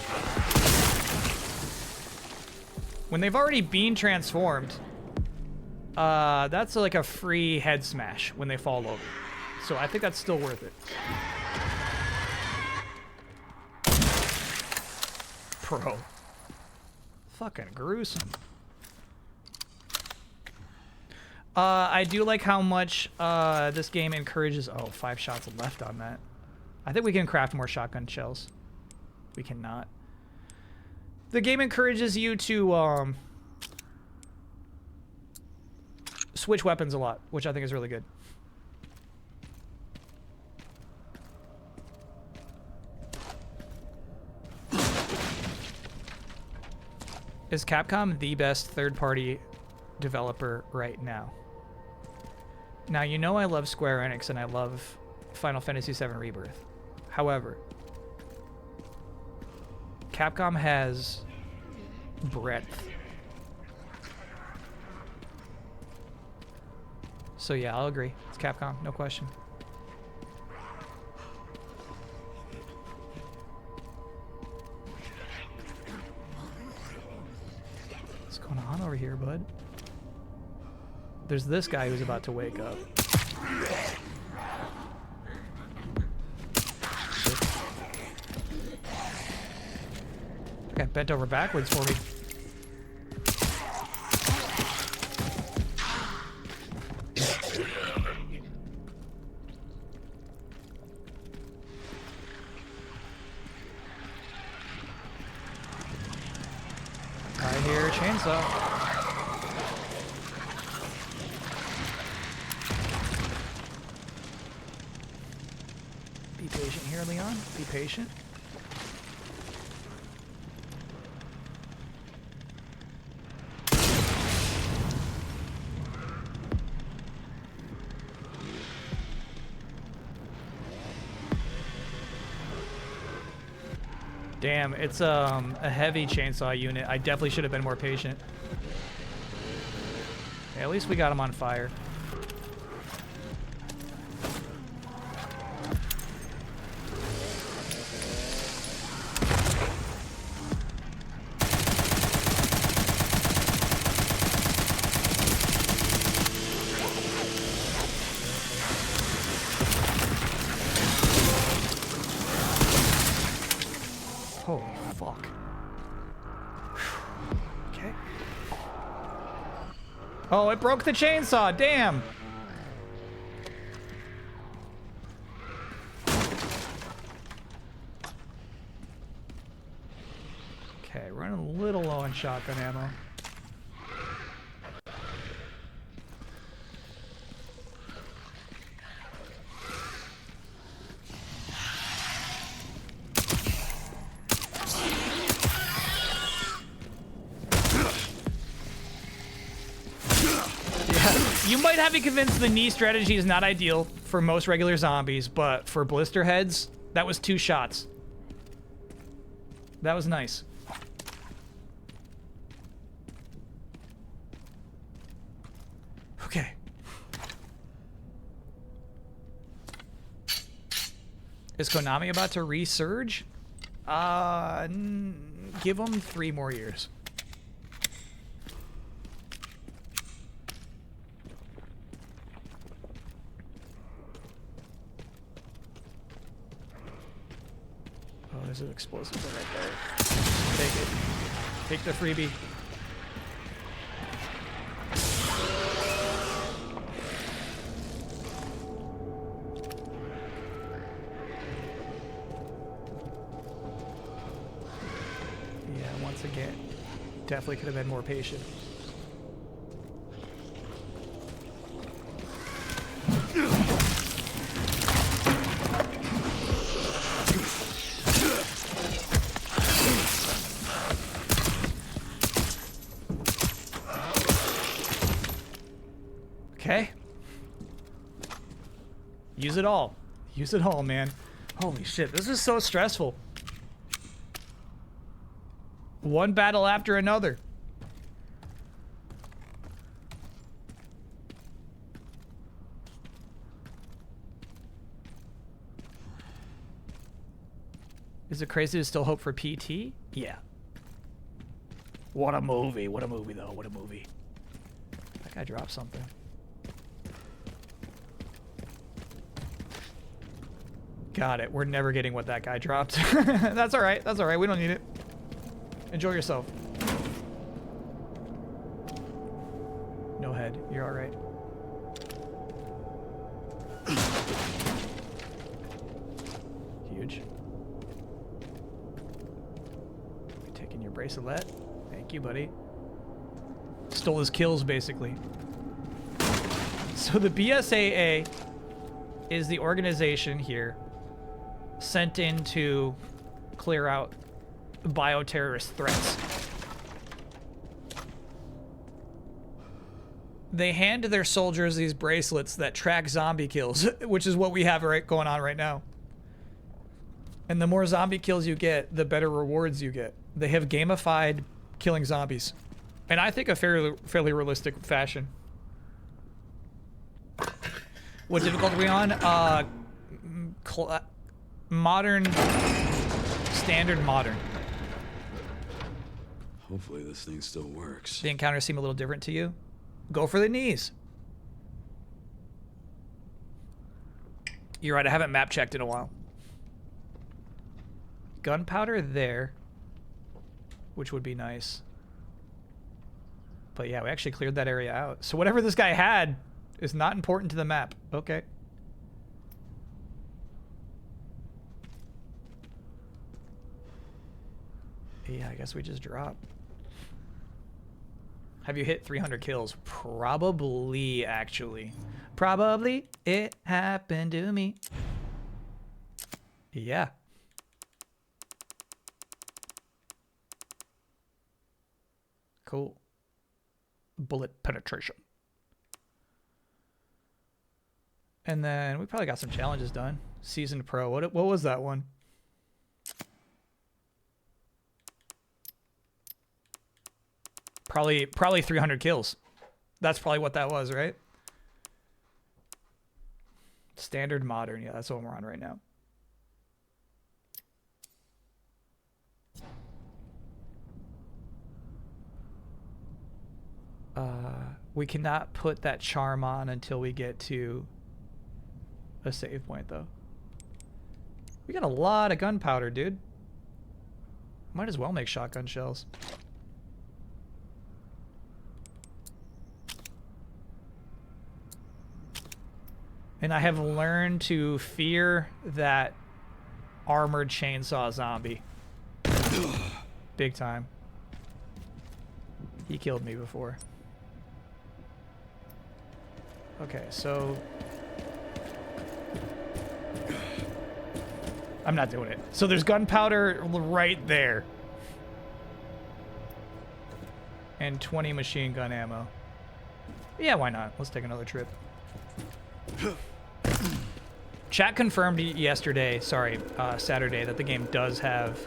when they've already been transformed, that's like a free head smash when they fall over. So I think that's still worth it. Bro. Fucking gruesome. I do like how much this game encourages... Oh, 5 shots left on that. I think we can craft more shotgun shells. We cannot. The game encourages you to... switch weapons a lot, which I think is really good. Is Capcom the best third-party developer right now? Now, you know I love Square Enix and I love Final Fantasy VII Rebirth. However, Capcom has breadth. So yeah, I'll agree. It's Capcom, no question. What's going on over here, bud? There's this guy who's about to wake up. Okay, bent over backwards for me. I hear a chainsaw. Be patient here, Leon. Be patient. Damn, it's a heavy chainsaw unit. I definitely should have been more patient. Yeah, at least we got him on fire. Holy fuck. Okay. Oh, it broke the chainsaw. Damn. Okay, running a little low on shotgun ammo. You might have me convinced the knee strategy is not ideal for most regular zombies, but for blister heads, that was 2 shots. That was nice. Okay. Is Konami about to resurge? Give them 3 more years. Oh, there's an explosive right there. Take it. Take the freebie. Yeah, once again, definitely could have been more patient. Okay. Use it all. Use it all, man. Holy shit, this is so stressful. One battle after another. Is it crazy to still hope for PT? Yeah. What a movie. What a movie, though. What a movie. That guy dropped something. Got it. We're never getting what that guy dropped. That's all right. That's all right. We don't need it. Enjoy yourself. No head. You're all right. Huge. Taking your bracelet. Thank you, buddy. Stole his kills, basically. So the BSAA is the organization here sent in to clear out bioterrorist threats. They hand their soldiers these bracelets that track zombie kills, which is what we have going on right now. And the more zombie kills you get, the better rewards you get. They have gamified killing zombies. And I think a fairly realistic fashion. What difficulty are we on? Modern. Standard modern. Hopefully this thing still works. The encounters seem a little different to you? Go for the knees. You're right, I haven't map checked in a while. Gunpowder there, which would be nice. But yeah, we actually cleared that area out. So whatever this guy had is not important to the map. Okay. Yeah, I guess we just drop. Have you hit 300 kills? Probably, actually. Probably it happened to me. Yeah. Cool. Bullet penetration. And then we probably got some challenges done. Seasoned Pro. What was that one? Probably 300 kills. That's probably what that was, right? Standard modern. Yeah, that's what we're on right now. We cannot put that charm on until we get to a save point, though. We got a lot of gunpowder, dude. Might as well make shotgun shells. And I have learned to fear that armored chainsaw zombie. Big time. He killed me before. Okay, so... I'm not doing it. So there's gunpowder right there. And 20 machine gun ammo. Yeah, why not? Let's take another trip. Chat confirmed yesterday, sorry, Saturday, that the game does have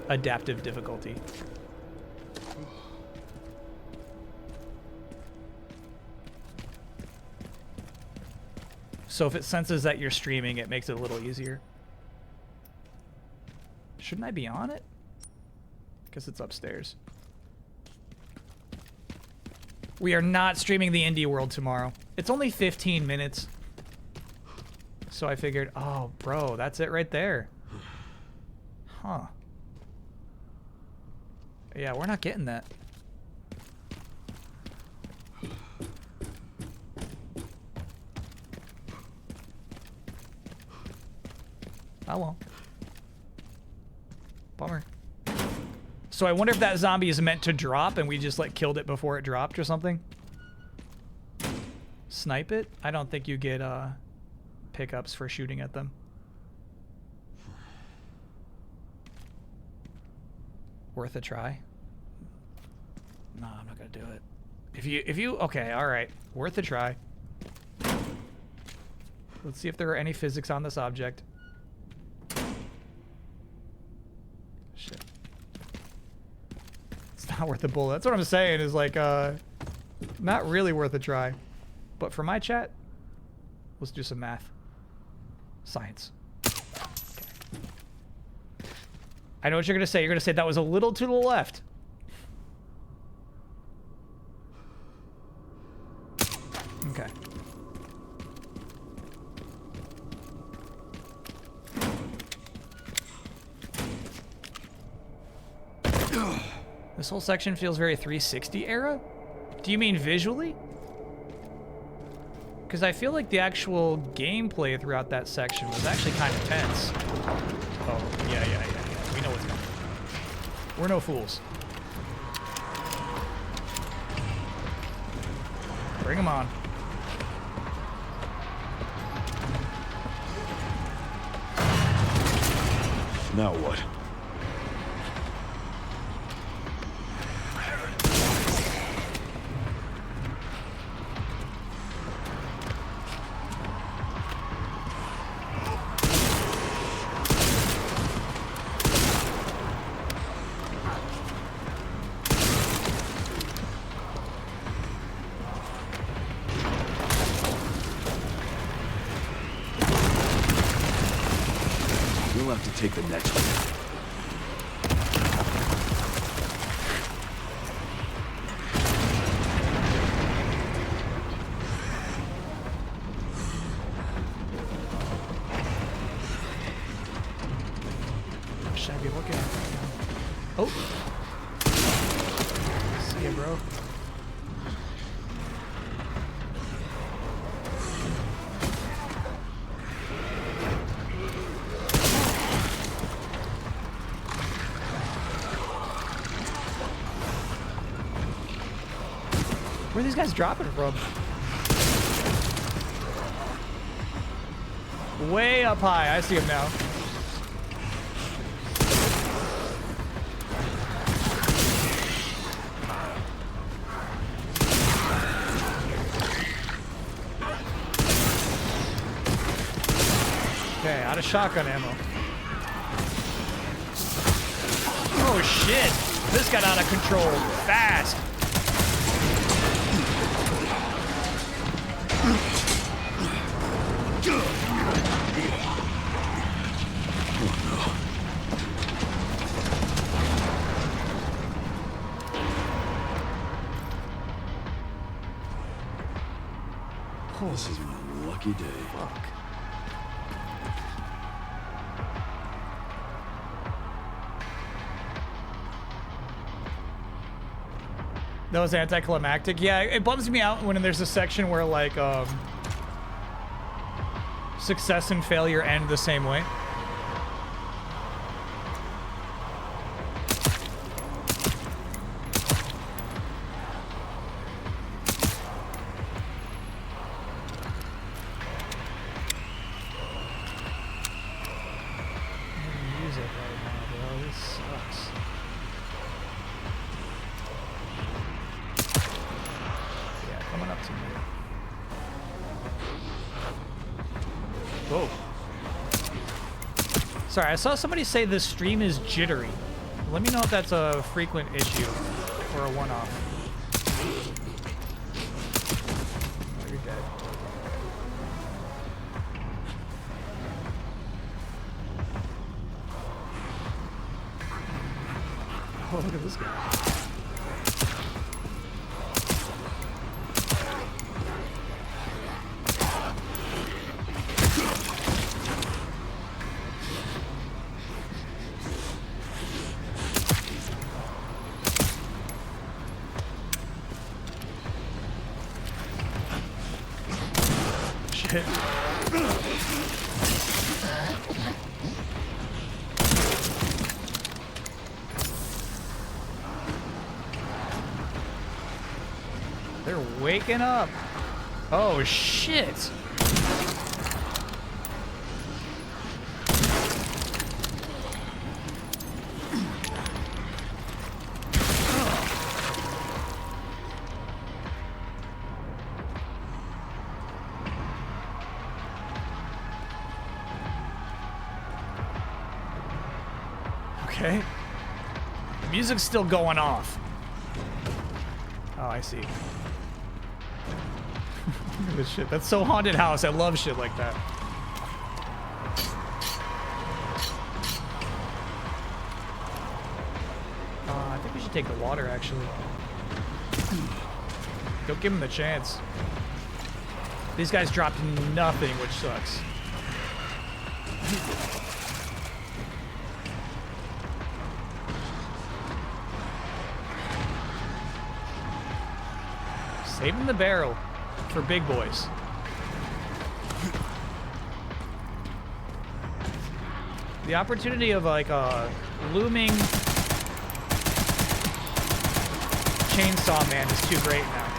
adaptive difficulty. So if it senses that you're streaming, it makes it a little easier. Shouldn't I be on it? Guess it's upstairs. We are not streaming the Indie World tomorrow. It's only 15 minutes. So I figured, oh, bro, that's it right there. Huh. Yeah, we're not getting that. Oh well. Bummer. So I wonder if that zombie is meant to drop and we just like killed it before it dropped or something. Snipe it? I don't think you get pickups for shooting at them. Worth a try? No, I'm not gonna do it. If you okay, alright. Worth a try. Let's see if there are any physics on this object. Shit. It's not worth a bullet. That's what I'm saying is like not really worth a try. But for my chat, let's do some math. Science. Okay. I know what you're gonna say. You're gonna say that was a little to the left. Okay. This whole section feels very 360 era? Do you mean visually? Because I feel like the actual gameplay throughout that section was actually kind of tense. Oh, yeah. We know what's coming. We're no fools. Bring them on. Now what? We'll have to take the next one. Should I be looking? Oh. See ya, bro. Where are these guys dropping from? Way up high. I see them now. Okay, out of shotgun ammo. Oh shit! This got out of control fast. This is my lucky day. Fuck. That was anticlimactic. Yeah, it bums me out when there's a section where like success and failure end the same way. Music right now, bro. This sucks. Yeah, coming up to me. Whoa. Sorry, I saw somebody say this stream is jittery. Let me know if that's a frequent issue or a one-off. Oh, you're dead. Oh, look at this guy. Shit. They're waking up. Oh, shit. Okay. The music's still going off. Oh, I see. Look at this shit. That's so haunted house. I love shit like that. I think we should take the water, actually. Don't give him the chance. These guys dropped nothing, which sucks. Saving the barrel for big boys. The opportunity of like a looming chainsaw man is too great now.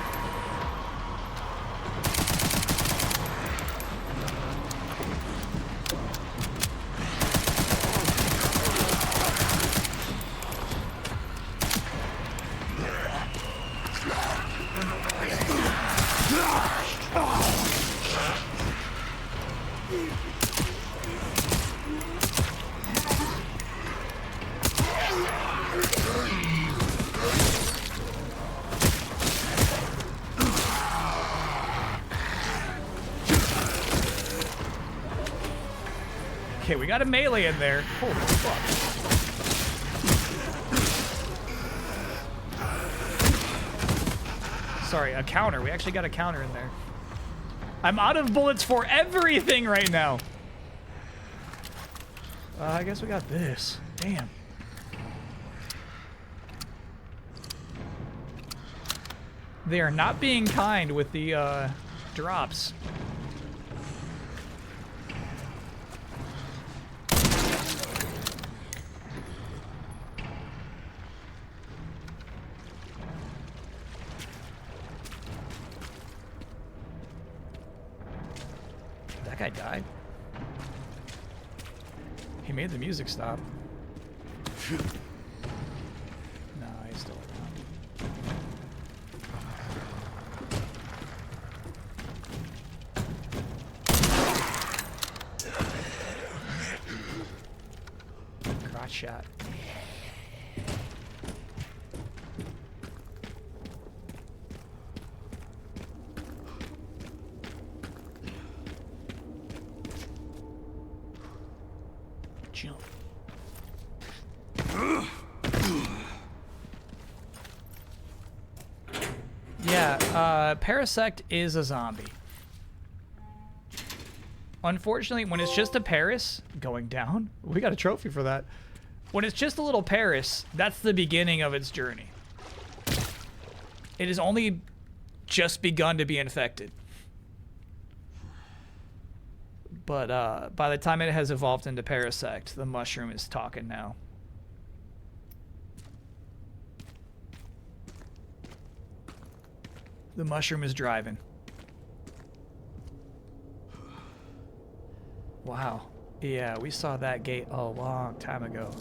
Okay, we got a melee in there. Holy fuck. Sorry, a counter. We actually got a counter in there. I'm out of bullets for everything right now. I guess we got this. Damn. They are not being kind with the drops. That guy died. He made the music stop. No, he's still around. Crotch shot. Jump. Yeah, Parasect is a zombie. Unfortunately, when it's just a Paris going down, we got a trophy for that. When it's just a little Paris, that's the beginning of its journey. It has only just begun to be infected. But by the time it has evolved into Parasect, the mushroom is talking now. The mushroom is driving. Wow. Yeah, we saw that gate a long time ago.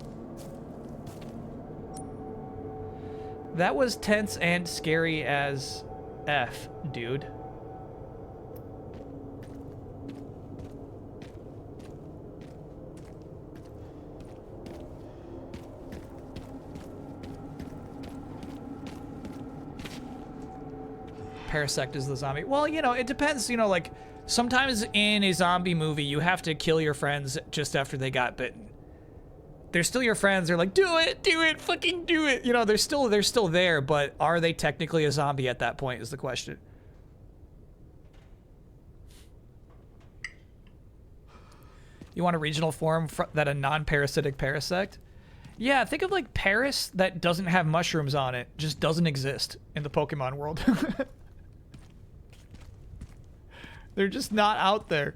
That was tense and scary as F, dude. Parasect is the zombie. Well, you know, it depends, you know, like, sometimes in a zombie movie, you have to kill your friends just after they got bitten. They're still your friends. They're like, do it, fucking do it. You know, they're still there, but are they technically a zombie at that point is the question. You want a regional form that a non-parasitic Parasect? Yeah, think of like Paris that doesn't have mushrooms on it, just doesn't exist in the Pokemon world. They're just not out there.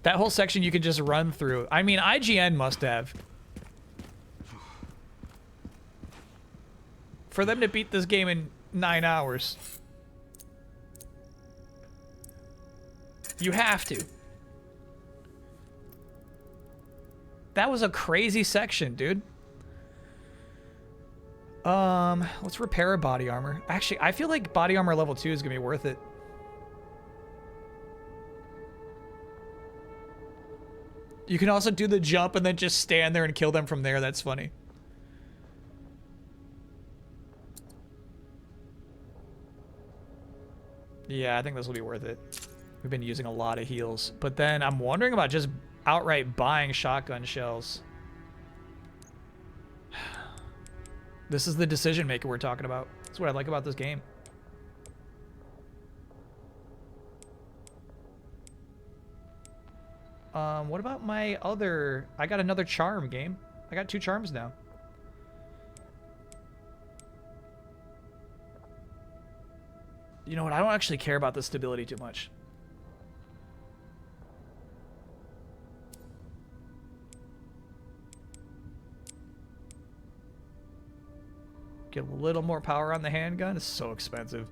That whole section you could just run through. I mean, IGN must have. For them to beat this game in 9 hours. You have to. That was a crazy section, dude. Let's repair a body armor. Actually, I feel like body armor level 2 is gonna be worth it. You can also do the jump and then just stand there and kill them from there. That's funny. Yeah, I think this will be worth it. We've been using a lot of heals. But then I'm wondering about just outright buying shotgun shells. This is the decision maker we're talking about. That's what I like about this game. What about my other... I got another charm game. I got 2 charms now. You know what? I don't actually care about the stability too much. Get a little more power on the handgun. It's so expensive.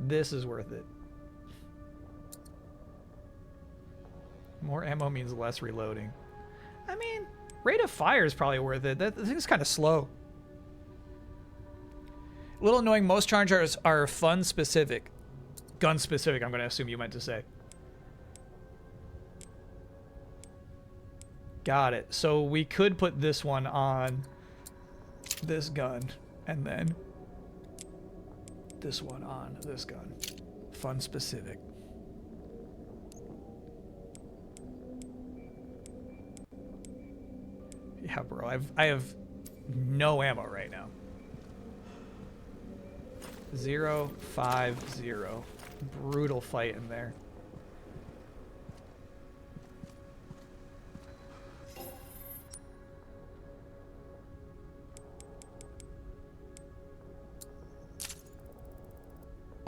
This is worth it. More ammo means less reloading. I mean, rate of fire is probably worth it. That thing's kind of slow. A little annoying. Most chargers are fun specific. Gun specific, I'm going to assume you meant to say. Got it. So we could put this one on this gun. And then this one on this gun. Fun specific. Yeah, bro. I have no ammo right now. 0-5-0. Brutal fight in there.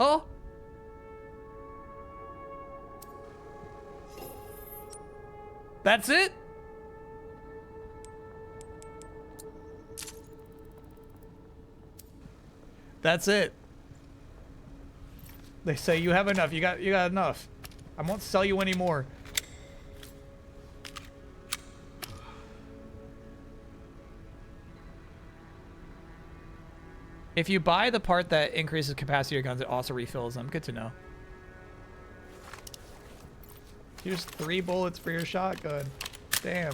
Oh! That's it? That's it. They say you have enough. You got enough. I won't sell you any more. If you buy the part that increases capacity of your guns, it also refills them. Good to know. Here's 3 bullets for your shotgun. Damn.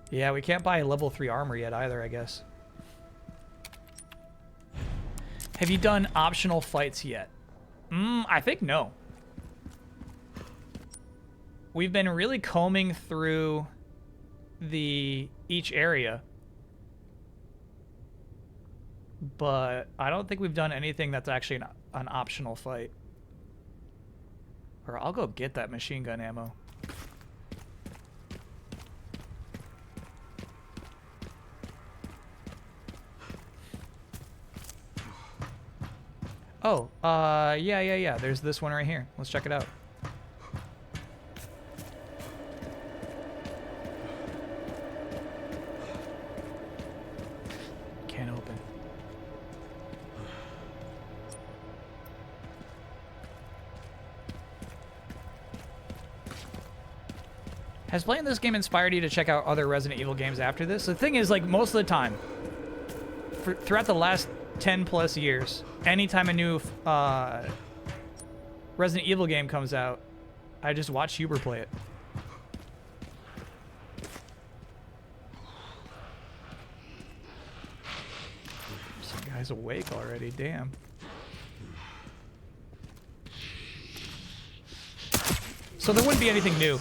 Yeah, we can't buy a level 3 armor yet either, I guess. Have you done optional fights yet? I think no. We've been really combing through the each area. But I don't think we've done anything that's actually an optional fight. Or I'll go get that machine gun ammo. Oh, yeah. There's this one right here. Let's check it out. Can't open. Has playing this game inspired you to check out other Resident Evil games after this? The thing is, like, most of the time, throughout the last 10 plus years, anytime a new Resident Evil game comes out, I just watch Huber play it. Some guy's awake already, damn. So there wouldn't be anything new.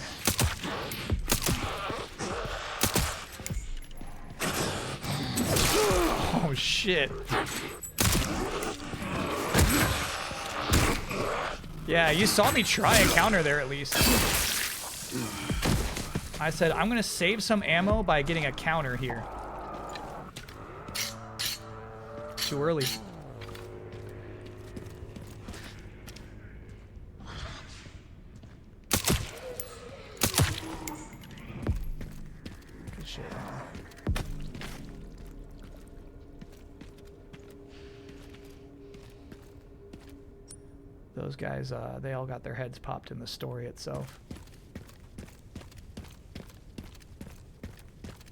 Oh shit. Yeah, you saw me try a counter there at least. I said, I'm gonna save some ammo by getting a counter here. Too early. Good shit. Those guys, they all got their heads popped in the story itself.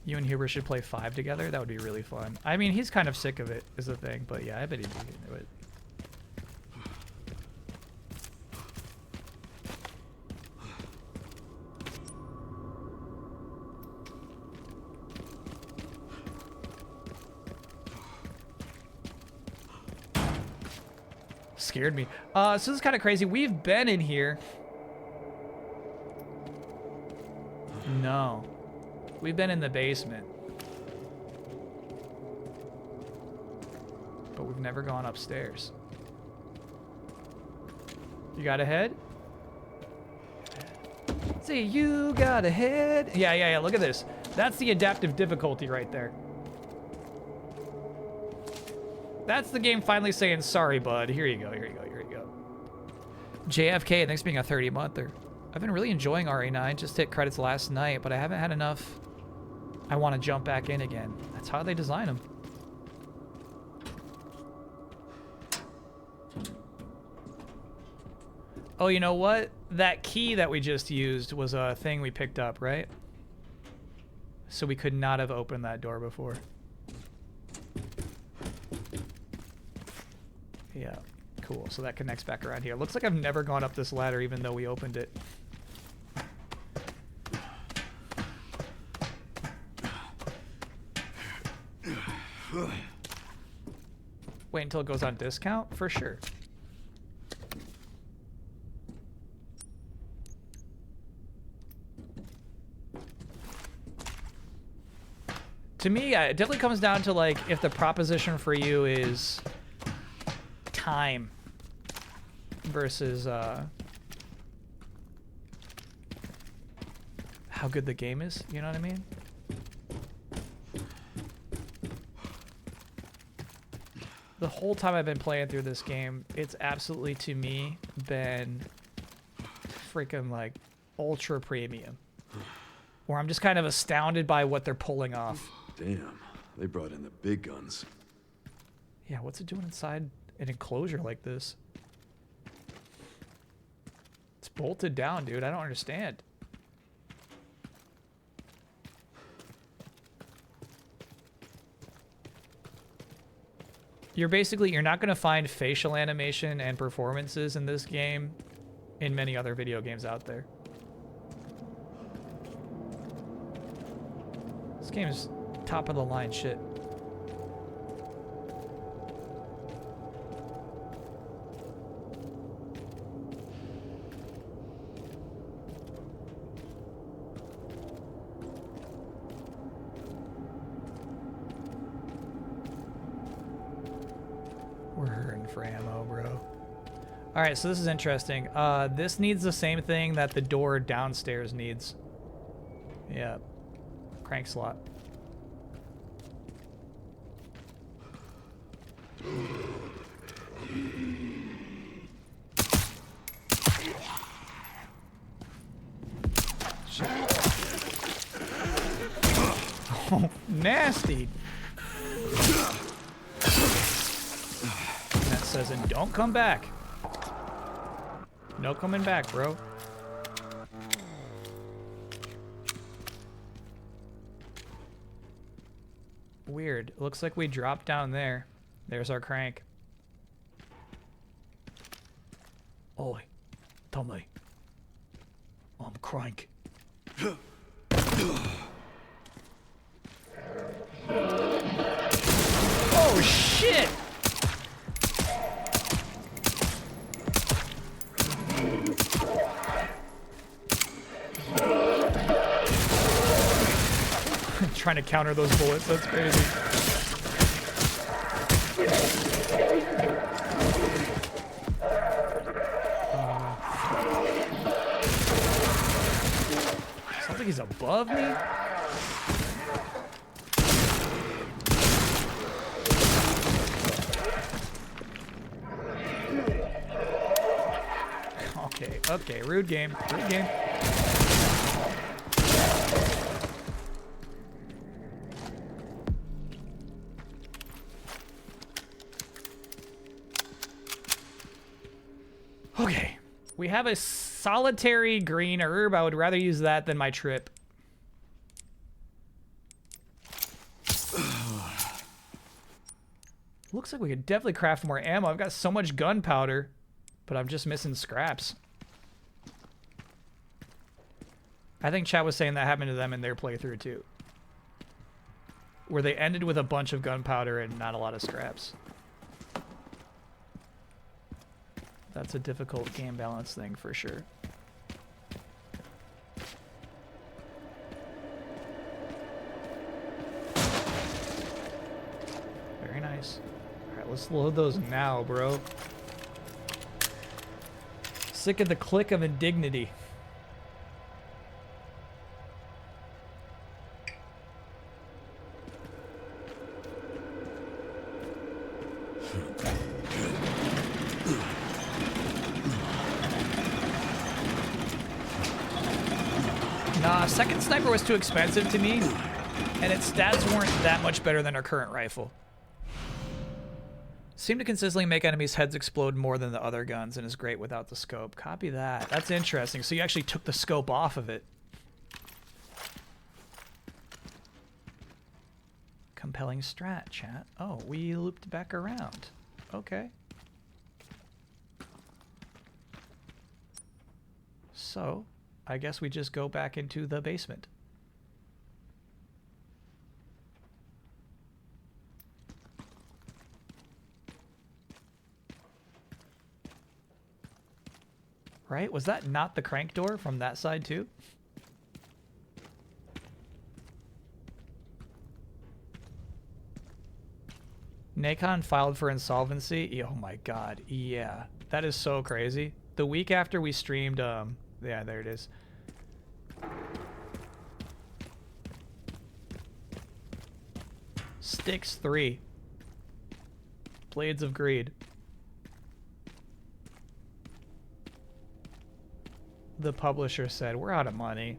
You and Huber should play 5 together. That would be really fun. I mean, he's kind of sick of it, is the thing. But yeah, I bet he'd be into it. Scared me. So this is kind of crazy. We've been in here. No. We've been in the basement. But we've never gone upstairs. You got a head? See, you got a head. Yeah. Look at this. That's the adaptive difficulty right there. That's the game finally saying, sorry, bud. Here you go. JFK, thanks for being a 30-monther. I've been really enjoying RE9. Just hit credits last night, but I haven't had enough. I want to jump back in again. That's how they design them. Oh, you know what? That key that we just used was a thing we picked up, right? So we could not have opened that door before. Yeah, cool. So that connects back around here. Looks like I've never gone up this ladder even though we opened it. Wait until it goes on discount? For sure. To me, it definitely comes down to, like, if the proposition for you is time versus how good the game is, you know what I mean? The whole time I've been playing through this game, it's absolutely, to me, been freaking, like, ultra premium. Where I'm just kind of astounded by what they're pulling off. Damn, they brought in the big guns. Yeah, what's it doing inside an enclosure like this? It's bolted down, dude. I don't understand. You're not going to find facial animation and performances in this game in many other video games out there. This game is top of the line shit. for ammo, bro. All right, so this is interesting. This needs the same thing that the door downstairs needs. Yeah, crank slot. Oh, nasty. That says, and don't come back. No coming back, bro. Weird. Looks like we dropped down there. There's our crank. Oi, Tommy. I'm crank. Oh shit! Trying to counter those bullets, that's crazy. Sounds like he's above me. Okay, rude game, rude game. Okay, we have a solitary green herb. I would rather use that than my trip. Looks like we could definitely craft more ammo. I've got so much gunpowder, but I'm just missing scraps. I think chat was saying that happened to them in their playthrough too, where they ended with a bunch of gunpowder and not a lot of scraps. That's a difficult game balance thing for sure. Very nice. Alright, let's load those now, bro. Sick of the click of indignity. Nah, second sniper was too expensive to me, and its stats weren't that much better than our current rifle. Seemed to consistently make enemies' heads explode more than the other guns, and is great without the scope. Copy that. That's interesting. So you actually took the scope off of it. Compelling strat, chat. Oh, we looped back around. Okay. So, I guess we just go back into the basement. Right? Was that not the crank door from that side too? Nacon filed for insolvency. Oh my god. Yeah. That is so crazy. The week after we streamed, yeah, there it is. Styx 3. Blades of Greed. The publisher said, we're out of money.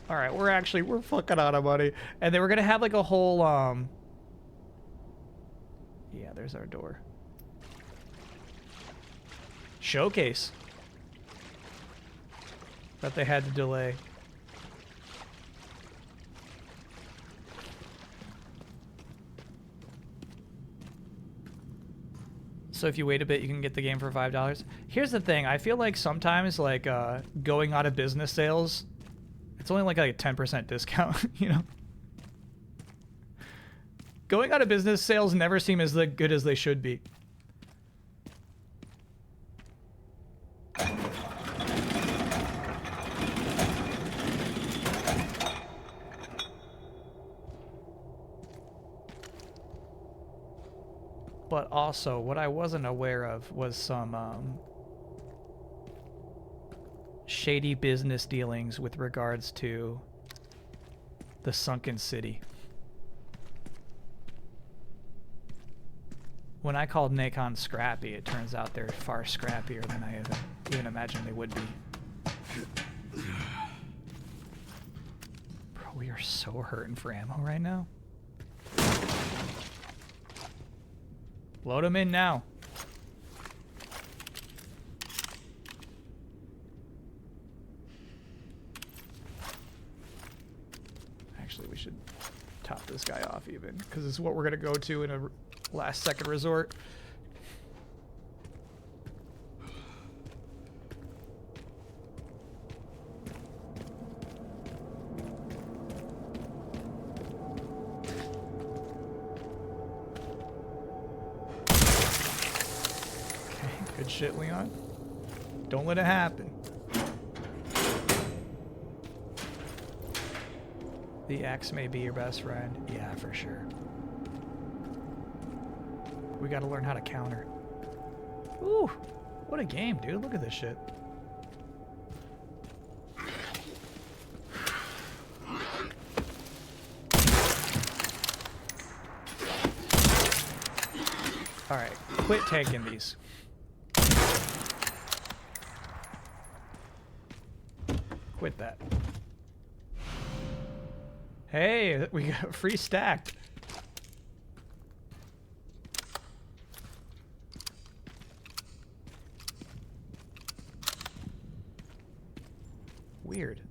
Alright, we're fucking out of money. And they were gonna have like a whole, yeah, there's our door. Showcase. That they had to delay. So if you wait a bit, you can get the game for $5. Here's the thing. I feel like sometimes, like, going out of business sales, it's only like a 10% discount, you know? Going out of business sales never seem as good as they should be. But also, what I wasn't aware of was some shady business dealings with regards to the sunken city. When I called Nacon scrappy, it turns out they're far scrappier than I even imagined they would be. Bro, we are so hurting for ammo right now. Load them in now. Actually, we should top this guy off even, because this is what we're going to go to in a last second resort. Good shit, Leon. Don't let it happen. The X may be your best friend. Yeah, for sure. We gotta learn how to counter. Ooh, what a game, dude. Look at this shit. Alright, quit taking these. Quit that. Hey, we got free stacked. Weird.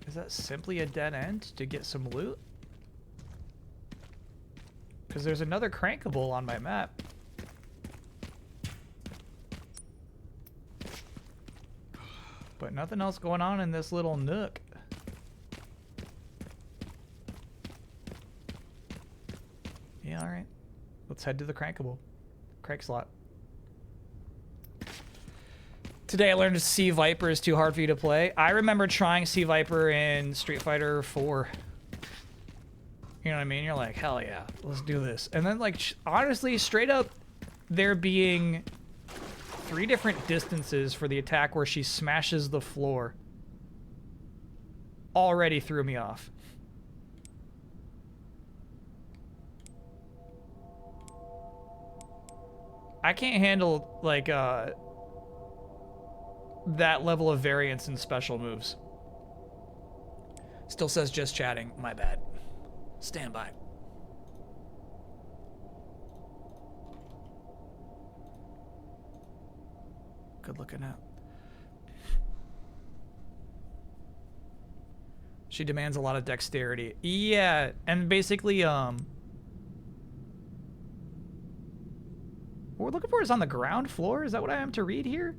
Is that simply a dead end to get some loot? Because there's another crankable on my map. But nothing else going on in this little nook. Yeah, alright. Let's head to the crankable. Crank slot. Today I learned Sea Viper is too hard for you to play. I remember trying Sea Viper in Street Fighter 4. You know what I mean? You're like, hell yeah, let's do this. And then, like, honestly, straight up, there being 3 different distances for the attack where she smashes the floor already threw me off. I can't handle, like, that level of variance in special moves. Still says just chatting. My bad. Stand by. Good looking out. She demands a lot of dexterity. Yeah, and basically, what we're looking for is on the ground floor? Is that what I am to read here?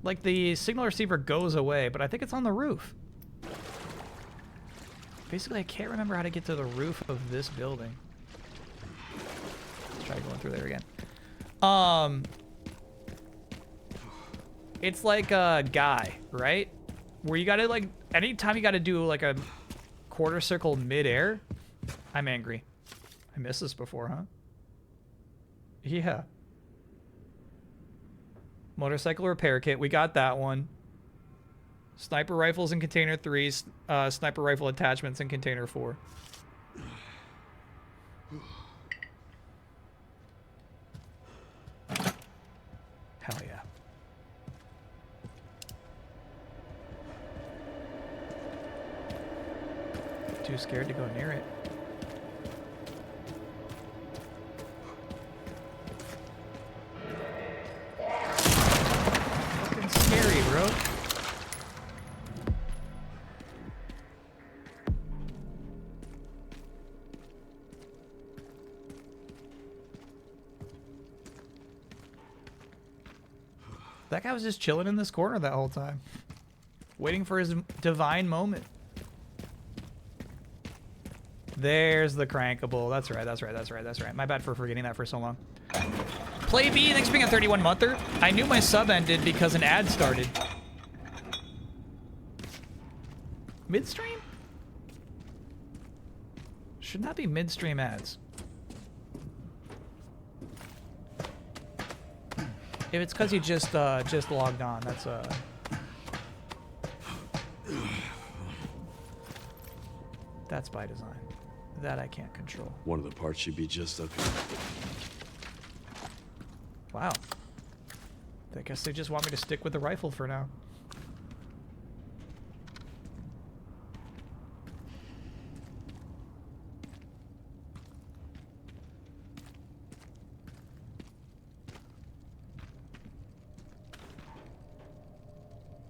Like, the signal receiver goes away, but I think it's on the roof. Basically, I can't remember how to get to the roof of this building. Let's try going through there again. It's like a guy, right? Where you gotta, like, anytime you gotta do, like, a quarter circle mid-air. I'm angry. I missed this before, huh? Yeah. Motorcycle repair kit. We got that one. Sniper rifles in container 3. Sniper rifle attachments in container 4. Hell yeah. Too scared to go near it. Fucking scary, bro. That guy was just chilling in this corner that whole time. Waiting for his divine moment. There's the crankable. That's right, that's right, that's right, that's right. My bad for forgetting that for so long. Play B, thanks for being a 31-monther. I knew my sub ended because an ad started. Midstream? Should not be midstream ads. If it's because you just logged on, that's that's by design. That I can't control. One of the parts should be just up here. Wow. I guess they just want me to stick with the rifle for now.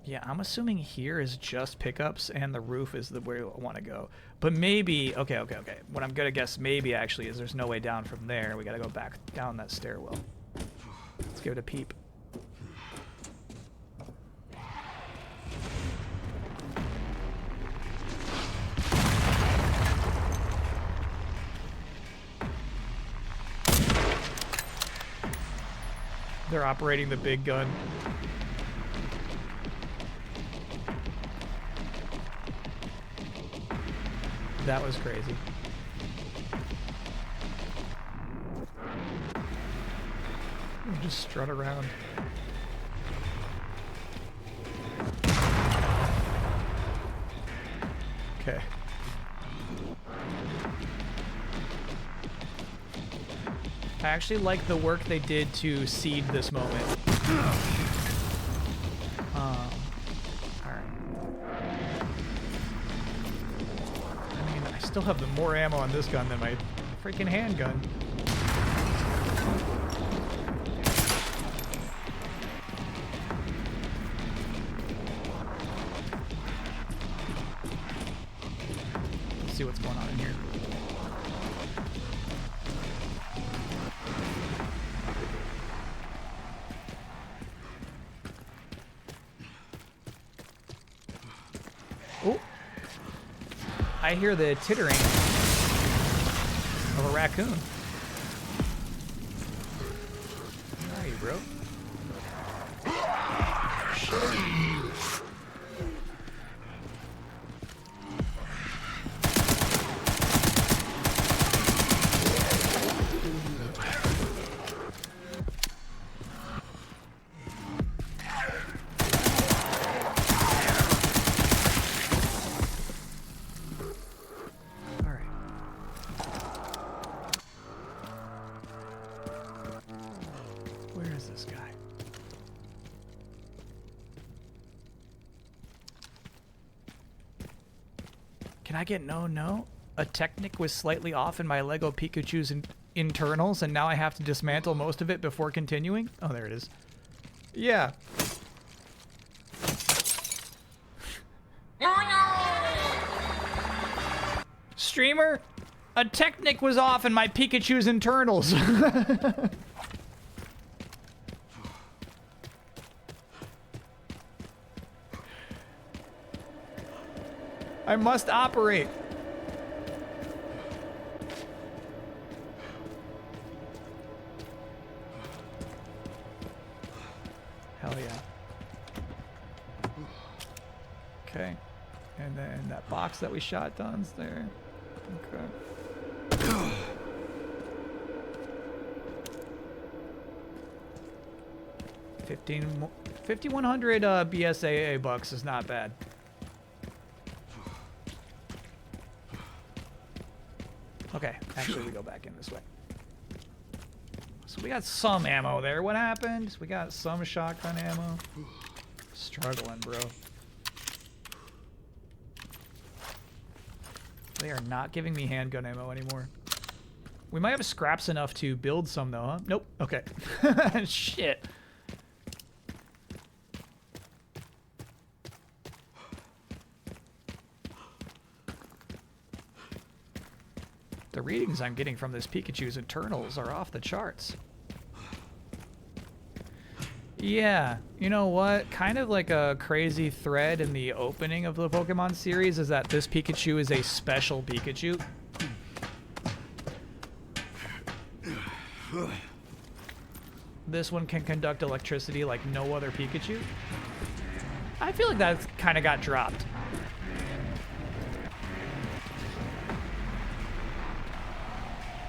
Yeah, I'm assuming here is just pickups and the roof is the way I want to go. But maybe, okay. What I'm gonna guess maybe actually is there's no way down from there. We gotta go back down that stairwell. Let's give it a peep. They're operating the big gun. That was crazy. Just strut around. Okay. I actually like the work they did to seed this moment. I still have the more ammo on this gun than my freaking handgun. Let's see what's going on in here. Oh. I hear the tittering of a raccoon. Where are you, bro? Can I get no? A Technic was slightly off in my Lego Pikachu's internals, and now I have to dismantle most of it before continuing? Oh, there it is. Yeah. Streamer, a Technic was off in my Pikachu's internals. I must operate. Hell yeah. Okay. And then that box that we shot down's there. Okay. 5,100 BSAA bucks is not bad. Okay, actually we go back in this way. So we got some ammo there. What happened? We got some shotgun ammo. Struggling, bro. They are not giving me handgun ammo anymore. We might have scraps enough to build some though, huh? Nope. Okay. Shit. The readings I'm getting from this Pikachu's internals are off the charts. Yeah, you know what? Kind of like a crazy thread in the opening of the Pokemon series is that this Pikachu is a special Pikachu. This one can conduct electricity like no other Pikachu. I feel like that kind of got dropped.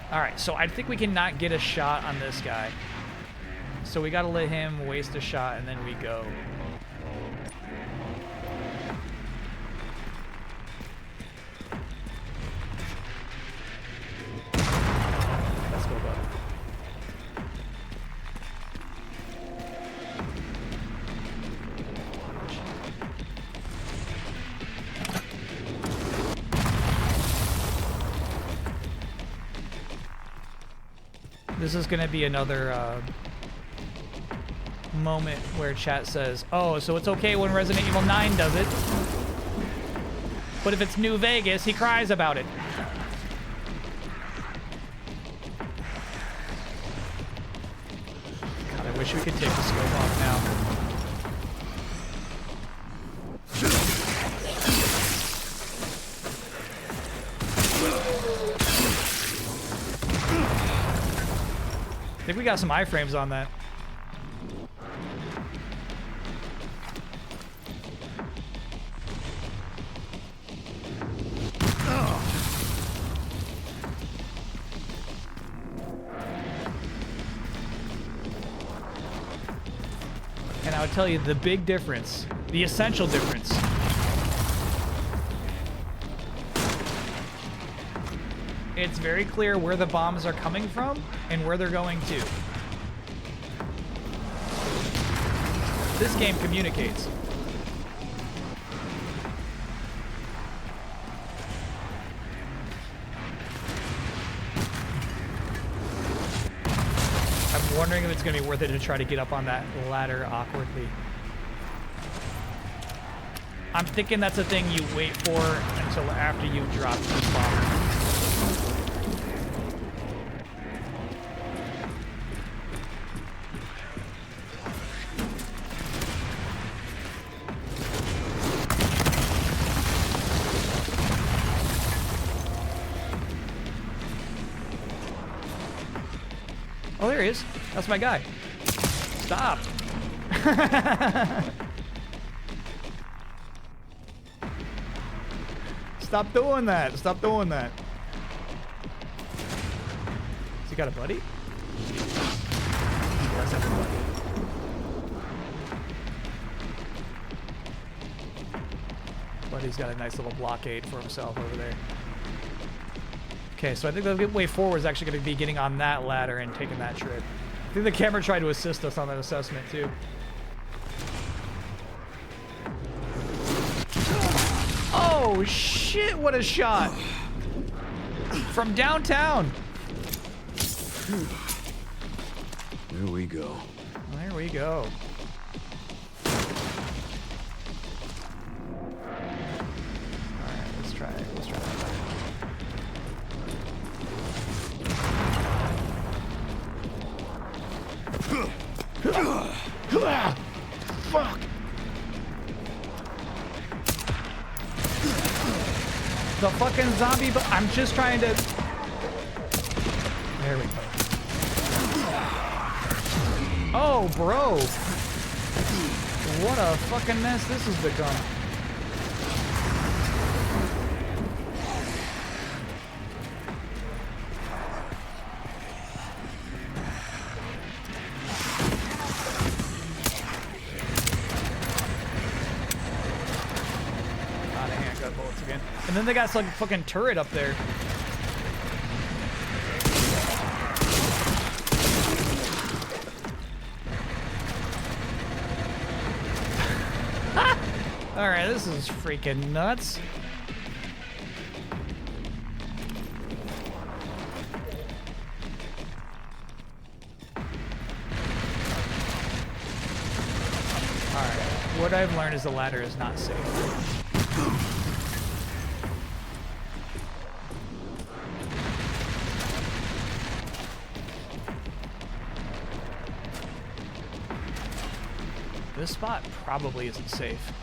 All right, so I think we cannot get a shot on this guy. So we got to let him waste a shot, and then we go. Let's go, bud. This is going to be another moment where chat says, oh, so it's okay when Resident Evil 9 does it, but if it's New Vegas, he cries about it. God, I wish we could take the scope off now. I think we got some iframes on that. And I would tell you the big difference, the essential difference. It's very clear where the bombs are coming from and where they're going to. This game communicates. I'm wondering if it's going to be worth it to try to get up on that ladder awkwardly. I'm thinking that's a thing you wait for until after you drop the bomb. Oh, there he is. That's my guy. Stop. Stop doing that. Stop doing that. Has he got a buddy? He does have a buddy. Buddy's got a nice little blockade for himself over there. Okay, so I think the way forward is actually going to be getting on that ladder and taking that trip. I think the camera tried to assist us on that assessment, too. Oh, shit, what a shot! From downtown! There we go. There we go. Alright, let's try that. Fuck! The fucking zombie, but I'm just trying to... There we go. Oh, bro! What a fucking mess this has become. And then they got some fucking turret up there. Alright, this is freaking nuts. Alright, what I've learned is the ladder is not safe. This spot probably isn't safe.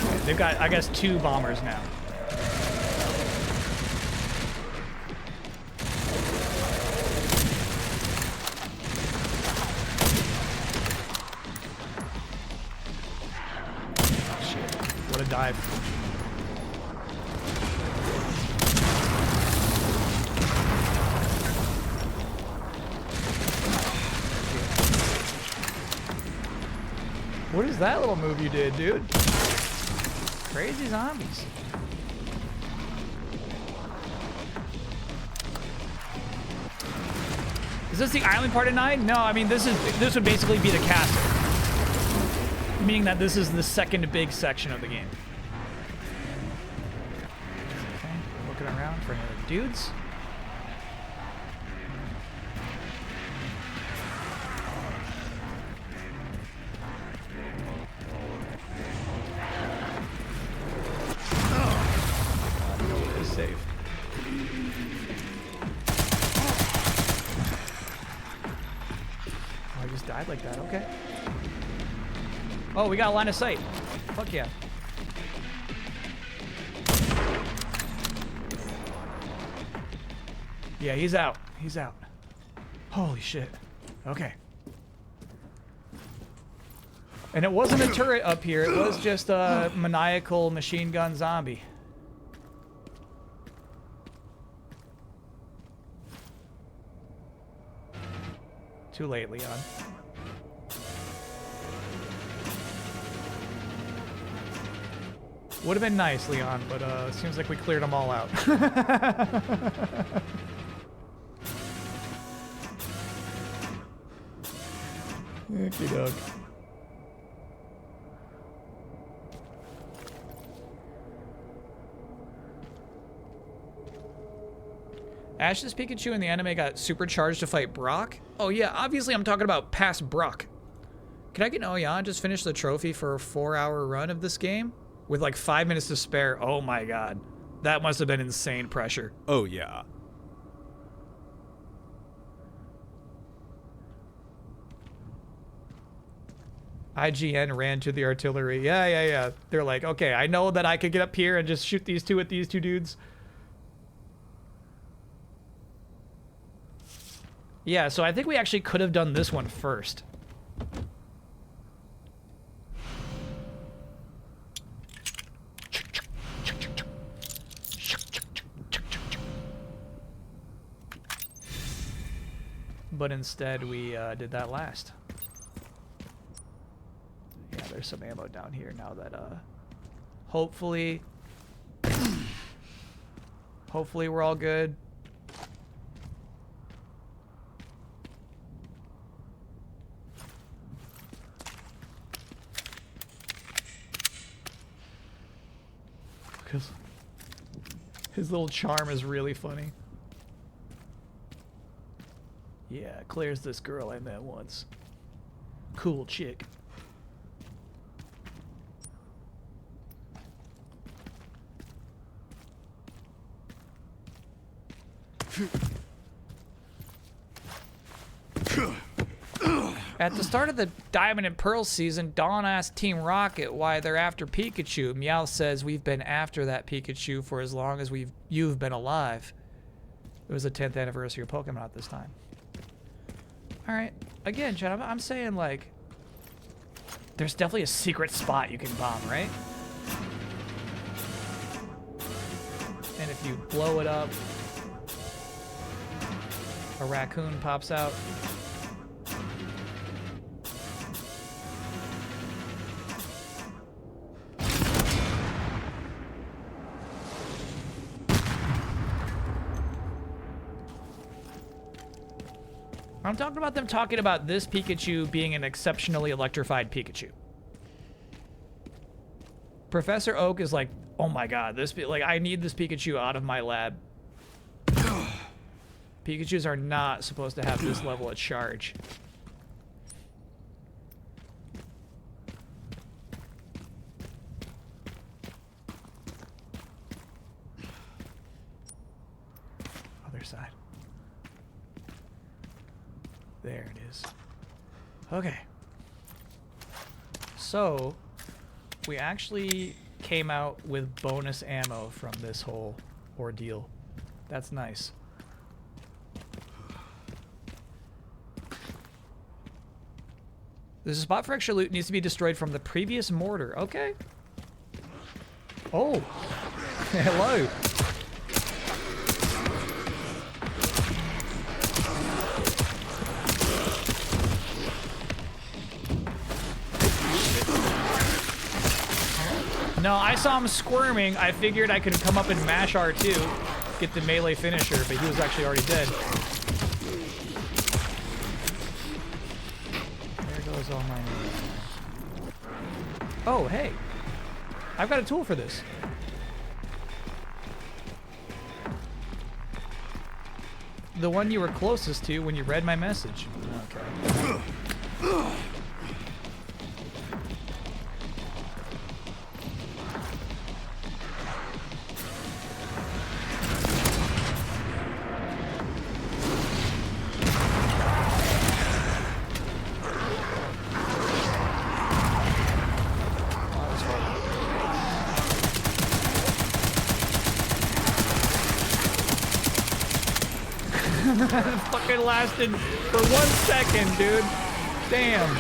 Okay, they've got, I guess, 2 bombers now. to dive. What is that little move you did, dude? Crazy zombies. Is this the island part of 9? No, I mean this would basically be the castle. Meaning that this is the second big section of the game. Okay, looking around for any other dudes. Safe. Oh, I just died like that. Okay. Oh, we got a line of sight. Fuck yeah. Yeah, he's out. He's out. Holy shit. Okay. And it wasn't a turret up here. It was just a maniacal machine gun zombie. Too late, Leon. Would have been nice, Leon, but seems like we cleared them all out. Okie doke. Ash's Pikachu in the anime got supercharged to fight Brock? Oh yeah, obviously I'm talking about past Brock. Can I get Oya and just finish the trophy for a 4-hour run of this game? With like 5 minutes to spare. Oh my god. That must have been insane pressure. Oh yeah. IGN ran to the artillery. Yeah. They're like, okay, I know that I could get up here and just shoot these two at these two dudes. Yeah, so I think we actually could have done this one first. But instead, we did that last. Yeah, there's some ammo down here now that, hopefully we're all good. Because his little charm is really funny. Yeah, Claire's this girl I met once. Cool chick. At the start of the Diamond and Pearl season, Dawn asked Team Rocket why they're after Pikachu. Meowth says, we've been after that Pikachu for as long as you've been alive. It was the 10th anniversary of Pokemon at this time. Alright, again, Chad, I'm saying, like, there's definitely a secret spot you can bomb, right? And if you blow it up, a raccoon pops out. I'm talking about them talking about this Pikachu being an exceptionally electrified Pikachu. Professor Oak is like, oh my god, I need this Pikachu out of my lab. Pikachus are not supposed to have this level of charge. Other side. There it is. Okay. So, we actually came out with bonus ammo from this whole ordeal. That's nice. There's a spot for extra loot needs to be destroyed from the previous mortar. Okay. Oh, hello. No, I saw him squirming. I figured I could come up and mash R2, get the melee finisher, but he was actually already dead. There goes all my... Oh, hey. I've got a tool for this. The one you were closest to when you read my message. Okay. Fucking lasted for 1 second, dude. Damn.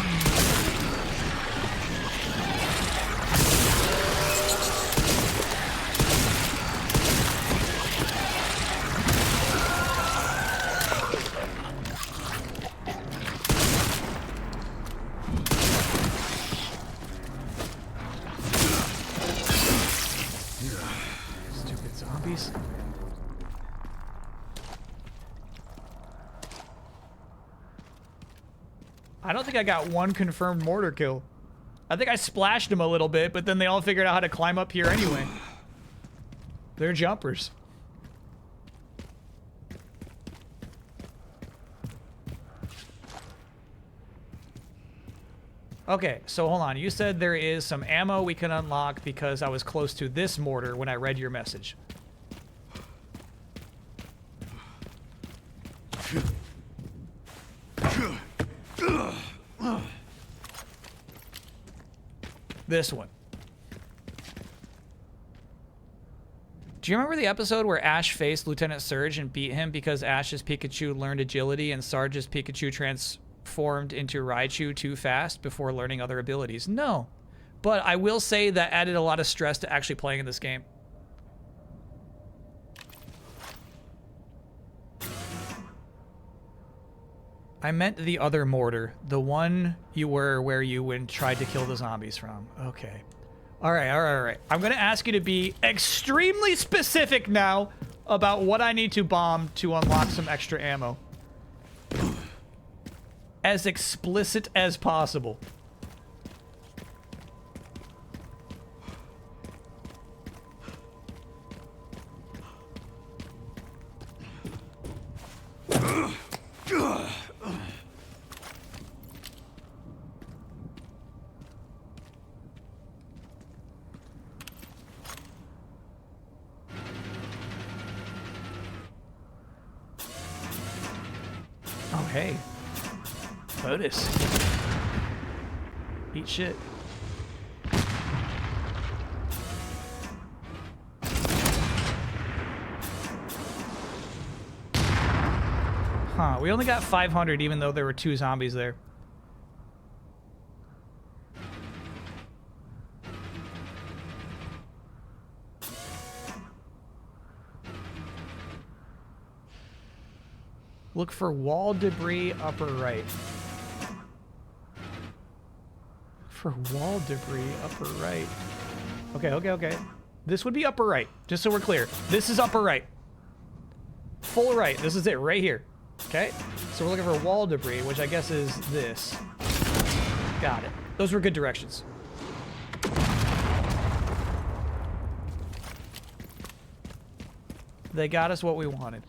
Stupid zombies. I don't think I got one confirmed mortar kill. I think I splashed them a little bit, but then they all figured out how to climb up here anyway. They're jumpers. Okay, so hold on. You said there is some ammo we can unlock because I was close to this mortar when I read your message. This one. Do you remember the episode where Ash faced Lieutenant Surge and beat him because Ash's Pikachu learned agility and Sarge's Pikachu transformed into Raichu too fast before learning other abilities? No. But I will say that added a lot of stress to actually playing in this game. I meant the other mortar. The one you were where you tried to kill the zombies from. Okay. All right. I'm going to ask you to be extremely specific now about what I need to bomb to unlock some extra ammo. As explicit as possible. Oh, hey. Otis. Eat shit. Huh, we only got 500 even though there were 2 zombies there. Look for wall debris upper right. For wall debris upper right. Okay. This would be upper right, just so we're clear. This is upper right. Full right. This is it right here. Okay? So we're looking for wall debris, which I guess is this. Got it. Those were good directions. They got us what we wanted.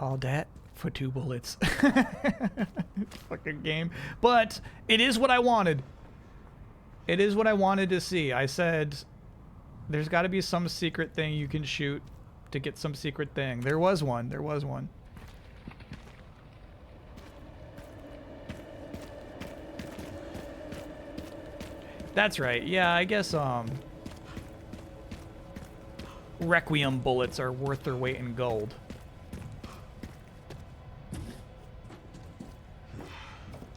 All that for 2 bullets. Fucking game. But it is what I wanted. It is what I wanted to see. I said there's got to be some secret thing you can shoot to get some secret thing. There was one. There was one. That's right. Yeah, I guess requiem bullets are worth their weight in gold.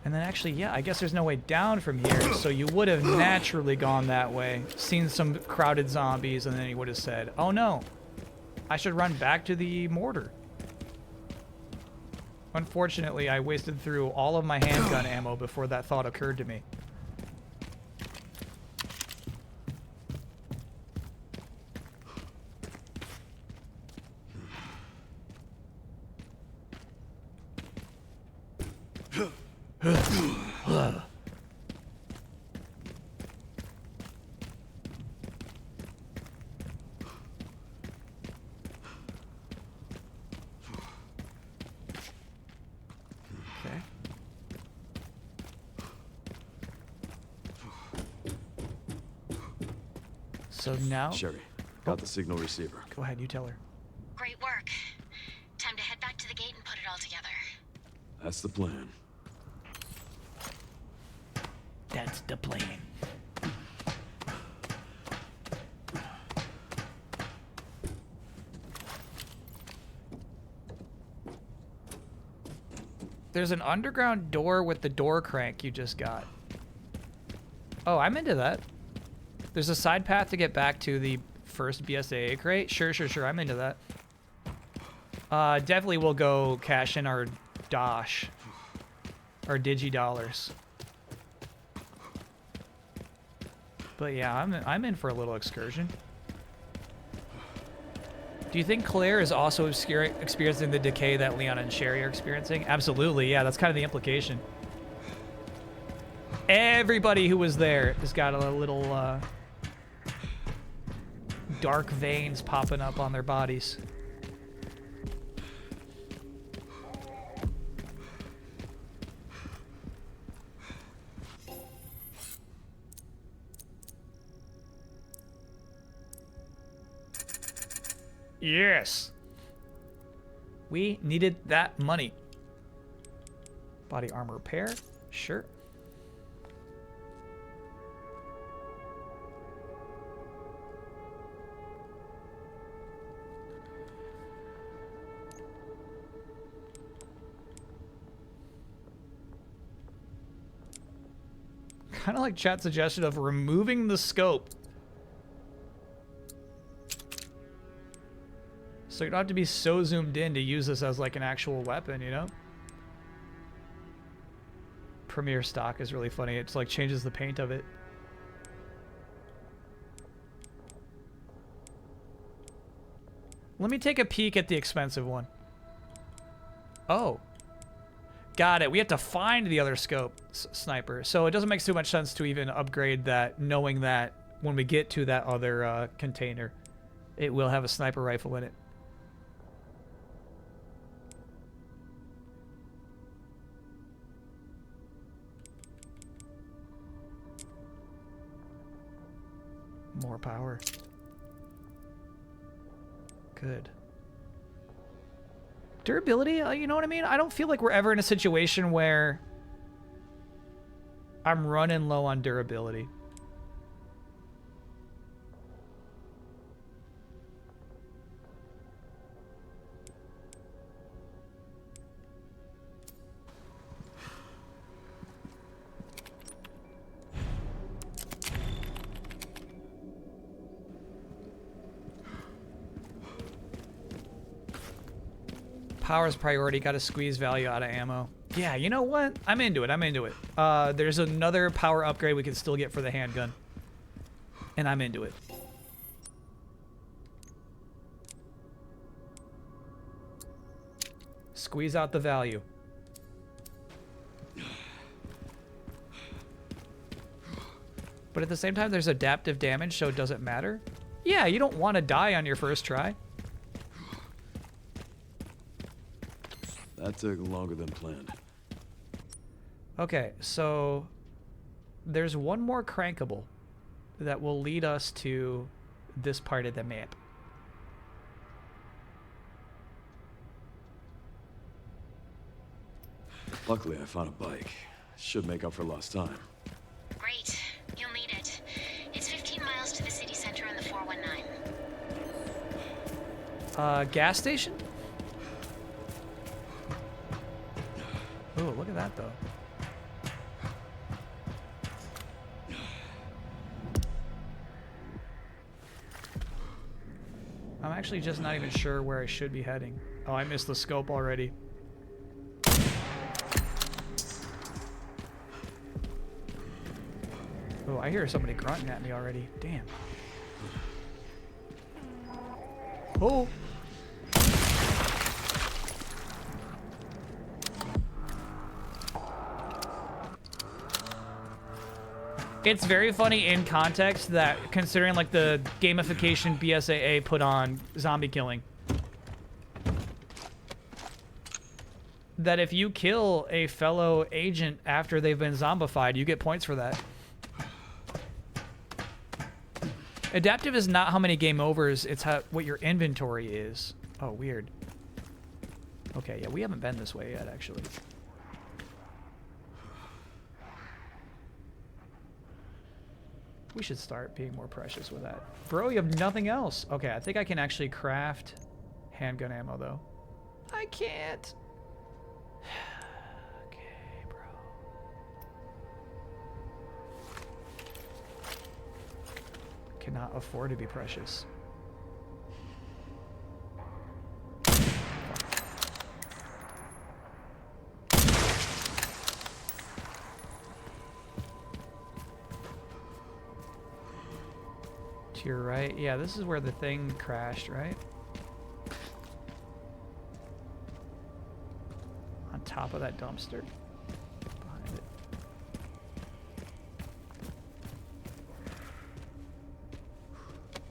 And then actually, yeah, I guess there's no way down from here, so you would have naturally gone that way, seen some crowded zombies, and then you would have said, oh no, I should run back to the mortar. Unfortunately, I wasted through all of my handgun ammo before that thought occurred to me. Okay. So now... Sherry, got the signal receiver. Go ahead, you tell her. Great work. Time to head back to the gate and put it all together. That's the plan. That's the plan. There's an underground door with the door crank you just got. Oh, I'm into that. There's a side path to get back to the first BSAA crate. Sure, I'm into that. Definitely we'll go cash in our dosh. Our digi-dollars. But yeah, I'm in for a little excursion. Do you think Claire is also experiencing the decay that Leon and Sherry are experiencing? Absolutely, yeah, that's kind of the implication. Everybody who was there has got a little dark veins popping up on their bodies. Yes. We needed that money. Body armor repair. Sure. Kind of like chat's suggestion of removing the scope. So you don't have to be so zoomed in to use this as like an actual weapon, you know? Premiere stock is really funny. It's like changes the paint of it. Let me take a peek at the expensive one. Oh. Got it. We have to find the other scope sniper. So it doesn't make too much sense to even upgrade that, knowing that when we get to that other container, it will have a sniper rifle in it. More power. Good. Durability, you know what I mean? I don't feel like we're ever in a situation where I'm running low on durability. Power's priority, gotta squeeze value out of ammo. Yeah, you know what? I'm into it. There's another power upgrade we can still get for the handgun. And I'm into it. Squeeze out the value. But at the same time, there's adaptive damage, so it doesn't matter. Yeah, you don't want to die on your first try. That took longer than planned. Okay, so there's one more crankable that will lead us to this part of the map. Luckily, I found a bike. Should make up for lost time. Great. You'll need it. It's 15 miles to the city center on the 419. Gas station? Ooh, look at that though. I'm actually just not even sure where I should be heading. Oh, I missed the scope already. Oh, I hear somebody grunting at me already. Damn. Oh. It's very funny in context that considering like the gamification BSAA put on zombie killing, that if you kill a fellow agent after they've been zombified, you get points for that. Adaptive is not how many game overs, it's what your inventory is. Oh, weird. Okay, yeah, we haven't been this way yet, actually. We should start being more precious with that. Bro, you have nothing else. Okay, I think I can actually craft handgun ammo, though. I can't. Okay, bro. Cannot afford to be precious. To your right. Yeah, this is where the thing crashed, right? On top of that dumpster. Behind it.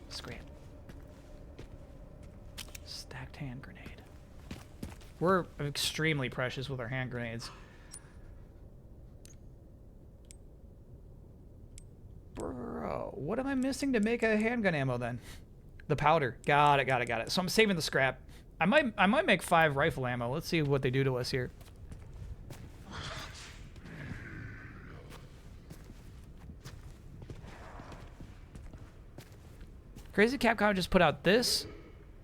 Scram. Stacked hand grenade. We're extremely precious with our hand grenades. Bro, what am I missing to make a handgun ammo then? The powder. Got it. So I'm saving the scrap. I might make 5 rifle ammo. Let's see what they do to us here. Crazy Capcom just put out this,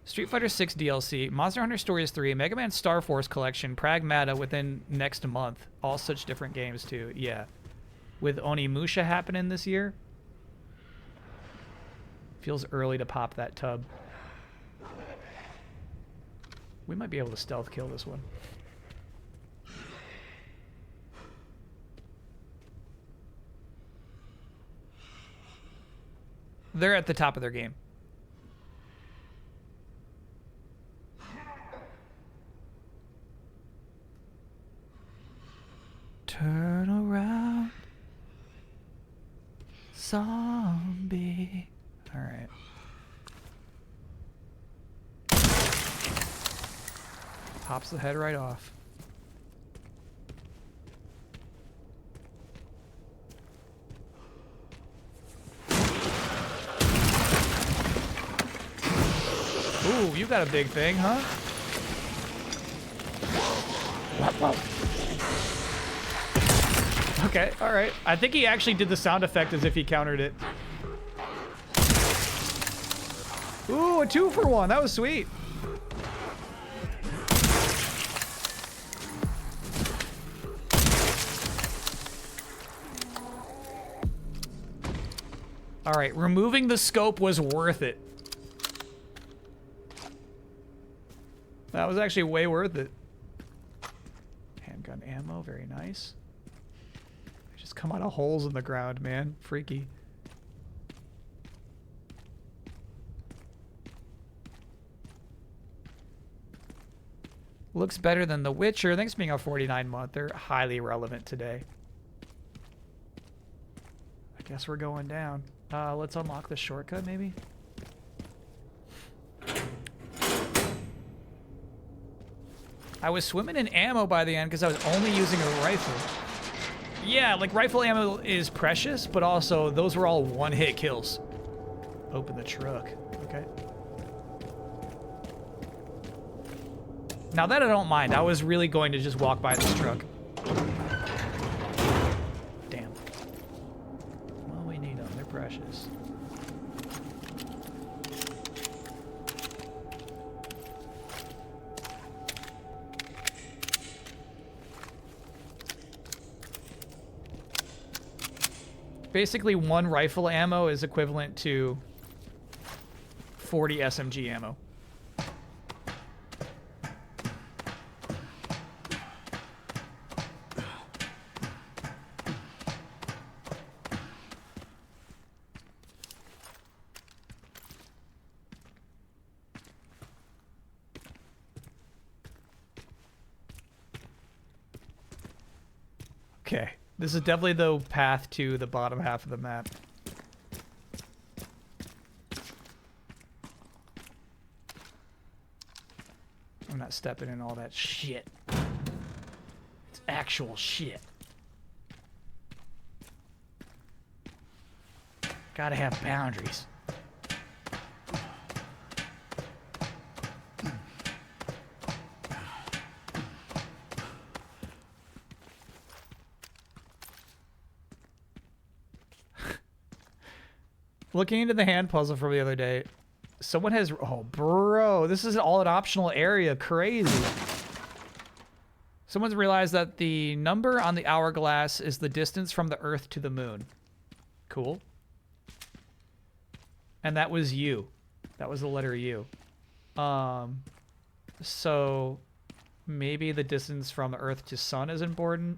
Street Fighter 6 DLC, Monster Hunter Stories 3, Mega Man Star Force Collection, Pragmata within next month. All such different games too. Yeah. With Onimusha happening this year. Feels early to pop that tub. We might be able to stealth kill this one. They're at the top of their game. Turn around, zombie. All right. Pops the head right off. Ooh, you got a big thing, huh? Okay, all right. I think he actually did the sound effect as if he countered it. Ooh, a 2-for-1. That was sweet. All right, removing the scope was worth it. That was actually way worth it. Handgun ammo, very nice. They just come out of holes in the ground, man. Freaky. Looks better than The Witcher. Thanks for being a 49-month. They're highly relevant today. I guess we're going down. Let's unlock the shortcut, maybe? I was swimming in ammo by the end because I was only using a rifle. Yeah, like rifle ammo is precious, but also those were all one-hit kills. Open the truck. Okay. Now that I don't mind, I was really going to just walk by this truck. Damn. Well, we need them. They're precious. Basically, one rifle ammo is equivalent to 40 SMG ammo. Okay, this is definitely the path to the bottom half of the map. I'm not stepping in all that shit. It's actual shit. Gotta have boundaries. Looking into the hand puzzle from the other day, someone has... Oh, bro, this is all an optional area. Crazy. Someone's realized that the number on the hourglass is the distance from the Earth to the moon. Cool. And that was U. That was the letter U. So maybe the distance from the Earth to Sun is important.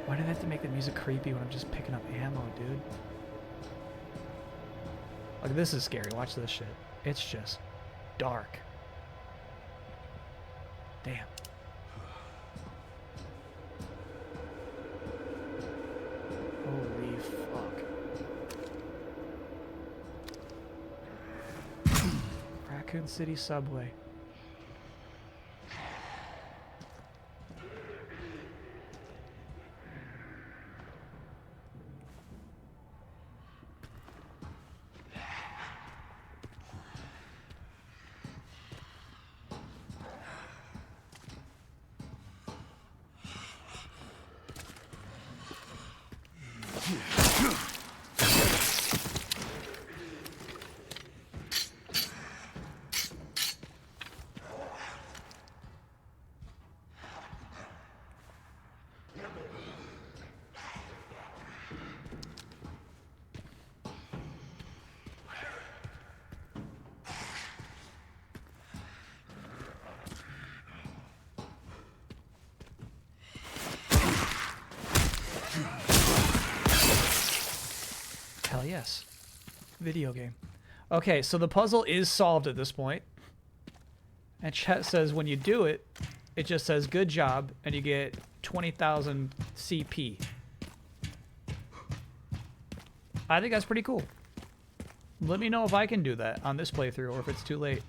Why do they have to make the music creepy when I'm just picking up ammo, dude? Like, this is scary. Watch this shit. It's just dark. Damn. Holy fuck. Raccoon City subway. Hell yes. Video game. Okay, so the puzzle is solved at this point. And chat says when you do it, it just says good job, and you get 20,000 CP. I think that's pretty cool. Let me know if I can do that on this playthrough or if it's too late.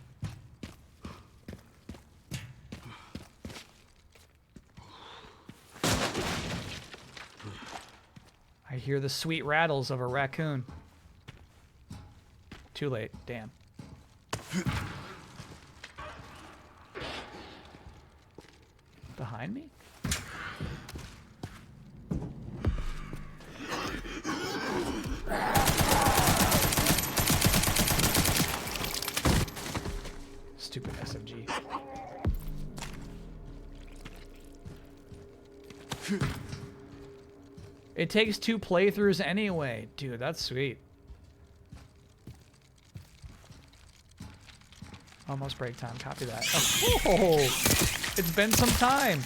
I hear the sweet rattles of a raccoon. Too late. Damn. Behind me? Stupid SMG. It takes 2 playthroughs anyway. Dude, that's sweet. Almost break time. Copy that. Oh, it's been some time.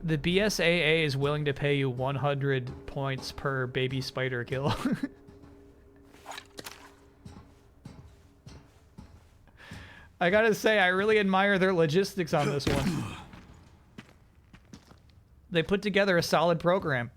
The BSAA is willing to pay you 100 points per baby spider kill. I gotta say, I really admire their logistics on this one. They put together a solid program.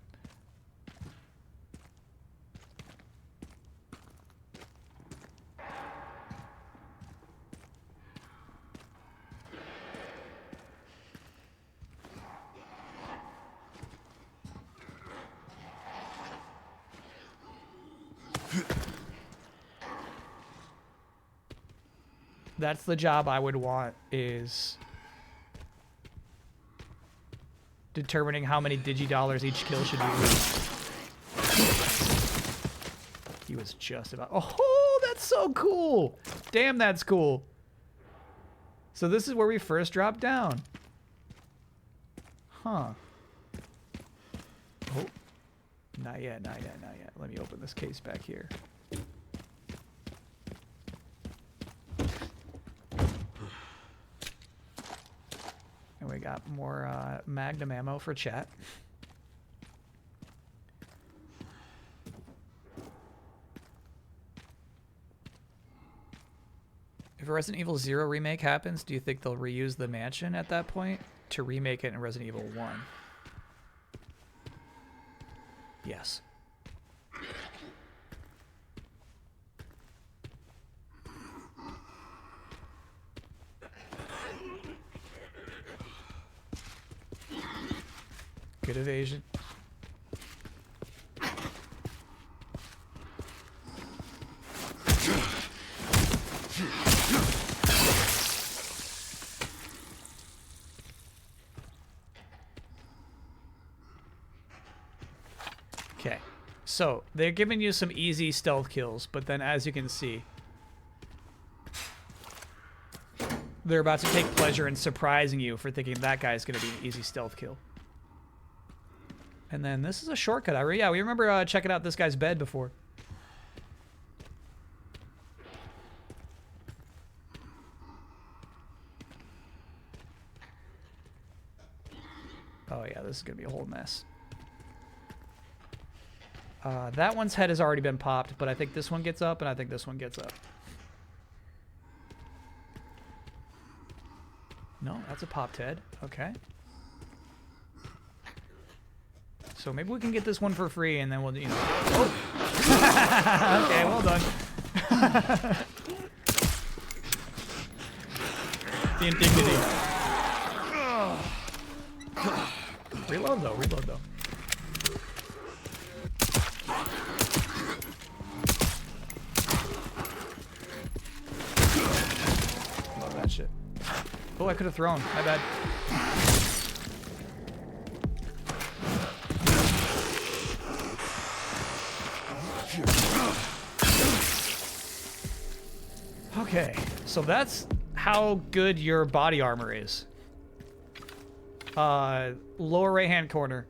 That's the job I would want, is determining how many digidollars each kill should be worth. He was just about... Oh, that's so cool! Damn, that's cool. So this is where we first dropped down. Huh. Oh. Not yet, not yet, not yet. Let me open this case back here. And we got more Magnum ammo for chat. If a Resident Evil 0 remake happens, do you think they'll reuse the mansion at that point to remake it in Resident Evil 1? Yes. Good evasion. Okay, so they're giving you some easy stealth kills, but then as you can see, they're about to take pleasure in surprising you for thinking that guy's going to be an easy stealth kill. And then this is a shortcut. Yeah, we remember checking out this guy's bed before. Oh yeah, this is going to be a whole mess. That one's head has already been popped, but I think this one gets up, and I think this one gets up. No, that's a popped head. Okay. So maybe we can get this one for free, and then we'll, you know... Oh! Okay, well done. The indignity. Reload, though. Reload, though. Love that shit. Oh, I could have thrown. My bad. Okay, so that's how good your body armor is. Lower right-hand corner.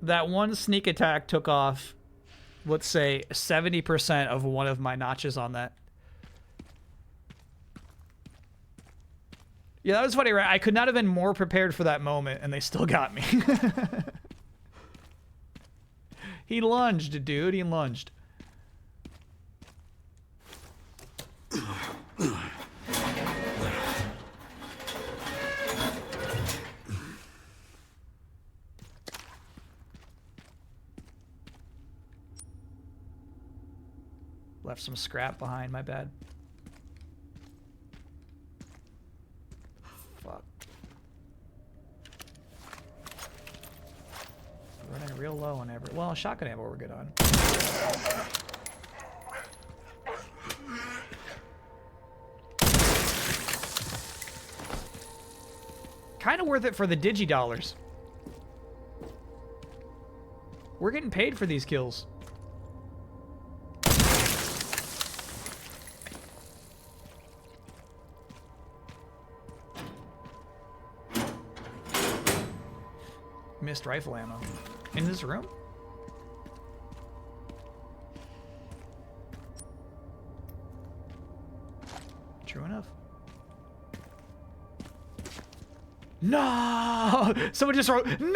That one sneak attack took off, let's say, 70% of one of my notches on that. Yeah, that was funny, right? I could not have been more prepared for that moment, and they still got me. He lunged, dude. He lunged. Left some scrap behind, my bad. Fuck. Running real low on every... Well, shotgun ammo we're good on. Kind of worth it for the digidollars. We're getting paid for these kills. Missed rifle ammo. In this room? True enough. No! Someone just wrote, no!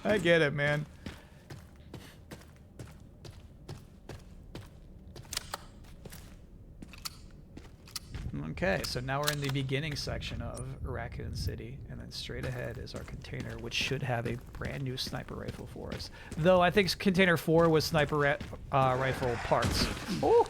I get it, man. Okay, so now we're in the beginning section of Raccoon City, and then straight ahead is our container, which should have a brand new sniper rifle for us. Though I think container 4 was sniper rifle parts. Oh!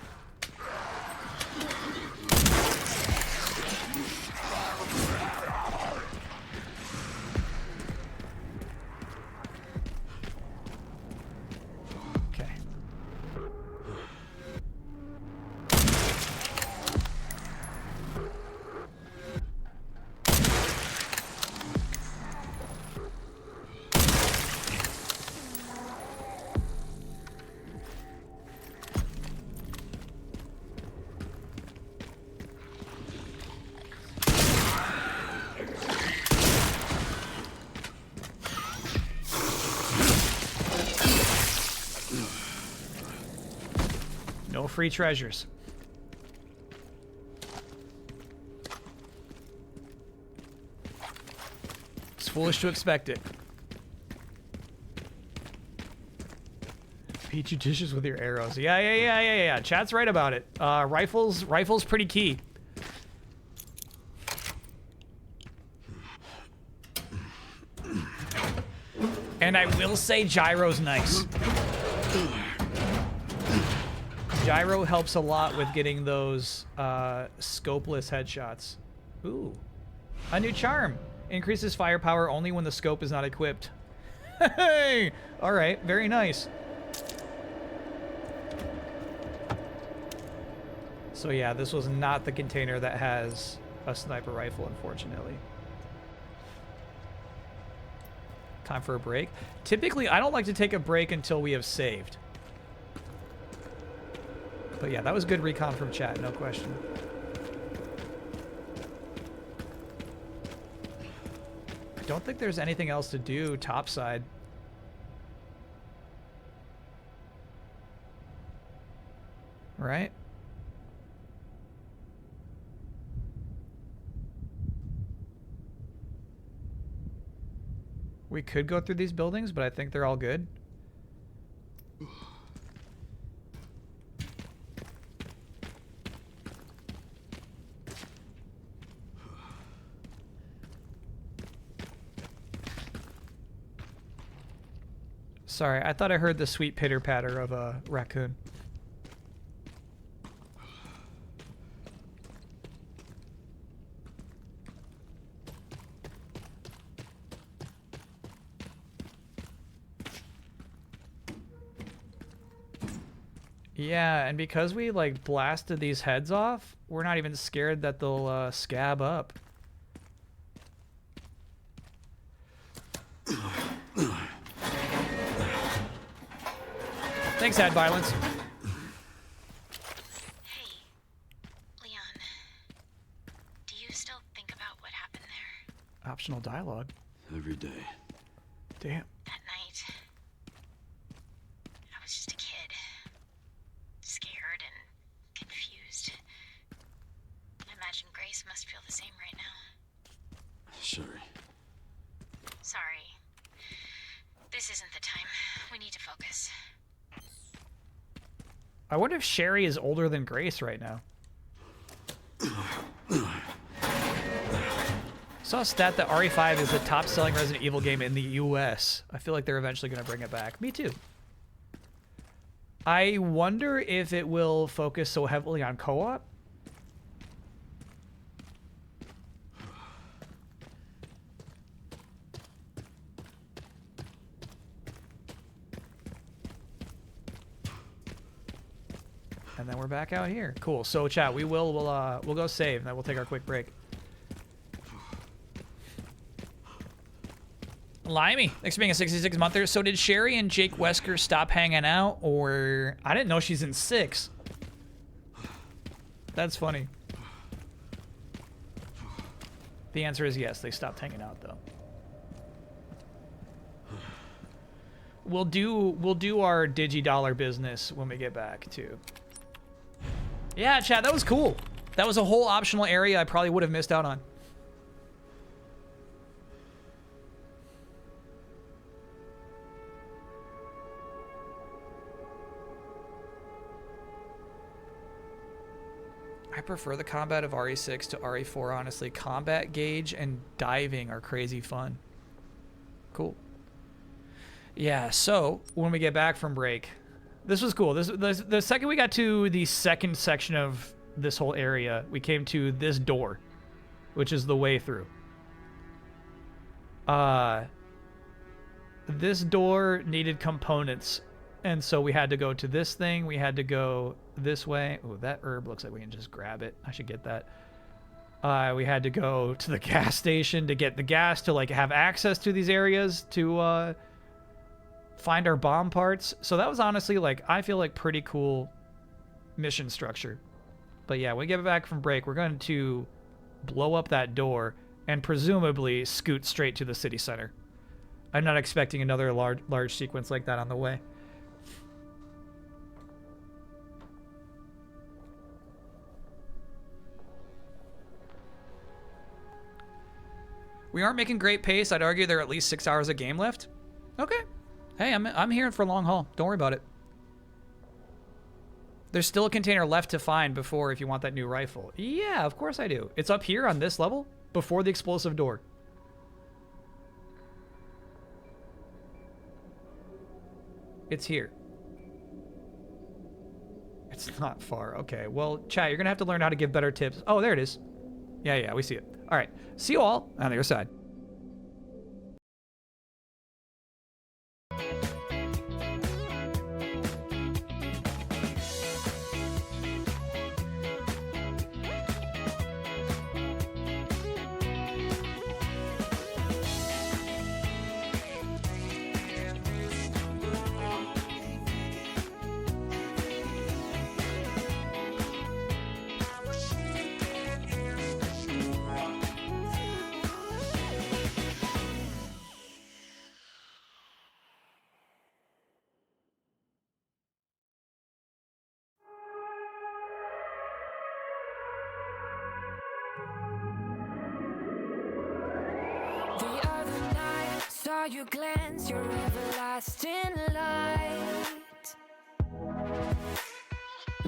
free treasures. It's foolish to expect it. Be judicious with your arrows. Yeah. Chat's right about it. Rifles pretty key. And I will say gyro's nice. Gyro helps a lot with getting those scopeless headshots. Ooh. A new charm. Increases firepower only when the scope is not equipped. Hey! Alright, very nice. So yeah, this was not the container that has a sniper rifle, unfortunately. Time for a break. Typically, I don't like to take a break until we have saved. But yeah, that was good recon from chat, no question. I don't think there's anything else to do topside. Right? We could go through these buildings, but I think they're all good. Sorry, I thought I heard the sweet pitter-patter of a raccoon. Yeah, and because we like blasted these heads off, we're not even scared that they'll scab up. Thanks, Ad Violence. Hey, Leon. Do you still think about what happened there? Optional dialogue. Every day. Damn. That night. I was just a kid. Scared and confused. I imagine Grace must feel the same right now. Sherry. Sorry. This isn't the time. We need to focus. I wonder if Sherry is older than Grace right now. Saw a stat that RE5 is the top-selling Resident Evil game in the US. I feel like they're eventually going to bring it back. Me too. I wonder if it will focus so heavily on co-op. And then we're back out here. Cool. So chat, we'll go save, and then we'll take our quick break. Limey, thanks for being a 66 monther. So did Sherry and Jake Wesker stop hanging out, or I didn't know she's in 6. That's funny. The answer is yes, they stopped hanging out though. We'll do our DigiDollar business when we get back too. Yeah, chat, that was cool. That was a whole optional area I probably would have missed out on. I prefer the combat of RE6 to RE4, honestly. Combat gauge and diving are crazy fun. Cool. Yeah, so when we get back from break, this was cool. The second we got to the second section of this whole area, we came to this door, which is the way through. This door needed components, and so we had to go to this thing. We had to go this way. Oh, that herb looks like we can just grab it. I should get that. We had to go to the gas station to get the gas to like have access to these areas to find our bomb parts. So that was honestly like, I feel like pretty cool mission structure. But yeah, when we get back from break, we're going to blow up that door and presumably scoot straight to the city center. I'm not expecting another large sequence like that on the way. We aren't making great pace. I'd argue there are at least 6 hours of game left. Okay. Hey, I'm here for a long haul. Don't worry about it. There's still a container left to find before if you want that new rifle. Yeah, of course I do. It's up here on this level before the explosive door. It's here. It's not far. Okay, well, chat, you're going to have to learn how to give better tips. Oh, there it is. Yeah, we see it. All right. See you all on the other side. The other night, saw you glance your everlasting light.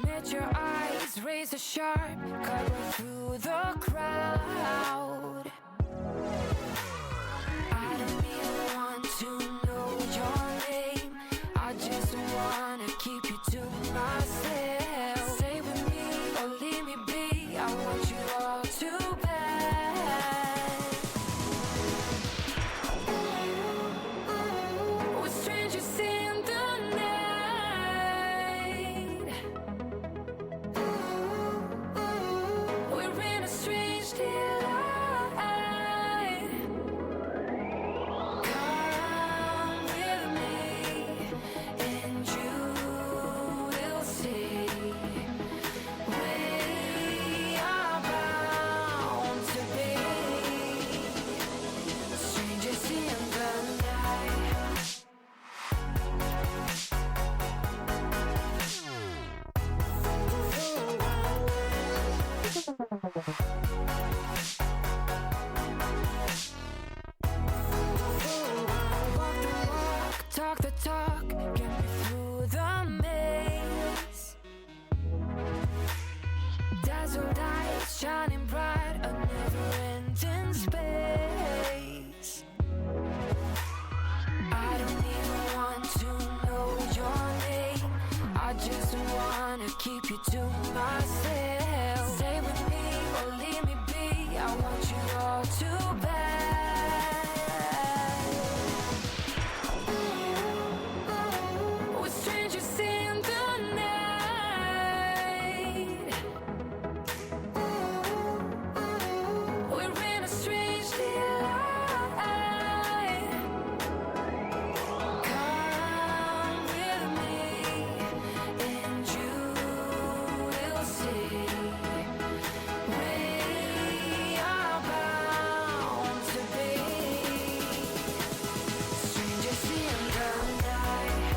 Met your eyes, razor sharp, cut right through the crowd. I don't even want to know your name. I just wanna keep you to myself. Stay with me or leave me be. I want you all too bad. We're strangers in the night. We're in a strange delight. Come with me, and you will see. We are bound to be strangers in the night. Walk the walk, talk the talk, get me through the maze. Dazzled eyes shining bright, a never-ending space. I don't even want to know your name. I just wanna keep you to myself. Stay with me or leave me be. I want you all too bad. We're strangers in the night. We're in a strange delight. Come with me, and you will see. We are bound to be strangers in the night.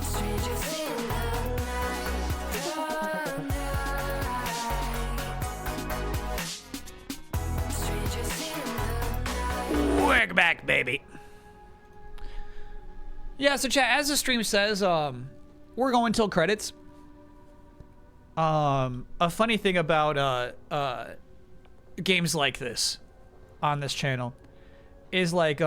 Strangers in the night. Strangers in the night. We're back, baby. Yeah, so chat, as the stream says, we're going till credits. A funny thing about games like this on this channel is like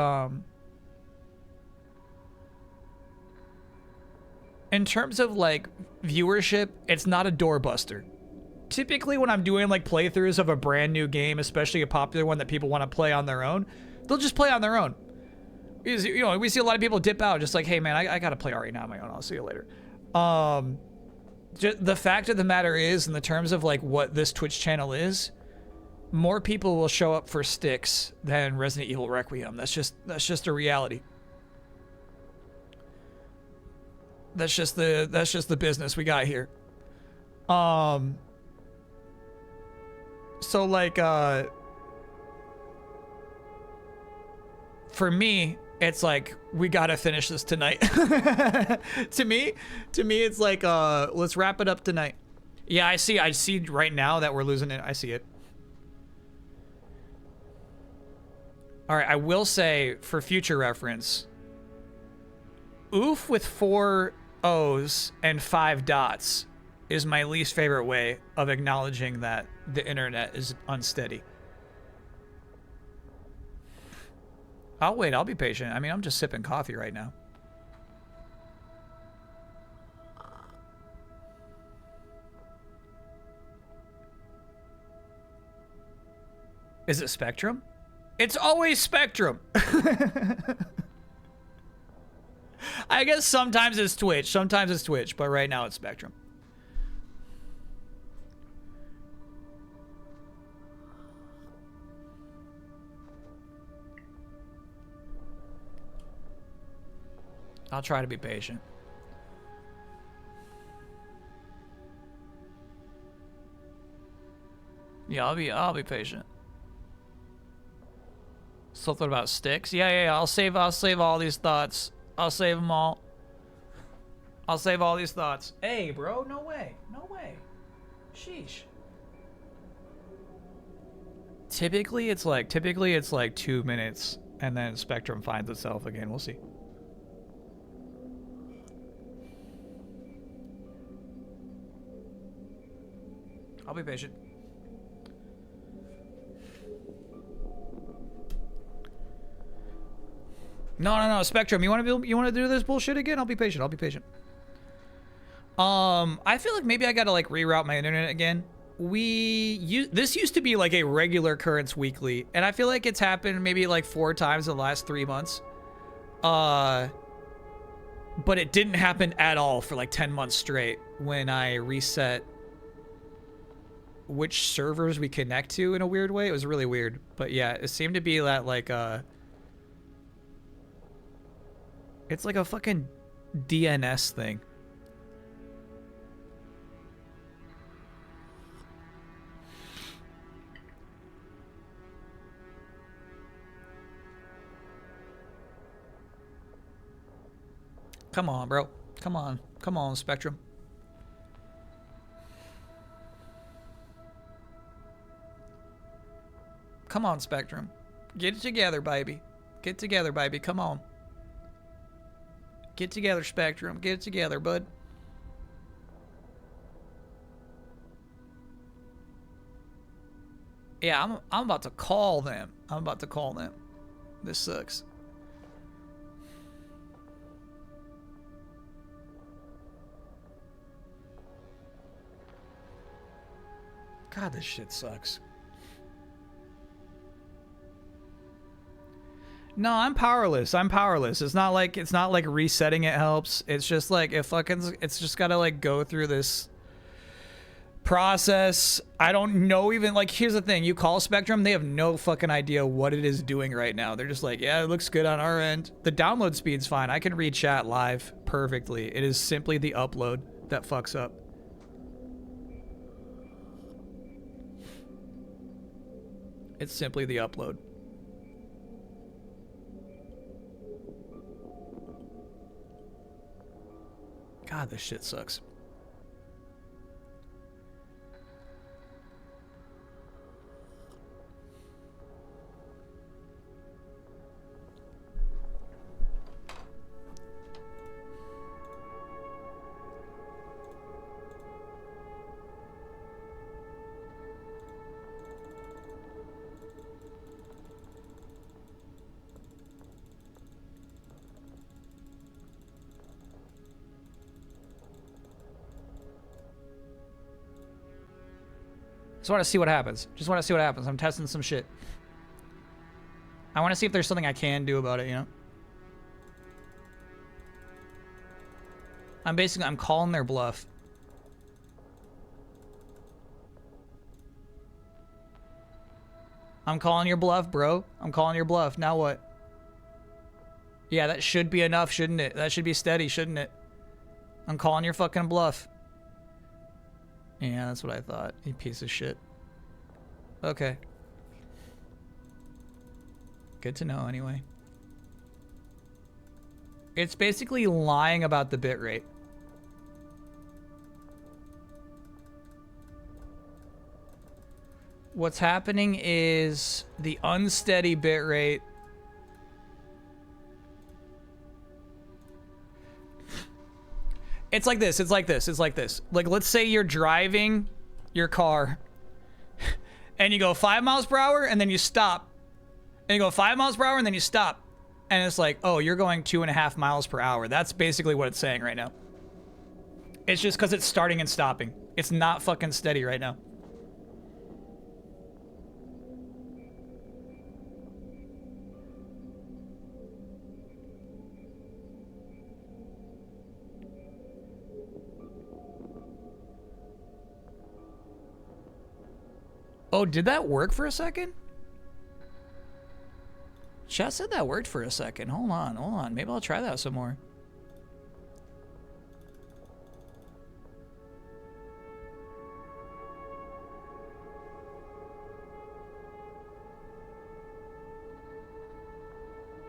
in terms of like viewership, it's not a doorbuster. Typically when I'm doing like playthroughs of a brand new game, especially a popular one that people want to play on their own, they'll just play on their own. Because, you know, we see a lot of people dip out just like, hey man, I gotta play RE now on my own, I'll see you later. The fact of the matter is, in the terms of like what this Twitch channel is, more people will show up for sticks than Resident Evil Requiem. That's just a reality. That's just the business we got here. So like for me, it's like we gotta finish this tonight. to me, it's like let's wrap it up tonight. Yeah, I see right now that we're losing it. I see it. All right, I will say for future reference, oof with 4 O's and 5 dots is my least favorite way of acknowledging that the internet is unsteady. I'll wait, I'll be patient. I mean, I'm just sipping coffee right now. Is it Spectrum? It's always Spectrum. I guess sometimes it's Twitch. Sometimes it's Twitch, but right now it's Spectrum. I'll try to be patient. Yeah, I'll be patient. Something about sticks? Yeah. I'll save all these thoughts. I'll save them all. I'll save all these thoughts. Hey, bro, no way. No way. Sheesh. Typically it's like 2 minutes and then Spectrum finds itself again. We'll see. I'll be patient. No, Spectrum. You want to do this bullshit again? I'll be patient. I feel like maybe I gotta like reroute my internet again. This used to be like a regular occurrence weekly, and I feel like it's happened maybe like 4 times in the last 3 months. But it didn't happen at all for like 10 months straight when I reset which servers we connect to in a weird way. It was really weird. But yeah, it seemed to be that like it's like a fucking DNS thing. Come on, bro. Come on, Spectrum. Come on, Spectrum. Get it together, baby. Get together, baby. Come on. Get together, Spectrum. Get it together, bud. Yeah, I'm about to call them. This sucks. God, this shit sucks. No, I'm powerless. It's not like resetting it helps. It's just like it's just gotta like go through this process. I don't know even like here's the thing, you call Spectrum, they have no fucking idea what it is doing right now. They're just like, yeah, it looks good on our end. The download speed's fine. I can read chat live perfectly. It is simply the upload that fucks up. It's simply the upload. God, this shit sucks. Just want to see what happens. I'm testing some shit. I want to see if there's something I can do about it, you know? I'm calling their bluff. I'm calling your bluff, bro. I'm calling your bluff. Now what? Yeah, that should be enough, shouldn't it? That should be steady, shouldn't it? I'm calling your fucking bluff. Yeah, that's what I thought. You piece of shit. Okay. Good to know anyway. It's basically lying about the bitrate. What's happening is the unsteady bitrate. It's like this. It's like this. It's like this. Like, let's say you're driving your car and you go 5 miles per hour and then you stop. And you go 5 miles per hour and then you stop. And it's like, oh, you're going 2.5 miles per hour. That's basically what it's saying right now. It's just because it's starting and stopping. It's not fucking steady right now. Oh, did that work for a second? Chat said that worked for a second. Hold on, hold on. Maybe I'll try that some more.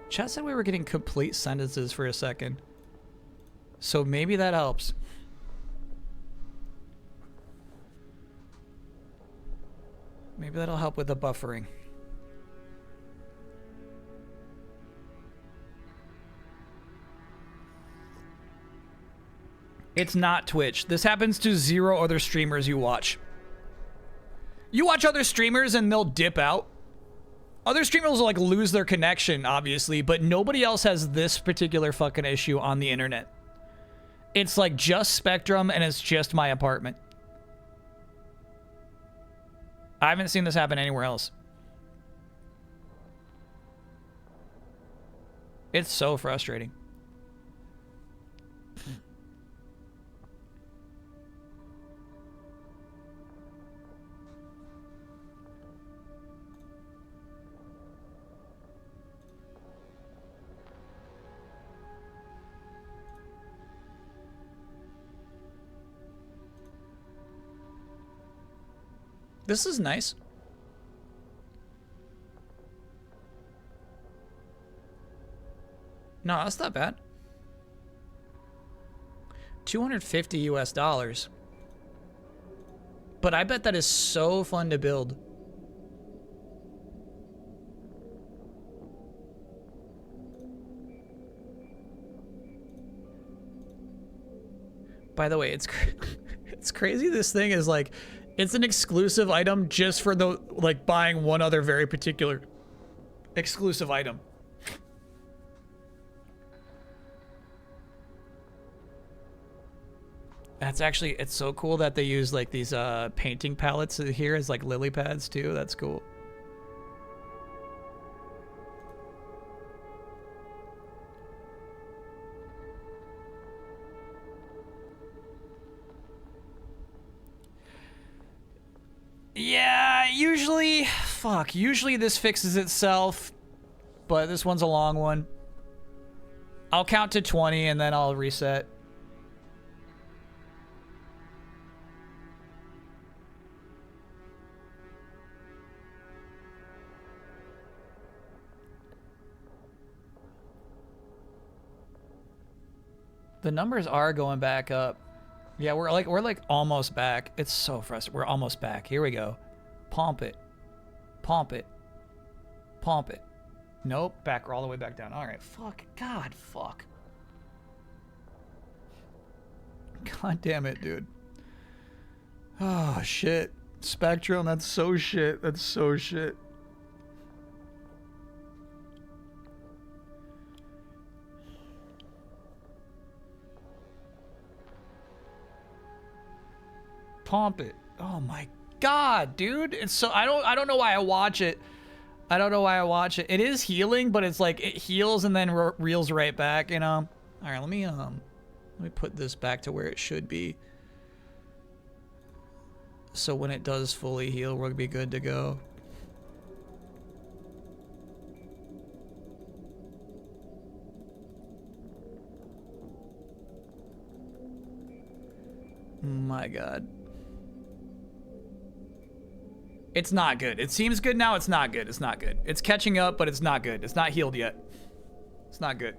Chat said we were getting complete sentences for a second. So maybe that helps. Maybe that'll help with the buffering. It's not Twitch. This happens to 0 other streamers you watch. You watch other streamers and they'll dip out. Other streamers will like lose their connection, obviously, but nobody else has this particular fucking issue on the internet. It's like just Spectrum and it's just my apartment. I haven't seen this happen anywhere else. It's so frustrating. This is nice. No, that's not bad. $250 US. But I bet that is so fun to build. By the way, it's it's crazy. This thing is like, it's an exclusive item just for the, like, buying one other very particular exclusive item. That's actually, it's so cool that they use like these painting palettes here as like lily pads too. That's cool. Yeah, usually this fixes itself, but this one's a long one. I'll count to 20 and then I'll reset. The numbers are going back up. Yeah, we're like almost back. It's so frustrating. We're almost back. Here we go. Pump it. Pump it. Pump it. Nope. Back. We're all the way back down. All right. Fuck. God. Fuck. God damn it, dude. Oh, shit. Spectrum. That's so shit. That's so shit. Pump it. Oh my god, dude. It's so I don't know why I watch it. I don't know why I watch it. It is healing, but it's like it heals and then reels right back, you know. All right, let me put this back to where it should be. So when it does fully heal, we'll be good to go. My god. It's not good. It seems good now. It's not good. It's not good. It's catching up, but it's not good. It's not healed yet. It's not good.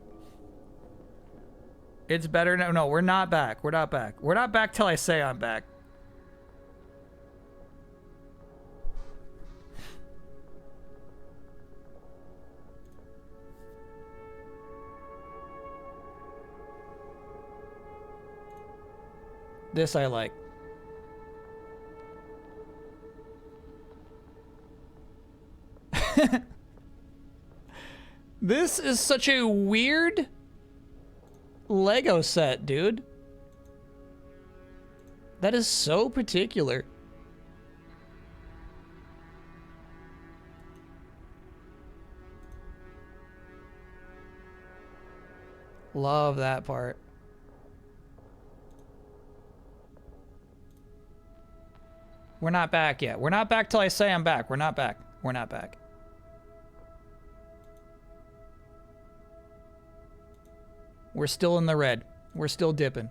It's better now. No, we're not back. We're not back. We're not back till I say I'm back. This I like. This is such a weird Lego set, dude. That is so particular. Love that part. We're not back yet. We're not back till I say I'm back. We're not back. We're not back. We're still in the red. We're still dipping.